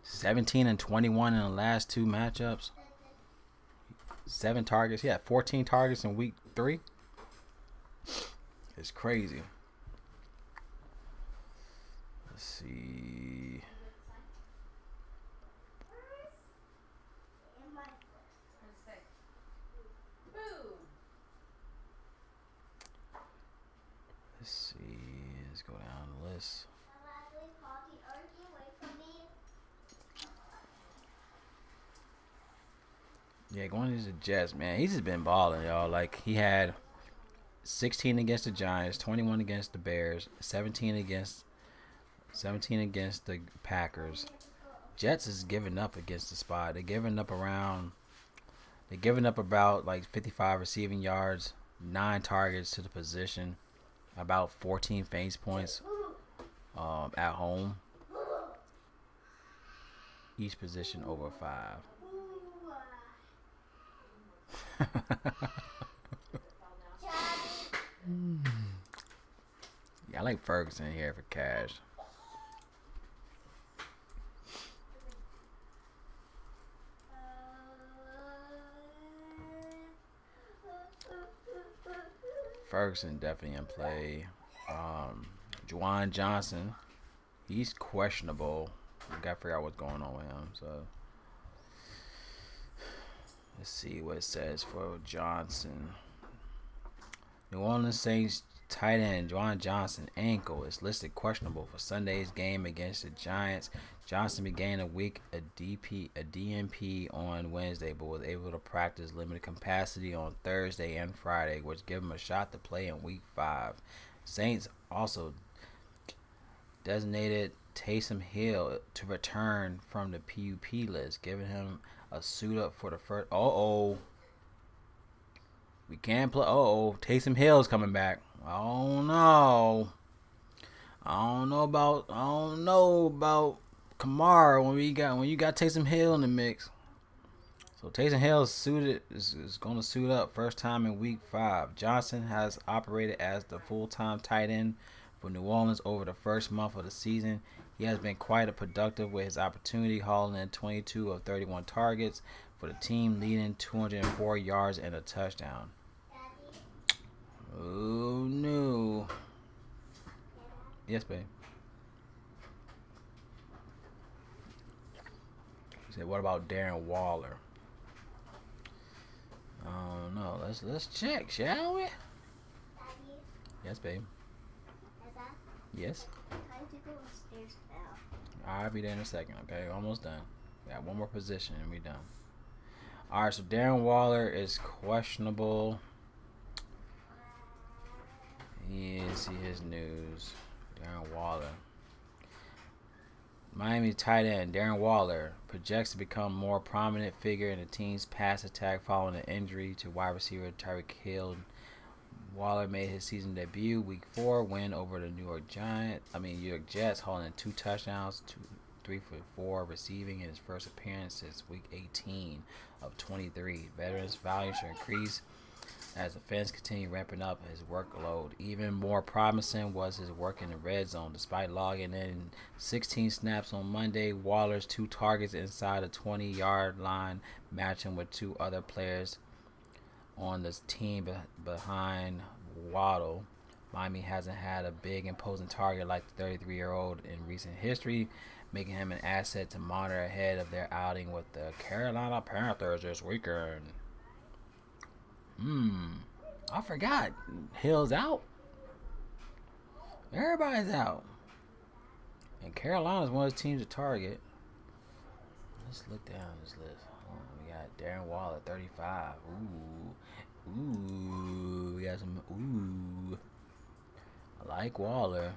17 and 21 in the last two matchups. 7 targets. He had 14 targets in week 3. It's crazy. Let's see. Let's see. Let's go down the list. Yeah, going to the Jets, man. He's just been balling, y'all. Like, he had 16 against the Giants, 21 against the Bears, 17 against the Packers. Jets is giving up against the spot. They're giving up about like 55 receiving yards, 9 targets to the position, about 14 fantasy points at home. Each position over 5. Yeah, I like Ferguson here for cash. Ferguson definitely in play. Juwan Johnson, he's questionable. We gotta figure out what's going on with him. So let's see what it says for Johnson. New Orleans Saints tight end Juwan Johnson ankle is listed questionable for Sunday's game against the Giants. Johnson began a DNP on Wednesday, but was able to practice limited capacity on Thursday and Friday, which gave him a shot to play in Week 5. Saints also designated Taysom Hill to return from the PUP list, giving him a suit up for the first. We can't play. Taysom Hill's coming back. I don't know about Kamara when you got Taysom Hill in the mix. So Taysom Hill is going to suit up first time in Week 5. Johnson has operated as the full-time tight end for New Orleans over the first month of the season. He has been quite productive with his opportunity, hauling in 22 of 31 targets for the team, leading 204 yards and a touchdown. Oh no! Yes, babe. He said, "What about Darren Waller?" Oh no, let's check, shall we? Daddy? Yes, babe. Dada? Yes. Time to go upstairs now. I'll be there in a second. Okay, almost done. We got one more position and we done. All right, so Darren Waller is questionable. See his news. Darren Waller. Miami tight end Darren Waller projects to become a more prominent figure in the team's pass attack following an injury to wide receiver Tyreek Hill. Waller made his season debut Week 4 win over the New York Jets, hauling in 2 touchdowns, 3 for 4 receiving in his first appearance since Week 18 of 23. Veterans' value should increase as the fans continue ramping up his workload. Even more promising was his work in the red zone. Despite logging in 16 snaps on Monday, Waller's 2 targets inside the 20-yard line match him with 2 other players on the team behind Waddle. Miami hasn't had a big, imposing target like the 33-year-old in recent history, making him an asset to monitor ahead of their outing with the Carolina Panthers this weekend. I forgot. Hill's out. Everybody's out. And Carolina's one of the teams to target. Let's look down this list. We got Darren Waller, 35. Ooh. We got some. Ooh. I like Waller.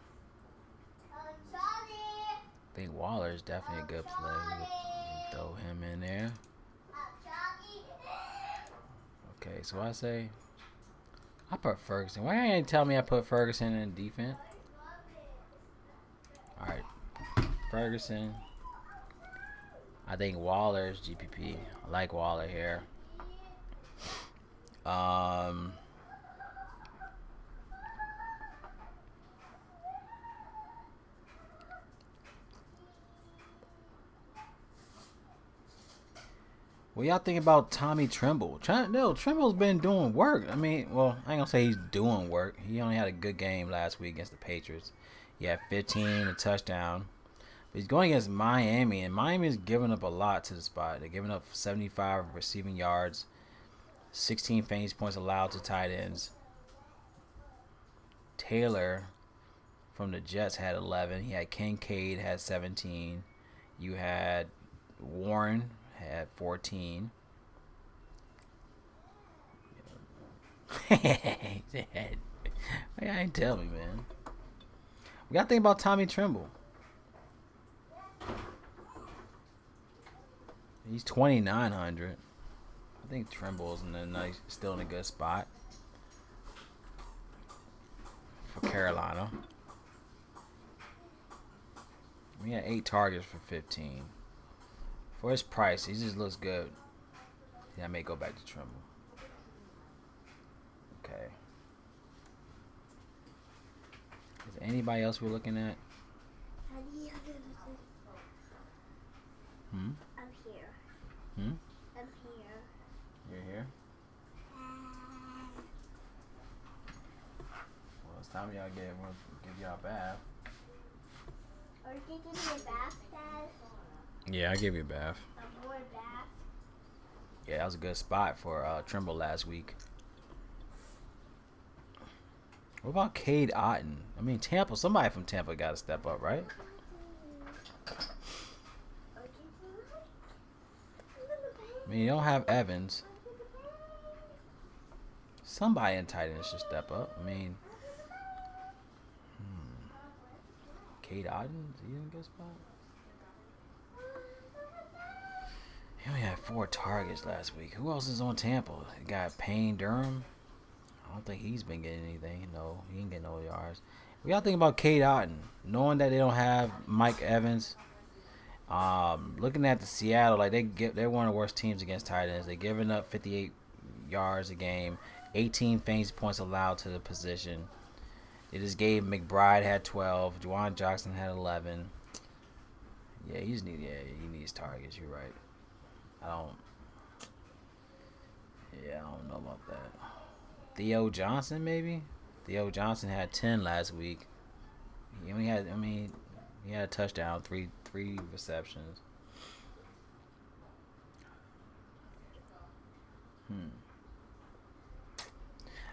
I think Waller is definitely a good play. We'll throw him in there. Okay, so I say I put Ferguson. Why ain't you tell me I put Ferguson in defense? Alright. Ferguson. I think Waller's GPP. I like Waller here. What y'all think about Tommy Tremble? Tremble's been doing work. I mean, well, I ain't gonna say he's doing work. He only had a good game last week against the Patriots. He had 15, a touchdown. But he's going against Miami, and Miami's giving up a lot to the spot. They're giving up 75 receiving yards, 16 fantasy points allowed to tight ends. Taylor from the Jets had 11. He had Kincaid had 17. You had Warren had 14. I ain't tell me, man. We gotta think about Tommy Tremble. He's 2,900. I think Trimble's still in a good spot for Carolina. We had 8 targets for 15. For his price, he just looks good. Yeah, I may go back to Trimble. Okay. Is there anybody else we're looking at? I'm here. I'm here. You're here? Well, it's time y'all give y'all a bath. Are you giving me a bath, Dad? Yeah, I give you a bath. A more bath? Yeah, that was a good spot for Trimble last week. What about Cade Otton? I mean, Tampa. Somebody from Tampa got to step up, right? I mean, you don't have Evans. Somebody in tight end should step up. I mean, Cade Otton, is he in a good spot? He only had 4 targets last week. Who else is on Tampa? You got Payne Durham. I don't think he's been getting anything. No, he ain't getting no yards. We got to think about Cade Otton. Knowing that they don't have Mike Evans. Looking at the Seattle, like they're one of the worst teams against tight ends. They're giving up 58 yards a game, 18 fantasy points allowed to the position. They just gave McBride had 12, Juwan Jackson had 11. Yeah, he needs targets. You're right. I don't know about that. Theo Johnson maybe. Theo Johnson had 10 last week. He only had, he had a touchdown, three receptions.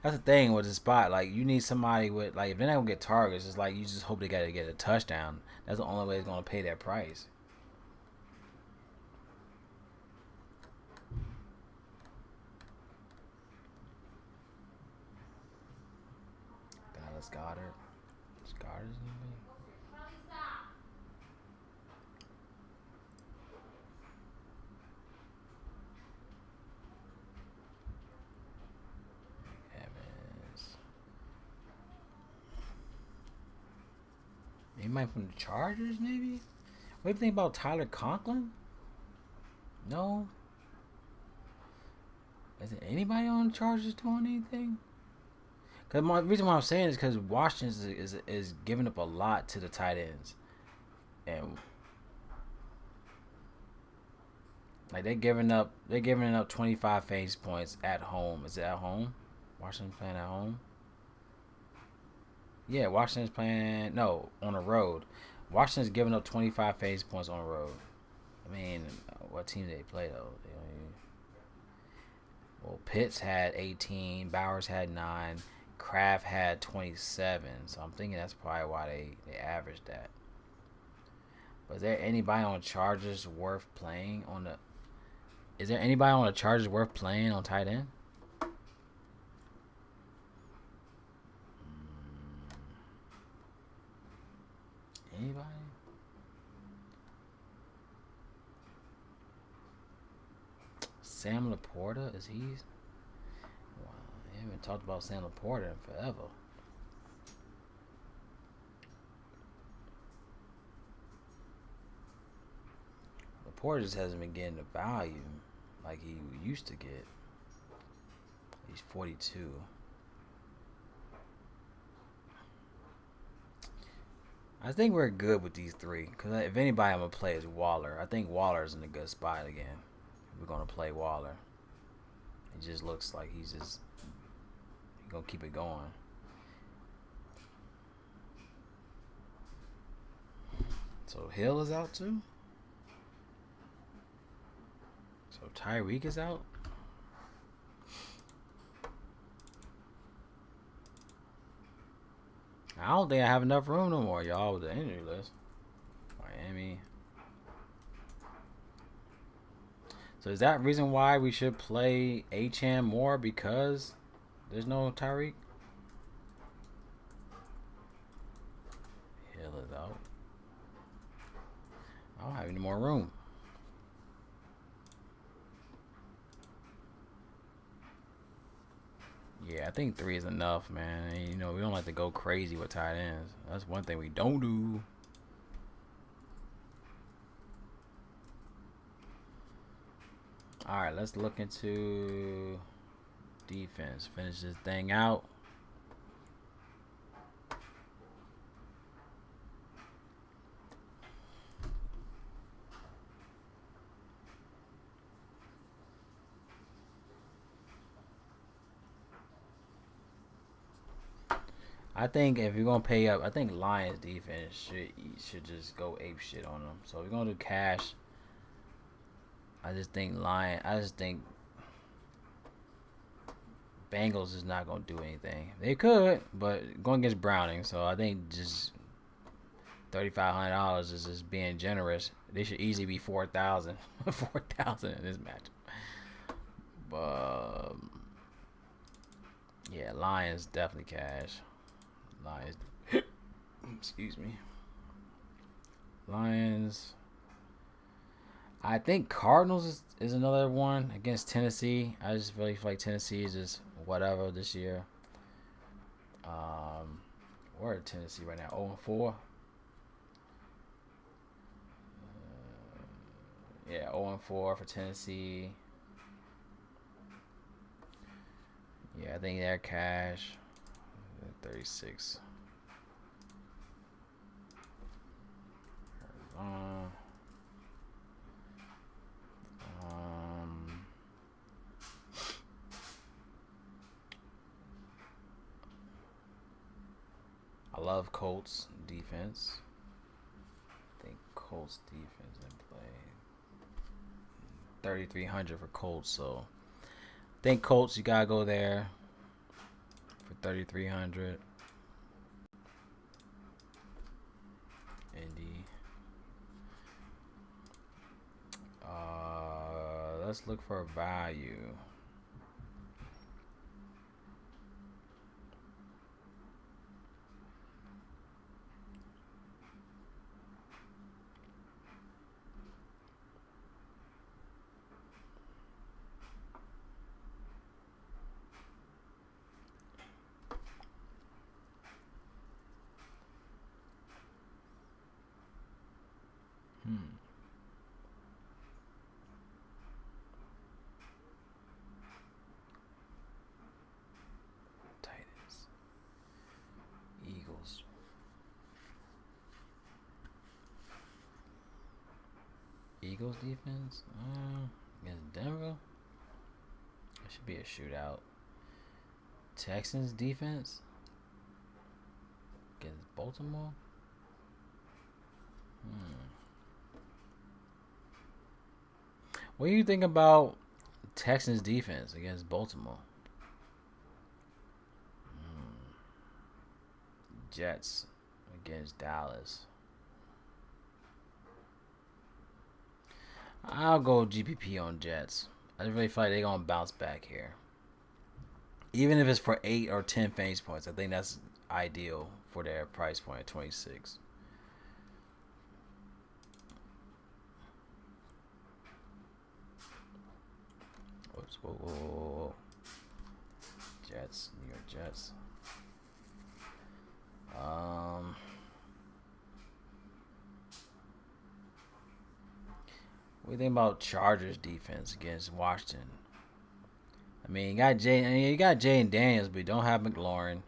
That's the thing with the spot. Like, you need somebody with, like, if they're not gonna get targets, it's like you just hope they gotta get a touchdown. That's the only way it's gonna pay that price. Dallas Goddard. Goddard's in there. Anybody from the Chargers, maybe? What do you think about Tyler Conklin? No? Is there anybody on the Chargers doing anything? Because the reason why I'm saying is because Washington is giving up a lot to the tight ends. And like they're giving up 25 fantasy points at home. Is it at home? Washington's playing at home? Yeah, Washington's playing on the road. Washington's giving up 25 fantasy points on the road. I mean, what team did they play though? Well, Pitts had 18, Bowers had 9, Kraft had 27. So I'm thinking that's probably why they averaged that. But is there anybody on the Chargers worth playing on the? Is there anybody on the Chargers worth playing on tight end? Anybody? Sam Laporta, is he? Wow, I haven't talked about Sam Laporta in forever. Laporta just hasn't been getting the value like he used to get. He's 42. I think we're good with these 3. Because if anybody I'm going to play is Waller. I think Waller's in a good spot again. We're going to play Waller. It just looks like he's going to keep it going. So Hill is out too? So Tyreek is out? I don't think I have enough room no more, y'all, with the injury list. Miami. So is that reason why we should play Achane more, because there's no Tyreek? Hill is out. I don't have any more room. Yeah, I think 3 is enough, man. And, you know, we don't like to go crazy with tight ends. That's one thing we don't do. All right, let's look into defense. Finish this thing out. I think if you're gonna pay up, I think Lions defense should just go ape shit on them. So if we're gonna do cash, I just think Bengals is not gonna do anything. They could, but going against Browning, so I think just $3,500 is just being generous. They should easily be 4,000, 4,000 in this match. But yeah, Lions definitely cash. Lions. Excuse me. Lions. I think Cardinals is another one against Tennessee. I just really feel like Tennessee is just whatever this year. We're at Tennessee right now, 0-4. Yeah, 0-4 for Tennessee. Yeah, I think they're cash. 36. I love Colts defense. I think Colts defense in play. 3,300 for Colts, so I think Colts, you gotta go there for 3,300. Indy. Let's look for a value. Titans. Eagles. Eagles defense? Against Denver? That should be a shootout. Texans defense? Against Baltimore? What do you think about Texans defense against Baltimore? Jets against Dallas. I'll go GPP on Jets. I just really feel like they're going to bounce back here. Even if it's for 8 or 10 fantasy points, I think that's ideal for their price point at 26. Whoa. Jets, New York Jets. What do you think about Chargers defense against Washington? I mean, you got Jay and Daniels, but you don't have McLaurin.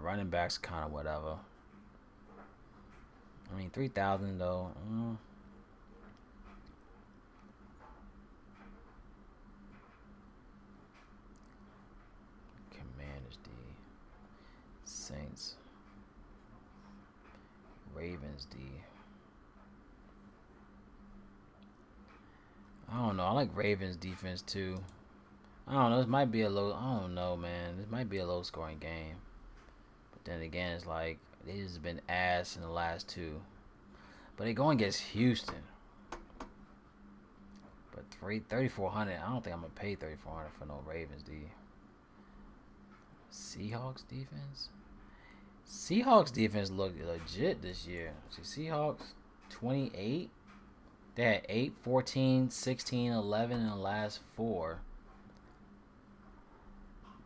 Running backs kind of whatever. I mean, 3,000 though. Commanders D. Saints. Ravens D. I don't know. I like Ravens defense too. I don't know. This might be a low. I don't know, man. This might be a low scoring game. But then again, it's like they just been ass in the last two. But they going against Houston. But 3,400. I don't think I'm gonna pay 3,400 for no Ravens D. Seahawks defense. Seahawks defense looked legit this year. See, Seahawks 28. They had 8, 14, 16, 11 in the last 4.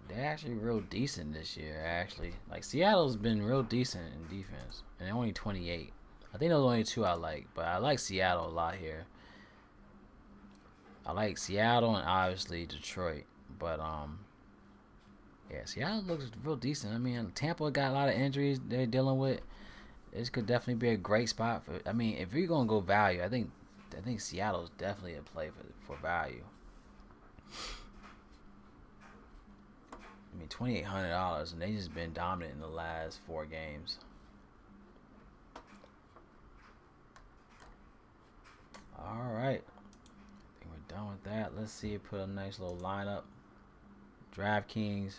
They're actually real decent this year, actually. Like, Seattle's been real decent in defense. And they're only 28. I think those are only 2 I like. But I like Seattle a lot here. I like Seattle and obviously Detroit. But, yeah, Seattle looks real decent. I mean, Tampa got a lot of injuries they're dealing with. This could definitely be a great spot for. I mean, if you're gonna go value, I think Seattle's definitely a play for value. I mean, $2,800, and they just been dominant in the last 4 games. All right, I think we're done with that. Let's see. Put a nice little lineup. Draftkings.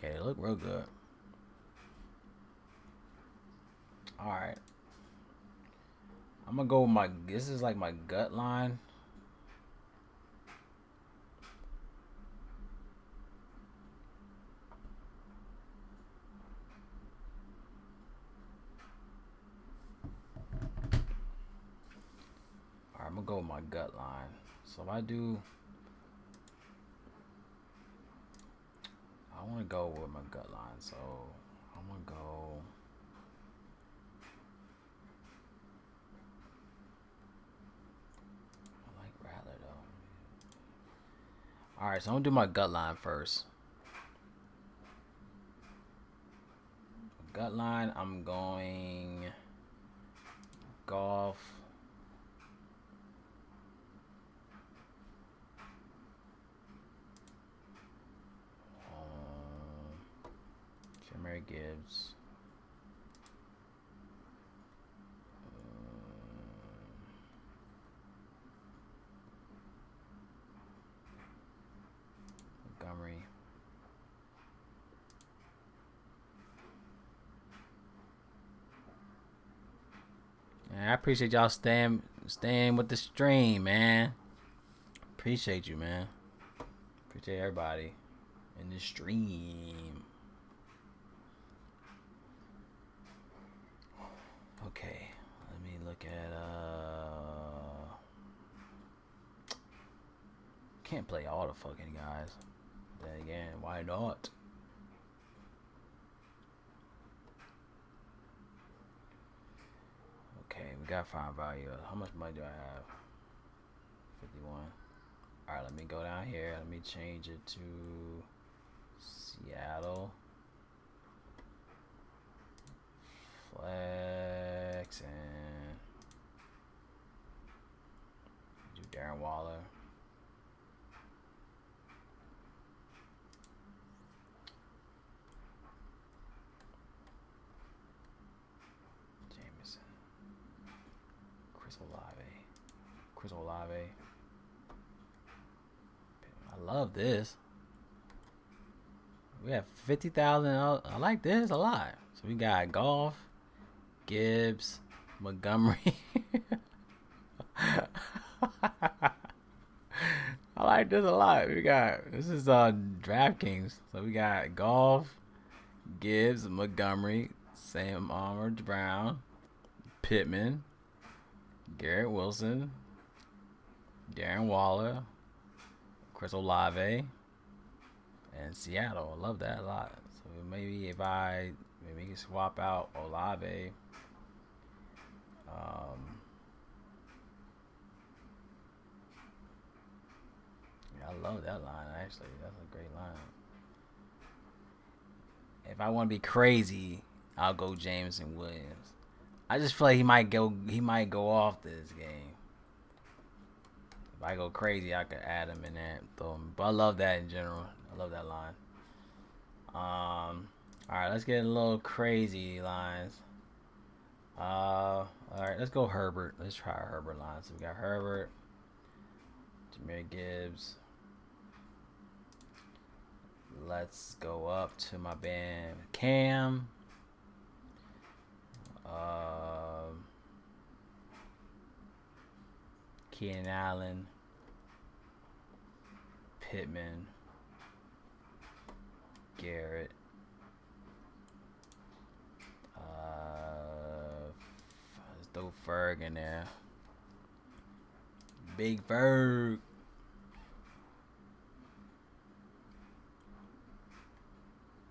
Yeah, they look real good. Alright. I'm gonna go with my. This is like my gut line. Alright, I'm gonna go with my gut line. So if I do. I want to go with my gut line, so I'm going to go. I like Rattler, though. Alright, so I'm going to do my gut line first. Gut line, I'm going Goff. Mary Gibbs. Montgomery. And I appreciate y'all staying with the stream, man. Appreciate you, man. Appreciate everybody in the stream. Okay, let me look at can't play all the fucking guys. Then again, why not? Okay, we got fine value. How much money do I have? 51. Alright, let me go down here. Let me change it to Seattle. Flex and do Darren Waller. Jameson. Chris Olave. I love this. We have 50,000. I like this a lot. So we got Goff, Gibbs, Montgomery. I like this a lot. This is DraftKings. So we got Goff, Gibbs, Montgomery, Sam Arnold Brown, Pittman, Garrett Wilson, Darren Waller, Chris Olave, and Seattle. I love that a lot. So maybe we can swap out Olave. Yeah, I love that line, actually. That's a great line. If I want to be crazy, I'll go Jameson Williams. I just feel like he might go off this game. If I go crazy, I could add him in there. But I love that in general. I love that line. All right, let's get a little crazy lines. All right, let's go Herbert. Let's try our Herbert lines. So we got Herbert, Jahmyr Gibbs. Let's go up to my band Cam. Keenan Allen, Pittman, Garrett. Let's throw Ferg in there. Big Ferg.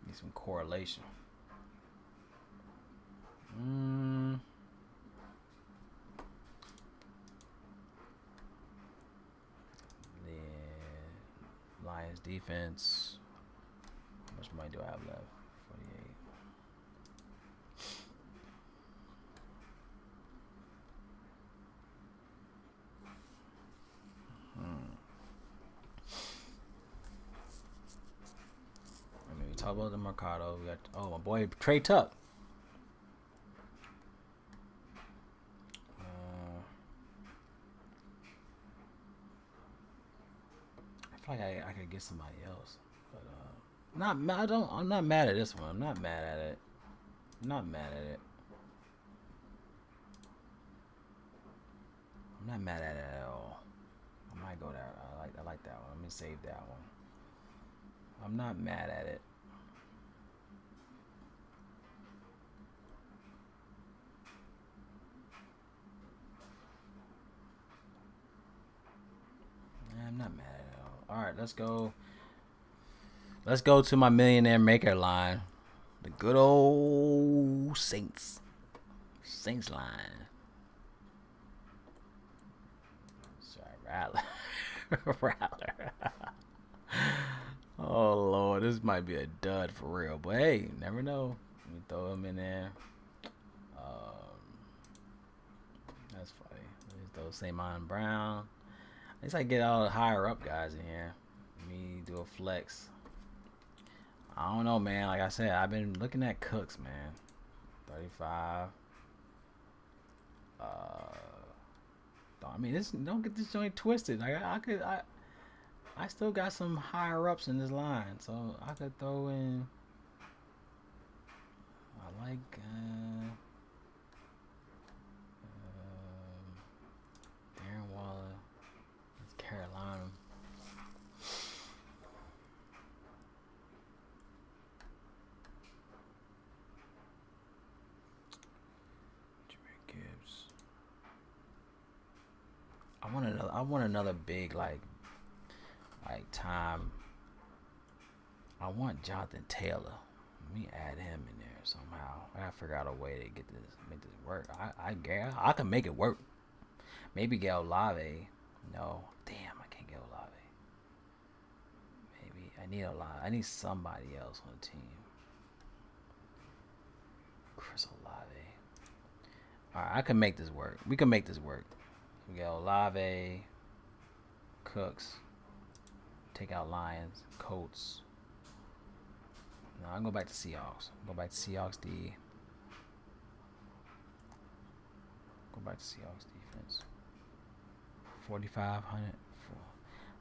Need some correlation. Lions defense. How much money do I have left? 48. I mean, we talk about the Mercado. We got my boy Trey Tuck. I feel like I could get somebody else, but I'm not mad at this one. I'm not mad at it. I'm not mad at it. I'm not mad at it at all. I might go there. I like that one. Let me save that one. I'm not mad at it. I'm not mad at it at all. All right, let's go. Let's go to my millionaire maker line. The good old Saints line. Sorry, Rattler. Oh Lord, this might be a dud for real. But hey, you never know. Let me throw him in there. That's funny. Let's throw Samon Brown. At least I get all the higher up guys in here. Let me do a flex. I don't know, man. Like I said, I've been looking at Cooks, man. 35. I mean, don't get this joint twisted. Like I still got some higher ups in this line, so I could throw in. I like Darren Waller. It's Carolina. I want another big like time. I want Jonathan Taylor. Let me add him in there somehow. I gotta figure out a way to make this work. I can make it work. Maybe get Olave. No, damn, I can't get Olave. Maybe I need Olave. I need somebody else on the team. Chris Olave. All right, I can make this work. We can make this work. We got Olave, Cooks, take out Lions, Colts. No, I'll go back to Seahawks. Go back to Seahawks D. Go back to Seahawks defense. 4,500.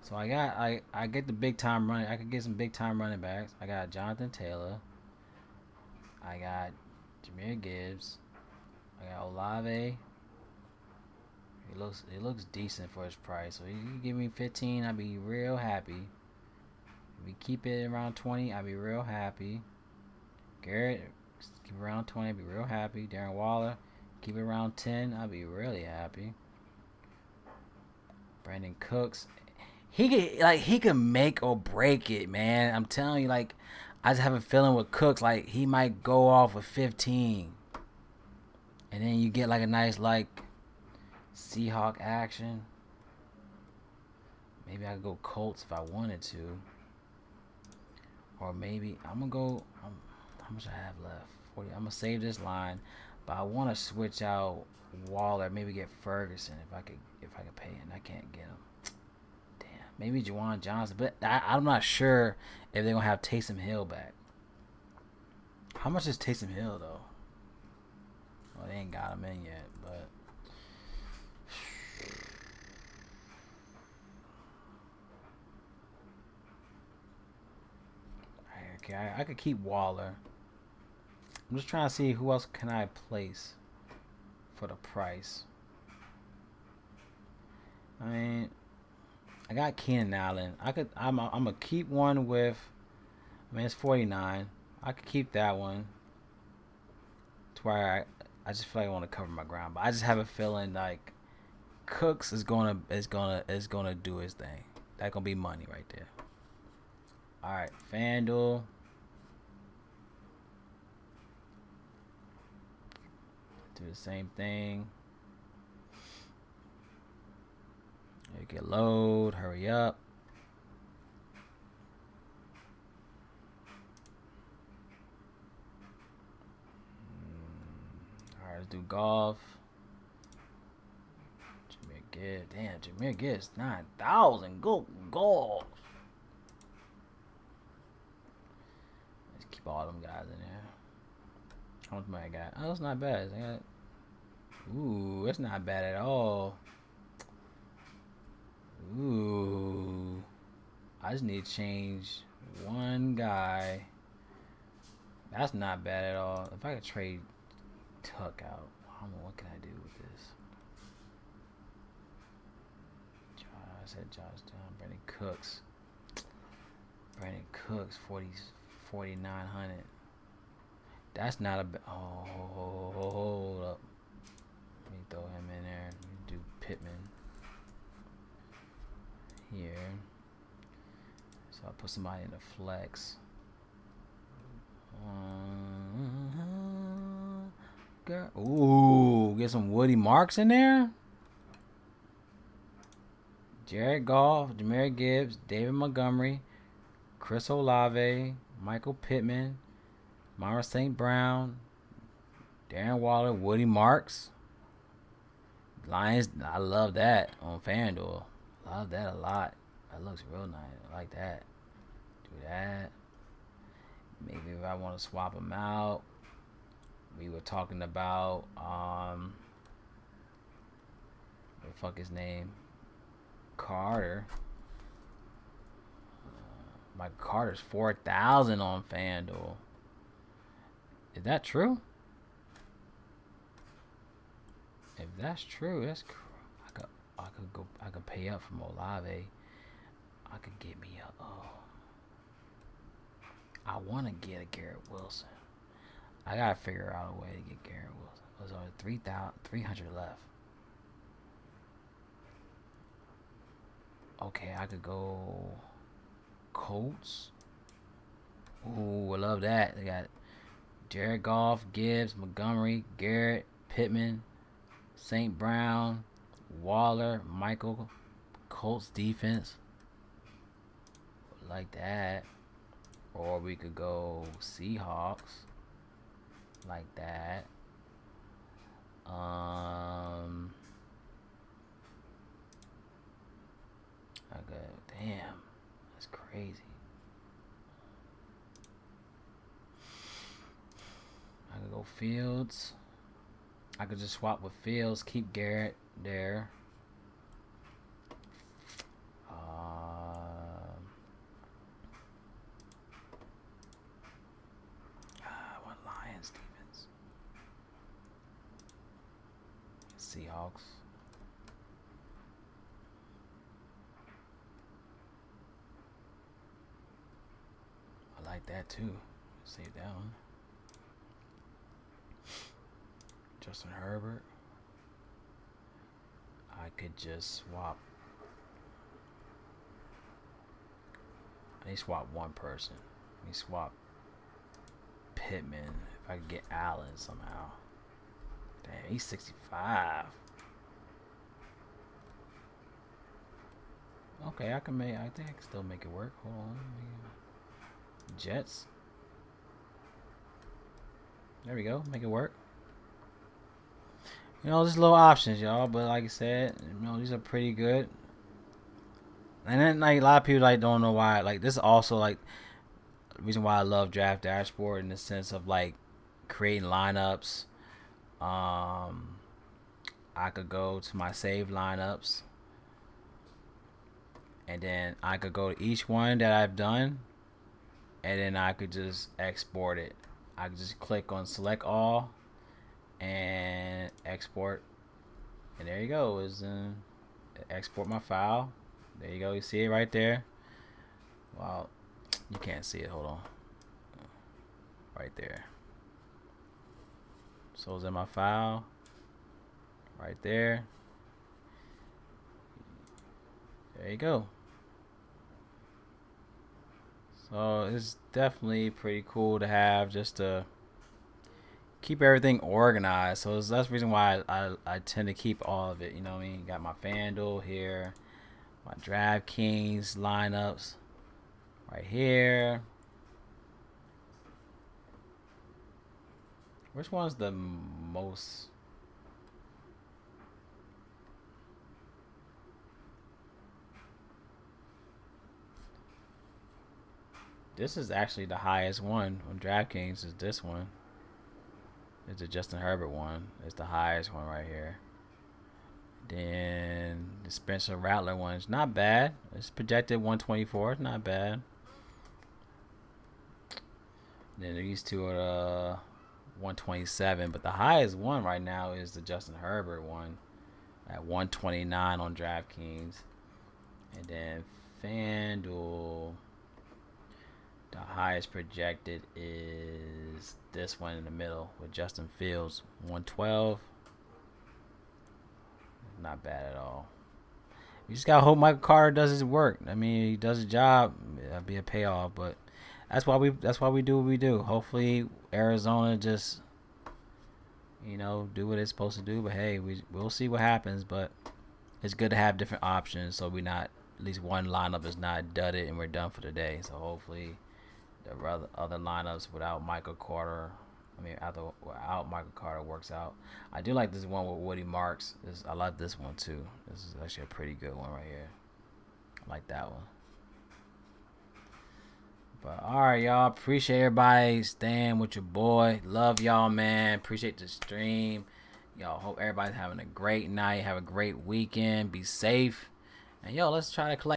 So I get the big time running. I could get some big time running backs. I got Jonathan Taylor. I got Jahmyr Gibbs. I got Olave. It looks decent for his price. So you give me 15, I'd be real happy. If we keep it around 20, I'd be real happy. Garrett, keep it around 20, I'd be real happy. Darren Waller, keep it around 10, I'd be really happy. Brandon Cooks, he can make or break it, man. I'm telling you, like, I just have a feeling with Cooks, like he might go off with 15, and then you get like a nice like Seahawk action. Maybe I could go Colts if I wanted to. Or maybe I'm gonna go. How much I have left? 40. I'm gonna save this line, but I want to switch out Waller. Maybe get Ferguson if I could pay, and I can't get him. Damn. Maybe Juwan Johnson, but I'm not sure if they're gonna have Taysom Hill back. How much is Taysom Hill though? Well, they ain't got him in yet, but okay, I could keep Waller. I'm just trying to see who else can I place for the price. I mean, I got Keenan Allen. I'm gonna keep one with. I mean, it's 49. I could keep that one. To where I just feel like I want to cover my ground, but I just have a feeling like Cooks is gonna do his thing. That gonna be money right there. All right, FanDuel. Do the same thing. You get load. Hurry up. All right, let's do golf. Jameer Gibbs. Damn, Jameer Gibbs 9,000. Go golf. Let's keep all them guys in there. How much money I got? Oh, that's not bad. Ooh, that's not bad at all. Ooh. I just need to change one guy. That's not bad at all. If I could trade Tuck out, I don't know what can I do with this. I said Josh Down. Brandon Cooks, 4,900. That's not a bad. Oh, hold up. Let me throw him in there. Let me do Pittman here. So I'll put somebody in the flex. Ooh, get some Woody Marks in there. Jared Goff, Jameer Gibbs, David Montgomery, Chris Olave, Michael Pittman, Myra St. Brown, Darren Waller, Woody Marks. Lions, I love that on FanDuel. Love that a lot. That looks real nice. I like that. Do that. Maybe if I want to swap them out. We were talking about what the fuck his name? Carter. Mike Carter's 4,000 on FanDuel. Is that true? If that's true, that's I could pay up from Olave. I could get me a. I want to get a Garrett Wilson. I gotta figure out a way to get Garrett Wilson. There's only 300 left. Okay, I could go Colts. Ooh, I love that. They got Jared Goff, Gibbs, Montgomery, Garrett, Pittman, St. Brown, Waller, Michael, Colts defense. Like that. Or we could go Seahawks. Like that. Okay, damn. That's crazy. I could go Fields. I could just swap with Fields, keep Garrett there. I want Lions defense. Seahawks. I like that too. Save that one. Justin Herbert. I could just swap. I need to swap one person. Let me swap Pittman. If I could get Allen somehow. Damn, he's 65. Okay, I think I can still make it work. Hold on. Jets. There we go. Make it work. You know, there's little options, y'all. But like I said, you know, these are pretty good. And then, like, a lot of people, like, don't know why. Like, this also, like, reason why I love Draft Dashboard in the sense of like creating lineups. I could go to my saved lineups, and then I could go to each one that I've done, and then I could just export it. I could just click on select all and export, and there you go. Is export my file. There you go. You see it right there. Well, you can't see it. Hold on. Right there. So it's in my file. Right there. There you go. So it's definitely pretty cool to have, just to keep everything organized. So that's the reason why I tend to keep all of it. You know what I mean? Got my FanDuel here, my Draftkings lineups right here. Which one's the most? This is actually the highest one on Draftkings. Is this one? It's the Justin Herbert one. It's the highest one right here. Then the Spencer Rattler one is not bad. It's projected 124. It's not bad. Then these two are 127, but the highest one right now is the Justin Herbert one at 129 on DraftKings. And then FanDuel, the highest projected is this one in the middle with Justin Fields, 112. Not bad at all. You just gotta hope Michael Carter does his work. I mean, he does his job. That'd be a payoff, but that's why we do what we do. Hopefully, Arizona just, do what it's supposed to do. But hey, we'll see what happens. But it's good to have different options, so we not, at least one lineup is not dudded and we're done for the day. So hopefully, the other lineups without Michael Carter works out. I do like this one with Woody Marks. I like this one too. This is actually a pretty good one right here. I like that one. But all right, y'all. Appreciate everybody staying with your boy. Love y'all, man. Appreciate the stream. Y'all, hope everybody's having a great night. Have a great weekend. Be safe. And let's try to collect